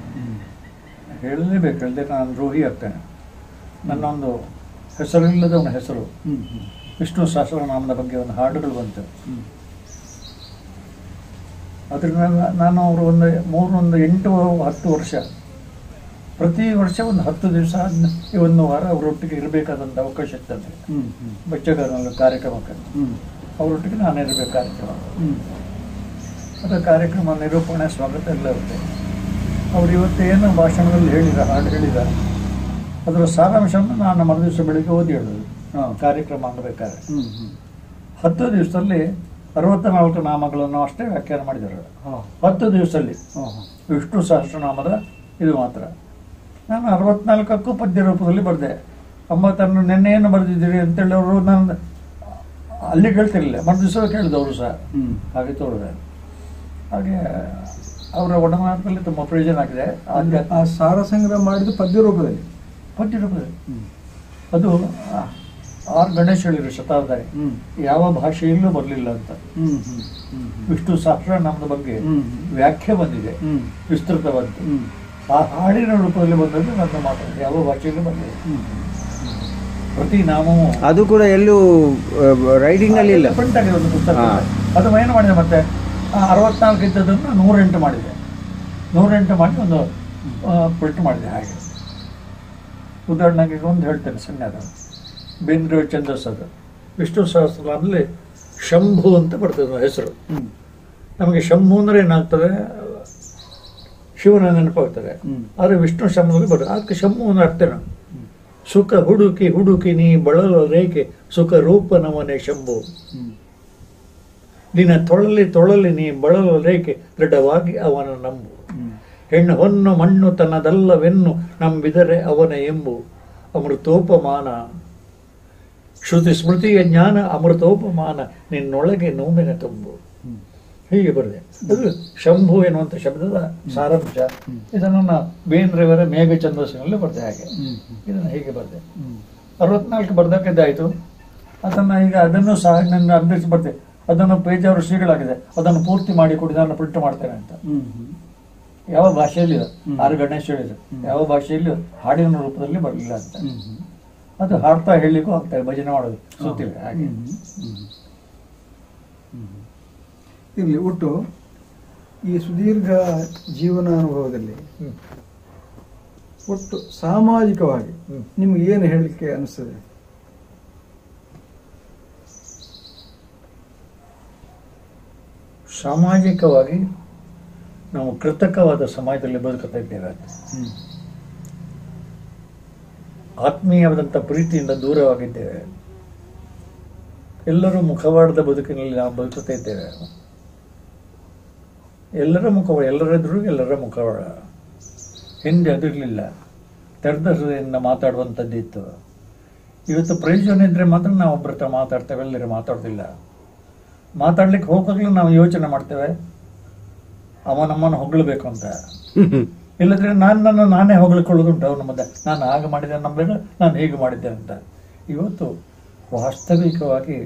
ಹೇಳಿದ್ರೆ ನಾನು ದ್ರೋಹಿ ಆಗ್ತೇನೆ. ನನ್ನೊಂದು ಹೆಸರಿಲ್ಲದವನ ಹೆಸರು ವಿಷ್ಣು ಸಹಸ್ರನಾಮದ ಬಗ್ಗೆ ಒಂದು ಹಾಡುಗಳು ಬಂತು. ಅದರಿಂದ ನಾನು ಅವರು ಒಂದು 8-10 ವರ್ಷ, ಪ್ರತಿ ವರ್ಷ ಒಂದು 10 ದಿವಸ 1 ವಾರ ಅವರೊಟ್ಟಿಗೆ ಇರಬೇಕಾದಂಥ ಅವಕಾಶ ಇರ್ತದೆ. ಬಚ್ಚಗಾರನಲ್ಲಿ ಕಾರ್ಯಕ್ರಮಕ್ಕೆ ಅವರೊಟ್ಟಿಗೆ ನಾನು ಇರಬೇಕು ಕಾರ್ಯಕ್ರಮ. ಅದು ಕಾರ್ಯಕ್ರಮ ನಿರೂಪಣೆ, ಸ್ವಾಗತ ಎಲ್ಲ ಇರುತ್ತೆ. ಅವರು ಇವತ್ತೇನು ಭಾಷಣದಲ್ಲಿ ಹಾಡು ಹೇಳಿದ ಅದರ ಸಾರಾಂಶವನ್ನು ನಾನು ಮರುದಿವಸ ಬೆಳಿಗ್ಗೆ ಓದಿ ಹೇಳೋದು ಕಾರ್ಯಕ್ರಮ ಆಗಬೇಕಾದ್ರೆ. 10 ದಿವಸದಲ್ಲಿ 64 ನಾಮಗಳನ್ನು ಅಷ್ಟೇ ವ್ಯಾಖ್ಯಾನ ಮಾಡಿದರು. 10 ದಿವಸದಲ್ಲಿ ವಿಷ್ಣು ಸಹಸ್ರನಾಮದ ಇದು ಮಾತ್ರ. ನಾನು 64ಕ್ಕೂ ಪದ್ಯ ರೂಪದಲ್ಲಿ ಬರೆದೆ. ಅಮ್ಮತನ್ನು ನೆನ್ನೆ ಏನು ಬರೆದಿದ್ದೀರಿ ಅಂತೇಳಿ ಅವರು ನಾನು ಅಲ್ಲಿ ಕೇಳ್ತಿರ್ಲಿಲ್ಲ, ಮರುದಿವಸ ಕೇಳಿದವರು ಸಹ ಹಾಗೆ ತೋರಿದೆ. ಹಾಗೆ ಅವರ ಒಡನಾಟದಲ್ಲಿ ತುಂಬ ಪ್ರಯೋಜನ ಆಗಿದೆ. ಆ ಸಾರ ಸಂಗ್ರಹ ಮಾಡಿದ ಪದ್ಯ ರೂಪದಲ್ಲಿ ಅದು ಆರ್ ಗಣೇಶ್ ಹೇಳಿದ್ರು ಶತಾಬ್ದಾರಿ ಯಾವ ಭಾಷೆಯಲ್ಲೂ ಬರಲಿಲ್ಲ ಅಂತ. ವಿಷ್ಣು ಸಹಸ್ರನಾಮದ ಬಗ್ಗೆ ವ್ಯಾಖ್ಯೆ ಬಂದಿದೆ ವಿಸ್ತೃತವಾದ್ದು. ಆ ಹಾಡಿನ ರೂಪದಲ್ಲಿ ಬಂದದ್ದು ನನ್ನ ಮಾತು ಯಾವ ಭಾಷೆಯಲ್ಲೂ ಬಂದಿದೆ. ಪ್ರತಿ ನಾಮವು ಅದು ಕೂಡ ಎಲ್ಲೂ ರೈಟಿಂಗ್ ಅಲ್ಲಿ ಇಲ್ಲ, ಪ್ರಿಂಟ್ ಆಗಿದೆ ಒಂದು ಪುಸ್ತಕ. ಅದು ಏನು ಮಾಡಿದೆ ಮತ್ತೆ 64 ಇದ್ದದನ್ನು 108 ಮಾಡಿದೆ. 108 ಮಾಡಿ ಒಂದು ಪ್ರಿಂಟ್ ಮಾಡಿದೆ. ಹಾಗೆ ಉದಾಹರಣೆಗೆ ಒಂದು ಹೇಳ್ತೇನೆ ಸಣ್ಣದ. ಬೇಂದ್ರೆ ಛಂದಸ್ಸದು ವಿಷ್ಣು ಸಹಸ್ರನಾಮದಲ್ಲಿ ಶಂಭು ಅಂತ ಬರ್ತದೆ ಹೆಸರು. ನಮಗೆ ಶಂಭು ಅಂದ್ರೆ ಏನಾಗ್ತದೆ, ಶಿವನ ನೆನಪಾಗ್ತದೆ. ಆದರೆ ವಿಷ್ಣು ಶಂಭುದಲ್ಲಿ ಬರ್ತದೆ. ಅದಕ್ಕೆ ಶಂಭು ಅಂದ್ರೆ ಅರ್ಥೇನು, ಸುಖ ಹುಡುಕಿ ಹುಡುಕಿ ನೀ ಬಳಲ ರೇಖೆ ಸುಖ ರೂಪನವನೇ ಶಂಭು. ನಿನ್ನ ತೊಳಲಿ ನೀ ಬಳಲ ರೇಖೆ ದೃಢವಾಗಿ ಅವನ ನಂಬು. ಹೆಣ್ಣು ಹೊನ್ನು ಮಣ್ಣು ತನ್ನದಲ್ಲವೆನ್ನು ನಂಬಿದರೆ ಅವನ ಎಂಬು. ಅಮೃತೋಪಮಾನ ಶ್ರುತಿ ಸ್ಮೃತಿಯ ಜ್ಞಾನ ಅಮೃತೋಪಮಾನ ನಿನ್ನೊಳಗೆ ನೋವಿನ ತುಂಬು. ಹೀಗೆ ಬರದೆ. ಅದು ಶಂಭು ಎನ್ನುವಂಥ ಶಬ್ದದ ಸಾರಾಂಶ. ಇದನ್ನು ಬೇಂದ್ರೆಯವರ ಮೇಘ ಛಂದಸ್ಸಿನಲ್ಲಿ ಬರ್ದೆ. ಹಾಗೆ ಇದನ್ನು ಹೀಗೆ ಬರ್ದೆ. 64 ಬರ್ದಕ್ಕಿದ್ದಾಯಿತು. ಅದನ್ನು ಈಗ ಅದನ್ನು ಸಹ ನನ್ನ ಅಂದಿಸಿ ಬರ್ತೇನೆ. ಅದನ್ನು ಪೇಜಾವರು ಶ್ರೀಗಳಾಗಿದೆ, ಅದನ್ನು ಪೂರ್ತಿ ಮಾಡಿ ಕೊಡಿ, ನಾನು ಪ್ರಿಂಟ್ ಮಾಡ್ತೇನೆ ಅಂತ. ಯಾವ ಭಾಷೆಯಲ್ಲಿ ಆರ್ ಗಣೇಶ್ ಹೇಳಿದ್ರು, ಯಾವ ಭಾಷೆಯಲ್ಲಿ ಹಾಡಿನ ರೂಪದಲ್ಲಿ ಬರಲಿಲ್ಲ ಅಂತ. ಅದು ಹಾಡ್ತಾ ಹೇಳಲಿಕ್ಕೂ ಆಗ್ತದೆ, ಭಜನೆ ಮಾಡೋದು ಸುತ್ತಿವೆ. ಹಾಗೆ ಇರಲಿ. ಒಟ್ಟು ಈ ಸುದೀರ್ಘ ಜೀವನಾನುಭವದಲ್ಲಿ ಒಟ್ಟು ಸಾಮಾಜಿಕವಾಗಿ ನಿಮ್ಗೆ ಏನು ಹೇಳಲಿಕ್ಕೆ ಅನಿಸ್ತದೆ? ಸಾಮಾಜಿಕವಾಗಿ ನಾವು ಕೃತಕವಾದ ಸಮಾಜದಲ್ಲಿ ಬದುಕುತ್ತಾ ಇದ್ದೇವೆ. ಆತ್ಮೀಯವಾದಂಥ ಪ್ರೀತಿಯಿಂದ ದೂರವಾಗಿದ್ದೇವೆ. ಎಲ್ಲರೂ ಮುಖವಾಡದ ಬದುಕಿನಲ್ಲಿ ನಾವು ಬದುಕುತ್ತಾ ಇದ್ದೇವೆ. ಎಲ್ಲರ ಮುಖವಾಡ, ಎಲ್ಲರೆದುರು ಎಲ್ಲರ ಮುಖವಾಡ. ಹಿಂದೆ ಅದಿರಲಿಲ್ಲ, ತೆರೆದ ಹೃದಯದಿಂದ ಮಾತಾಡುವಂಥದ್ದಿತ್ತು. ಇವತ್ತು ಪ್ರಯೋಜನ ಇದ್ರೆ ಮಾತ್ರ ನಾವು ಒಬ್ಬರ ಹತ್ರ ಮಾತಾಡ್ತೇವೆ, ಎಲ್ಲರೂ ಮಾತಾಡ್ತಿಲ್ಲ. ಮಾತಾಡ್ಲಿಕ್ಕೆ ಹೋಗಾಗಲೂ ನಾವು ಯೋಚನೆ ಮಾಡ್ತೇವೆ ಅವ ನಮ್ಮನ್ನು ಹೊಗಳಬೇಕು ಅಂತ. ಇಲ್ಲದ್ರೆ ನಾನೇ ಹೊಗಳಿಕೊಳ್ಳೋದುಂಟು ಅವನ ಮಧ್ಯೆ. ನಾನು ಹಾಗೆ ಮಾಡಿದ್ದೆ ನಂಬೇಡ, ನಾನು ಹೀಗೆ ಮಾಡಿದ್ದೆ ಅಂತ. ಇವತ್ತು ವಾಸ್ತವಿಕವಾಗಿ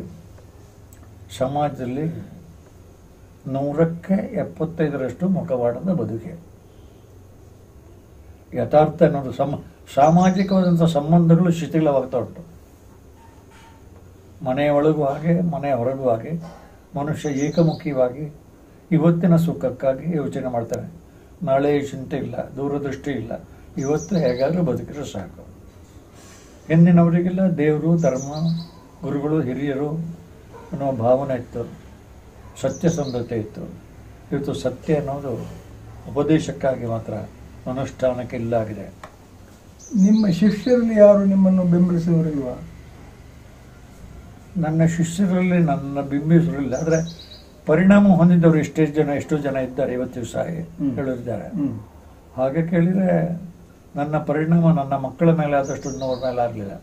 ಸಮಾಜದಲ್ಲಿ 100ಕ್ಕೆ 75ರಷ್ಟು ಮುಖವಾಡದ ಬದುಕೆ. ಯಥಾರ್ಥ ಅನ್ನೋದು ಸಾಮಾಜಿಕವಾದಂಥ ಸಂಬಂಧಗಳು ಶಿಥಿಲವಾಗ್ತಾ ಉಂಟು. ಮನೆಯ ಒಳಗೂ ಹಾಗೆ, ಮನೆಯ ಹೊರಗೂ ಹಾಗೆ. ಮನುಷ್ಯ ಏಕಮುಖಿಯಾಗಿ ಇವತ್ತಿನ ಸುಖಕ್ಕಾಗಿ ಯೋಚನೆ ಮಾಡ್ತಾನೆ. ನಾಳೆ ಚಿಂತೆ ಇಲ್ಲ, ದೂರದೃಷ್ಟಿ ಇಲ್ಲ. ಇವತ್ತು ಹೇಗಾದರೂ ಬದುಕಿದ್ರೆ ಸಾಕು. ಹಿಂದಿನವರಿಗೆಲ್ಲ ದೇವರು, ಧರ್ಮ, ಗುರುಗಳು, ಹಿರಿಯರು ಅನ್ನೋ ಭಾವನೆ ಇತ್ತು, ಸತ್ಯಸಂಧತೆ ಇತ್ತು. ಇವತ್ತು ಸತ್ಯ ಅನ್ನೋದು ಉಪದೇಶಕ್ಕಾಗಿ ಮಾತ್ರ, ಅನುಷ್ಠಾನಕ್ಕೆ ಇಲ್ಲ ಆಗಿದೆ. ನಿಮ್ಮ ಶಿಷ್ಯರಲ್ಲಿ ಯಾರು ನಿಮ್ಮನ್ನು ಬೆಂಬಲಿಸುವವರಿಲ್ವಾ? ನನ್ನ ಶಿಷ್ಯರಲ್ಲಿ ನನ್ನ ಬಿಂಬಿಸಲಿಲ್ಲ. ಆದರೆ ಪರಿಣಾಮ ಹೊಂದಿದ್ದವರು ಎಷ್ಟೋ ಜನ ಇದ್ದಾರೆ ಇವತ್ತು ಸಹ ಹೇಳಿದ್ದಾರೆ. ಹಾಗೆ ಕೇಳಿದರೆ ನನ್ನ ಪರಿಣಾಮ ನನ್ನ ಮಕ್ಕಳ ಮೇಲೆ ಆದಷ್ಟು ಇನ್ನೊಬ್ಬರ ಮೇಲೆ ಆಗಲಿಲ್ಲ.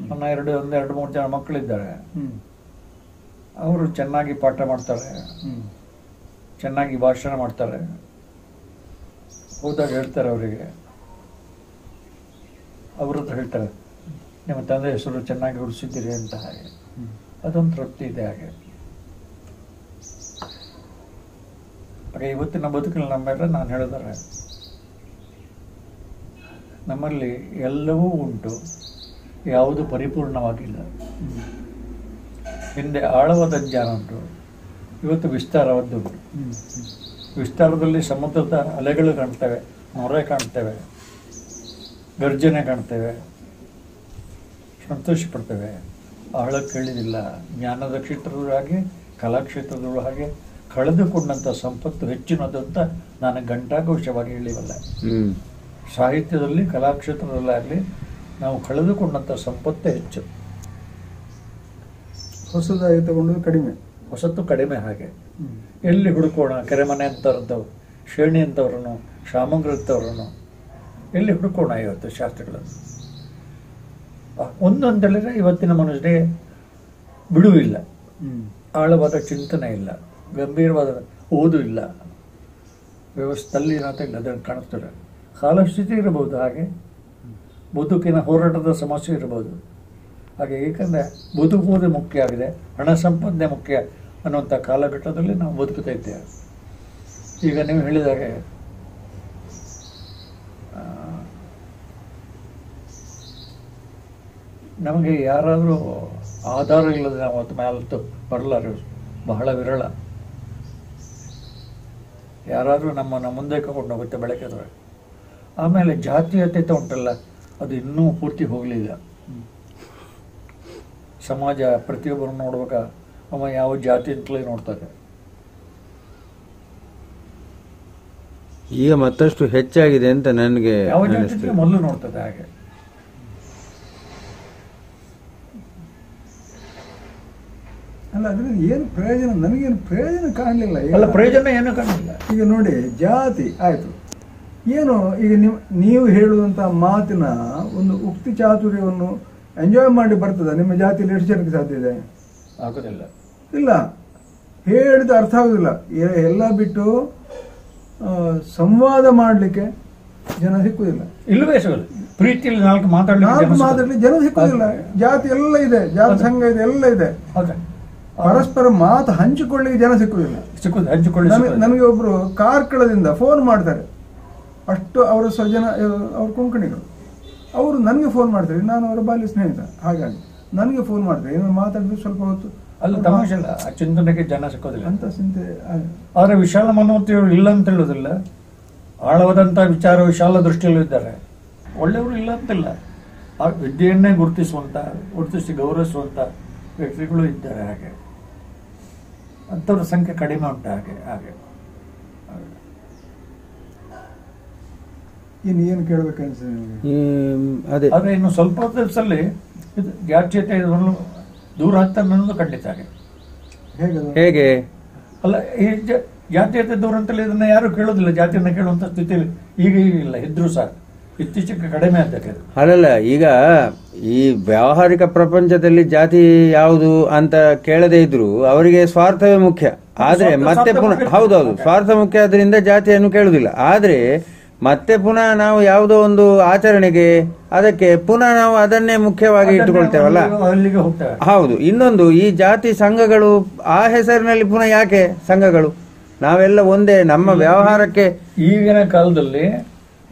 ನನ್ನ ಒಂದು 2-3 ಜನ ಮಕ್ಕಳಿದ್ದಾರೆ. ಅವರು ಚೆನ್ನಾಗಿ ಪಾಠ ಮಾಡ್ತಾರೆ, ಚೆನ್ನಾಗಿ ಭಾಷಣ ಮಾಡ್ತಾರೆ. ಹೋದಾಗ ಹೇಳ್ತಾರೆ ಅವರಿಗೆ, ಅವ್ರ ಹತ್ರ ಹೇಳ್ತಾರೆ, ನಿಮ್ಮ ತಂದೆ ಹೆಸರು ಚೆನ್ನಾಗಿ ಉಳಿಸಿದ್ದೀರಿ ಅಂತ ಹಾಗೆ ಅದೊಂದು ತೃಪ್ತಿ ಇದೆ ಹಾಗೆ. ಹಾಗೆ ಇವತ್ತಿನ ಬದುಕಲ್ಲಿ ನಮ್ಮೆಲ್ಲ ನಾನು ಹೇಳಿದರೆ ನಮ್ಮಲ್ಲಿ ಎಲ್ಲವೂ ಉಂಟು, ಯಾವುದು ಪರಿಪೂರ್ಣವಾಗಿಲ್ಲ. ಹಿಂದೆ ಆಳವಾದ ಜ್ಞಾನ ಉಂಟು, ಇವತ್ತು ವಿಸ್ತಾರವಾದ್ದುಂಟು. ವಿಸ್ತಾರದಲ್ಲಿ ಸಮುದ್ರದ ಅಲೆಗಳು ಕಾಣ್ತವೆ, ನೊರೆ ಕಾಣ್ತೇವೆ, ಗರ್ಜನೆ ಕಾಣ್ತೇವೆ, ಸಂತೋಷ ಪಡ್ತೇವೆ. ಆಳಕ್ಕೆ ಕೇಳಿದಿಲ್ಲ. ಜ್ಞಾನದ ಕ್ಷೇತ್ರದಲ್ಲೂ ಹಾಗೆ, ಕಲಾಕ್ಷೇತ್ರದಲ್ಲೂ ಹಾಗೆ ಕಳೆದುಕೊಂಡಂಥ ಸಂಪತ್ತು ಹೆಚ್ಚಿನದು ಅಂತ ನಾನು ಘಂಟಾಘೋಷವಾಗಿ ಹೇಳಿವಲ್ಲ. ಸಾಹಿತ್ಯದಲ್ಲಿ, ಕಲಾಕ್ಷೇತ್ರದಲ್ಲಾಗಲಿ ನಾವು ಕಳೆದುಕೊಂಡಂಥ ಸಂಪತ್ತೇ ಹೆಚ್ಚು, ಹೊಸದಾಗಿ ತಗೊಂಡು ಕಡಿಮೆ, ಹೊಸತು ಕಡಿಮೆ. ಹಾಗೆ ಎಲ್ಲಿ ಹುಡುಕೋಣ? ಕೆರೆಮನೆ ಅಂತವ್ರದ್ದು, ಶ್ರೇಣಿ ಅಂತವ್ರನ್ನು, ಶಾಮಂಗ್ರ ಅಂತವ್ರನ್ನು ಎಲ್ಲಿ ಹುಡುಕೋಣ ಇವತ್ತು ಶಾಸ್ತ್ರಗಳನ್ನು? ಒಂದು ಅಂತೇಳಿದ್ರೆ ಇವತ್ತಿನ ಮನುಷ್ಯನಿಗೆ ಬಿಡುವಿಲ್ಲ, ಆಳವಾದ ಚಿಂತನೆ ಇಲ್ಲ, ಗಂಭೀರವಾದ ಓದು ಇಲ್ಲ, ವ್ಯವಸ್ಥೆಯಲ್ಲಿ ಇಲ್ಲ. ಅದನ್ನು ಕಾಣಿಸ್ತದೆ. ಕಾಲಸ್ಥಿತಿ ಇರಬಹುದು, ಹಾಗೆ ಬದುಕಿನ ಹೋರಾಟದ ಸಮಸ್ಯೆ ಇರಬಹುದು. ಹಾಗೆ ಏಕೆಂದರೆ ಬದುಕುವುದೇ ಮುಖ್ಯ ಆಗಿದೆ, ಹಣ ಸಂಪಾದನೆ ಮುಖ್ಯ ಅನ್ನುವಂಥ ಕಾಲಘಟ್ಟದಲ್ಲಿ ನಾವು ಬದುಕುತ್ತಾ ಇದ್ದೇವೆ. ಈಗ ನೀವು ಹೇಳಿದಾಗೆ ನಮಗೆ ಯಾರಾದರೂ ಆಧಾರ ಇಲ್ಲದೆ ನಾವು ಅದು ಮೇಲತ್ತು ಬರಲಾರ, ಬಹಳ ವಿರಳ. ಯಾರಾದರೂ ನಮ್ಮನ್ನು ಮುಂದೆ ಕೊಂಡು ಹೋಗುತ್ತೆ ಬೆಳಕಿದ್ರೆ. ಆಮೇಲೆ ಜಾತೀಯತೆ ಉಂಟಲ್ಲ, ಅದು ಇನ್ನೂ ಪೂರ್ತಿ ಹೋಗಲಿಲ್ಲ. ಸಮಾಜ ಪ್ರತಿಯೊಬ್ಬರು ನೋಡುವಾಗ ಅವ ಯಾವ ಜಾತಿ ಅಂತಲೇ ನೋಡ್ತಾರೆ. ಈಗ ಮತ್ತಷ್ಟು ಹೆಚ್ಚಾಗಿದೆ ಅಂತ ನನಗೆ ಯಾವ ಜಾತಿ ಮೊದಲು ನೋಡ್ತದೆ. ಹಾಗೆ ಅಲ್ಲ, ಅದ್ರಲ್ಲಿ ಏನು ಪ್ರಯೋಜನ? ನನಗೇನು ಪ್ರಯೋಜನ ಕಾಣಲಿಲ್ಲ. ಅಲ್ಲ, ಪ್ರಯೋಜನ ಏನು ಕಾಣಲಿಲ್ಲ. ಈಗ ನೋಡಿ, ಜಾತಿ ಆಯ್ತು, ಏನು ಈಗ ನೀವು ಹೇಳುವಂತ ಮಾತಿನ ಒಂದು ಉಕ್ತಿ ಚಾತುರ್ಯವನ್ನು ಎಂಜಾಯ್ ಮಾಡಿ ಬರ್ತದ ನಿಮ್ಮ ಜಾತಿಯಲ್ಲಿ ಎಷ್ಟು ಜನಕ್ಕೆ ಸಾಧ್ಯ ಇದೆ? ಆಗೋದಿಲ್ಲ. ಇಲ್ಲ, ಹೇಳಿದ ಅರ್ಥ ಆಗುದಿಲ್ಲ. ಎಲ್ಲ ಬಿಟ್ಟು ಸಂವಾದ ಮಾಡಲಿಕ್ಕೆ ಜನ ಸಿಕ್ಕುದಿಲ್ಲ. ಇಲ್ಲವೇ ಸಿಗಲ್ಲ. ಪ್ರೀತಿಯಲ್ಲಿ ನಾಲ್ಕು ಮಾತಾಡ್ಲಿ ಜನ ಸಿಕ್ಕುದಿಲ್ಲ. ಜಾತಿ ಎಲ್ಲ ಇದೆ, ಜಾತಿ ಸಂಘ ಇದೆ, ಎಲ್ಲ ಇದೆ. ಪರಸ್ಪರ ಮಾತು ಹಂಚಿಕೊಳ್ಳಿಕ್ಕೆ ಜನ ಸಿಕ್ಕುದಿಲ್ಲ. ನನಗೆ ಒಬ್ರು ಕಾರ್ಕಳದಿಂದ ಫೋನ್ ಮಾಡ್ತಾರೆ, ಅಷ್ಟು ಅವರ ಸ್ವಜನ, ಅವ್ರ ಕೊಂಕಣಿಗಳು. ಅವರು ನನಗೆ ಫೋನ್ ಮಾಡ್ತಾರೆ, ನಾನು ಅವರ ಬಾಲ್ಯ ಸ್ನೇಹಿತ, ಹಾಗಾಗಿ ನನಗೆ ಫೋನ್ ಮಾಡ್ತಾರೆ. ಏನೋ ಮಾತಾಡಿದ್ರೆ ಸ್ವಲ್ಪ ಹೊತ್ತು ಅಲ್ಲ, ತಮಾಷೆ ಇಲ್ಲ. ಆ ಚಿಂತನೆಗೆ ಜನ ಸಿಕ್ಕೋದಿಲ್ಲ ಅಂತ ಚಿಂತೆ. ಆದರೆ ವಿಶಾಲ ಮನೋತಿಗಳು ಇಲ್ಲ ಅಂತ ಹೇಳೋದಿಲ್ಲ. ಆಳವಾದಂಥ ವಿಚಾರ, ವಿಶಾಲ ದೃಷ್ಟಿಯಲ್ಲೂ ಇದ್ದಾರೆ. ಒಳ್ಳೆಯವರು ಇಲ್ಲ ಅಂತಿಲ್ಲ. ಆ ವಿದ್ಯೆಯನ್ನೇ ಗುರುತಿಸಿ ಗೌರವಿಸುವಂಥ ವ್ಯಕ್ತಿಗಳು ಇದ್ದಾರೆ. ಹಾಗೆ ಅಂಥವ್ರ ಸಂಖ್ಯೆ ಕಡಿಮೆ ಉಂಟು. ಹಾಗೆ ಏನು ಕೇಳಬೇಕನ್ಸುತ್ತೆ? ಆದರೆ ಇನ್ನು ಸ್ವಲ್ಪ ದಿವಸದಲ್ಲಿ ಜಾತ್ಯತೆ ದೂರ ಆಗ್ತಾನೆ ಅನ್ನೋದು ಖಂಡಿತ. ಹಾಗೆ ಹೇಗೆ? ಅಲ್ಲ, ಈ ಜಾತೀಯತೆ ದೂರ ಅಂತಲ್ಲಿ ಇದನ್ನ ಯಾರು ಕೇಳೋದಿಲ್ಲ. ಜಾತಿಯನ್ನ ಕೇಳುವಂತ ಸ್ಥಿತಿಯಲ್ಲಿ ಈಗ ಇಲ್ಲ, ಇದ್ರೂ ಸಹ ಇತ್ತೀಚೆಗೆ ಕಡಿಮೆ ಆಗ್ತದೆ. ಅಲ್ಲಲ್ಲ, ಈಗ ಈ ವ್ಯಾವಹಾರಿಕ ಪ್ರಪಂಚದಲ್ಲಿ ಜಾತಿ ಯಾವುದು ಅಂತ ಕೇಳದೇ ಇದ್ರು ಅವರಿಗೆ ಸ್ವಾರ್ಥವೇ ಮುಖ್ಯ. ಆದ್ರೆ ಮತ್ತೆ ಪುನಃ ಹೌದೌದು, ಸ್ವಾರ್ಥ ಮುಖ್ಯ, ಆದ್ರಿಂದ ಜಾತಿಯನ್ನು ಕೇಳುವುದಿಲ್ಲ. ಆದ್ರೆ ಮತ್ತೆ ಪುನಃ ನಾವು ಯಾವುದೋ ಒಂದು ಆಚರಣೆಗೆ ಅದಕ್ಕೆ ಪುನಃ ನಾವು ಅದನ್ನೇ ಮುಖ್ಯವಾಗಿ ಇಟ್ಟುಕೊಳ್ತೇವಲ್ಲ. ಹೌದು. ಇನ್ನೊಂದು, ಈ ಜಾತಿ ಸಂಘಗಳು ಆ ಹೆಸರಿನಲ್ಲಿ ಪುನಃ ಯಾಕೆ ಸಂಘಗಳು? ನಾವೆಲ್ಲ ಒಂದೇ, ನಮ್ಮ ವ್ಯವಹಾರಕ್ಕೆ. ಈಗಿನ ಕಾಲದಲ್ಲಿ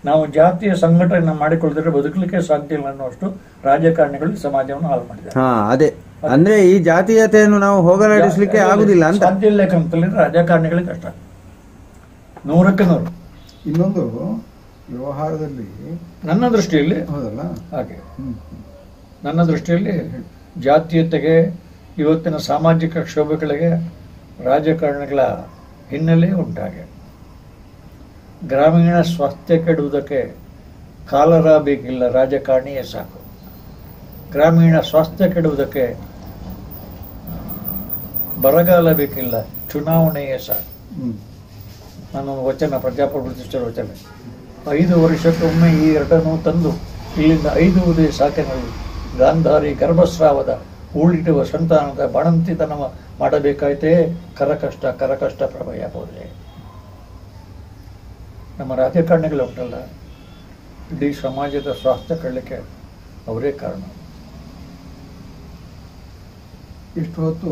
ನಾವು ಜಾತಿಯ ಸಂಘಟನೆ ಮಾಡಿಕೊಳ್ಳದಿದ್ರೆ ಬದುಕಲಿಕ್ಕೆ ಸಾಧ್ಯ ಇಲ್ಲ ಅನ್ನುವಷ್ಟು ರಾಜಕಾರಣಿಗಳು ಸಮಾಜವನ್ನು ಹಾಳು ಮಾಡಿದ್ದಾರೆ. ಅದೇ ಅಂದ್ರೆ ಈ ಜಾತೀಯತೆಯನ್ನು ನಾವು ಹೋಗಲಾಡಿಸ್ಲಿಕ್ಕೆ ಆಗುದಿಲ್ಲ ಅಂತ. ಸಾಧ್ಯ ಇಲ್ಲ ಕಂತಲ್ಲಿ ರಾಜಕಾರಣಿಗಳಿಗೆ ಕಷ್ಟ, 100ಕ್ಕೆ 100. ಇನ್ನೊಂದು ವ್ಯವಹಾರದಲ್ಲಿ ನನ್ನ ದೃಷ್ಟಿಯಲ್ಲಿ ಹೌದಲ್ಲ, ಹಾಗೆ ನನ್ನ ದೃಷ್ಟಿಯಲ್ಲಿ ಜಾತೀಯತೆಗೆ, ಇವತ್ತಿನ ಸಾಮಾಜಿಕ ಕ್ಷೋಭೆಗಳಿಗೆ ರಾಜಕಾರಣಿಗಳ ಹಿನ್ನೆಲೆ ಉಂಟಾಗೆ. ಗ್ರಾಮೀಣ ಸ್ವಾಸ್ಥ್ಯ ಕೆಡುವುದಕ್ಕೆ ಕಾಲರ ಬೇಕಿಲ್ಲ, ರಾಜಕಾರಣಿಯೇ ಸಾಕು. ಗ್ರಾಮೀಣ ಸ್ವಾಸ್ಥ್ಯ ಕೆಡುವುದಕ್ಕೆ ಬರಗಾಲ ಬೇಕಿಲ್ಲ, ಚುನಾವಣೆಯೇ ಸಾಕು. ನನ್ನ ವಚನ, ಪ್ರಜಾಪ್ರಭುತ್ವ ವಚನ. 5 ವರ್ಷಕ್ಕೊಮ್ಮೆ ಈ ಎರಡನ್ನೂ ತಂದು ಇಲ್ಲಿಂದ 5 ಉದಯ ಸಾಕಿನಲ್ಲಿ ಗಾಂಧಾರಿ ಗರ್ಭಸ್ರಾವದ ಉಳಿಡುವ ಸಂತಾನದ ಬಾಣಂತಿತನ ಮಾಡಬೇಕಾಯ್ತೇ. ಕರಕಷ್ಟ ಪ್ರಭಯ ಬೋಧೆ. ನಮ್ಮ ರಾಜಕಾರಣಿಗಳು ಉಂಟಲ್ಲ, ಇಡೀ ಸಮಾಜದ ಸ್ವಾಸ್ಥ್ಯ ಕಳಲಿಕ್ಕೆ ಅವರೇ ಕಾರಣ. ಇಷ್ಟು ಹೊತ್ತು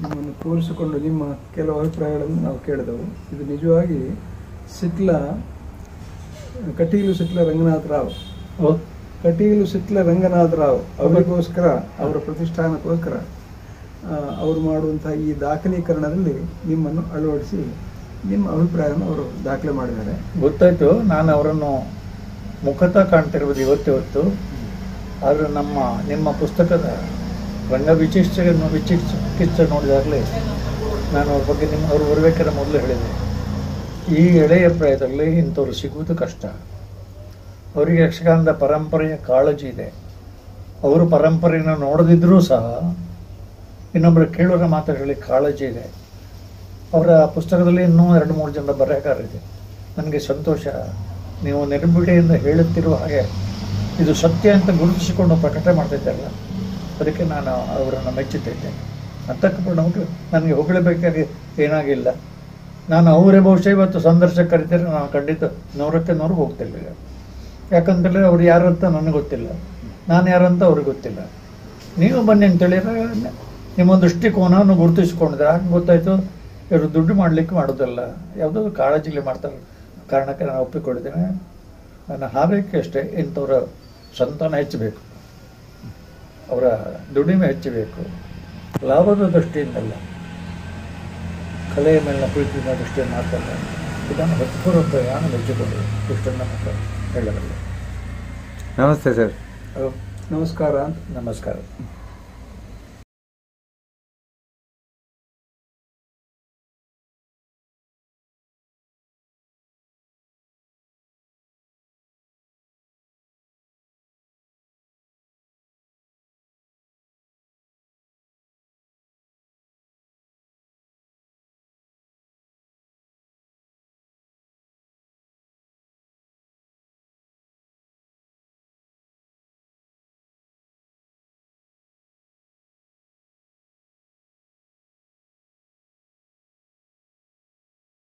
ನಿಮ್ಮನ್ನು ತೋರಿಸಿಕೊಂಡು ನಿಮ್ಮ ಕೆಲವು ಅಭಿಪ್ರಾಯಗಳನ್ನು ನಾವು ಕೇಳಿದೆವು. ಇದು ನಿಜವಾಗಿ ಕಟೀಲು ಸಿಟ್ಲ ರಂಗನಾಥ ರಾವ್, ಕಟೀಲು ಸಿಟ್ಲ ರಂಗನಾಥ ರಾವ್ ಅವರಿಗೋಸ್ಕರ, ಅವರ ಪ್ರತಿಷ್ಠಾನಕ್ಕೋಸ್ಕರ ಅವರು ಮಾಡುವಂತಹ ಈ ದಾಖಲೀಕರಣದಲ್ಲಿ ನಿಮ್ಮನ್ನು ಅಳವಡಿಸಿ ನಿಮ್ಮ ಅಭಿಪ್ರಾಯವನ್ನು ಅವರು ದಾಖಲೆ ಮಾಡಿದ್ದಾರೆ. ಗೊತ್ತಾಯ್ತು, ನಾನು ಅವರನ್ನು ಮುಖತಃ ಕಾಣ್ತಿರ್ಬೋದು ಇವತ್ತು. ಆದರೆ ನಿಮ್ಮ ಪುಸ್ತಕದ ರಂಗ ವಿಚಿಕಿತ್ಸೆ ನೋಡಿದಾಗಲೇ ನಾನು ಅವ್ರ ಬಗ್ಗೆ ಅವ್ರು ಬರಬೇಕಾದ್ರೆ ಮೊದಲು ಹೇಳಿದೆ, ಈ ಎಳೆಯ ಪ್ರಾಯದಲ್ಲಿ ಇಂಥವ್ರು ಸಿಗುವುದು ಕಷ್ಟ. ಅವರಿಗೆ ಯಕ್ಷಗಾನದ ಪರಂಪರೆಯ ಕಾಳಜಿ ಇದೆ. ಅವರು ಪರಂಪರೆಯನ್ನು ನೋಡದಿದ್ರೂ ಸಹ ಇನ್ನೊಬ್ಬರು ಕೇಳೋರ ಮಾತುಗಳಲ್ಲಿ ಕಾಳಜಿ ಇದೆ. ಅವರ ಪುಸ್ತಕದಲ್ಲಿ ಇನ್ನೂ 2-3 ಜನ ಬರೆಹಗಾರರಿದೆ. ನನಗೆ ಸಂತೋಷ, ನೀವು ನಿರ್ಬಿಡೆಯಿಂದ ಹೇಳುತ್ತಿರುವ ಹಾಗೆ ಇದು ಸತ್ಯ ಅಂತ ಗುರುತಿಸಿಕೊಂಡು ಪ್ರಕಟ ಮಾಡ್ತಿದ್ದಲ್ಲ, ಅದಕ್ಕೆ ನಾನು ಅವರನ್ನು ಮೆಚ್ಚುತ್ತಿದ್ದೆ. ಅಂತಃಪೂರ್ಣವಾಗಿ ನನಗೆ ಹೊಗಳಬೇಕಾಗಿ ಏನಾಗಿಲ್ಲ. ನಾನು ಅವರೇ ಬಹುಶಃ ಇವತ್ತು ಸಂದರ್ಶಕ ಕರಿತಾರೆ, ನಾನು ಖಂಡಿತ 100ಕ್ಕೆ 100 ಹೋಗ್ತಿರ್ಲಿಲ್ಲ. ಯಾಕಂತೇಳಿ ಅವ್ರು ಯಾರಂತ ನನಗೆ ಗೊತ್ತಿಲ್ಲ, ನಾನು ಯಾರಂತ ಅವ್ರಿಗೆ ಗೊತ್ತಿಲ್ಲ. ನೀವು ಬನ್ನಿ ಅಂತೇಳಿದ್ರೆ ನಿಮ್ಮ ದೃಷ್ಟಿಕೋನವನ್ನು ಗುರುತಿಸ್ಕೊಂಡಿದ್ರೆ ಹಾಗೆ ಗೊತ್ತಾಯ್ತು ಇವರು ದುಡ್ಡು ಮಾಡಲಿಕ್ಕೆ ಮಾಡೋದಲ್ಲ, ಯಾವುದೋ ಕಾಳಜಿಲಿ ಮಾಡ್ತಾರೆ ಕಾರಣಕ್ಕೆ ನಾನು ಒಪ್ಪಿಕೊಂಡಿದ್ದೇನೆ. ನನ್ನ ಹಾರೈಕೆ ಅಷ್ಟೇ, ಇಂಥವ್ರ ಸಂತಾನ ಹೆಚ್ಚಬೇಕು, ಅವರ ದುಡಿಮೆ ಹೆಚ್ಚಬೇಕು, ಲಾಭದ ದೃಷ್ಟಿಯಿಂದಲ್ಲ, ಕಲೆಯ ಮೇಲಿನ ಪ್ರೀತಿಯ ದೃಷ್ಟಿಯನ್ನು ಮಾತಲ್ಲ. ಇದನ್ನು ಹೃತ್ಪೂರ್ವಕ ಪ್ರಯಾಣ ಮೆಚ್ಚಿಕೊಂಡು ಇಷ್ಟನ್ನು ಮಾತ್ರ ಹೇಳಬಲ್ಲ. ನಮಸ್ತೆ ಸರ್. ನಮಸ್ಕಾರ. ನಮಸ್ಕಾರ.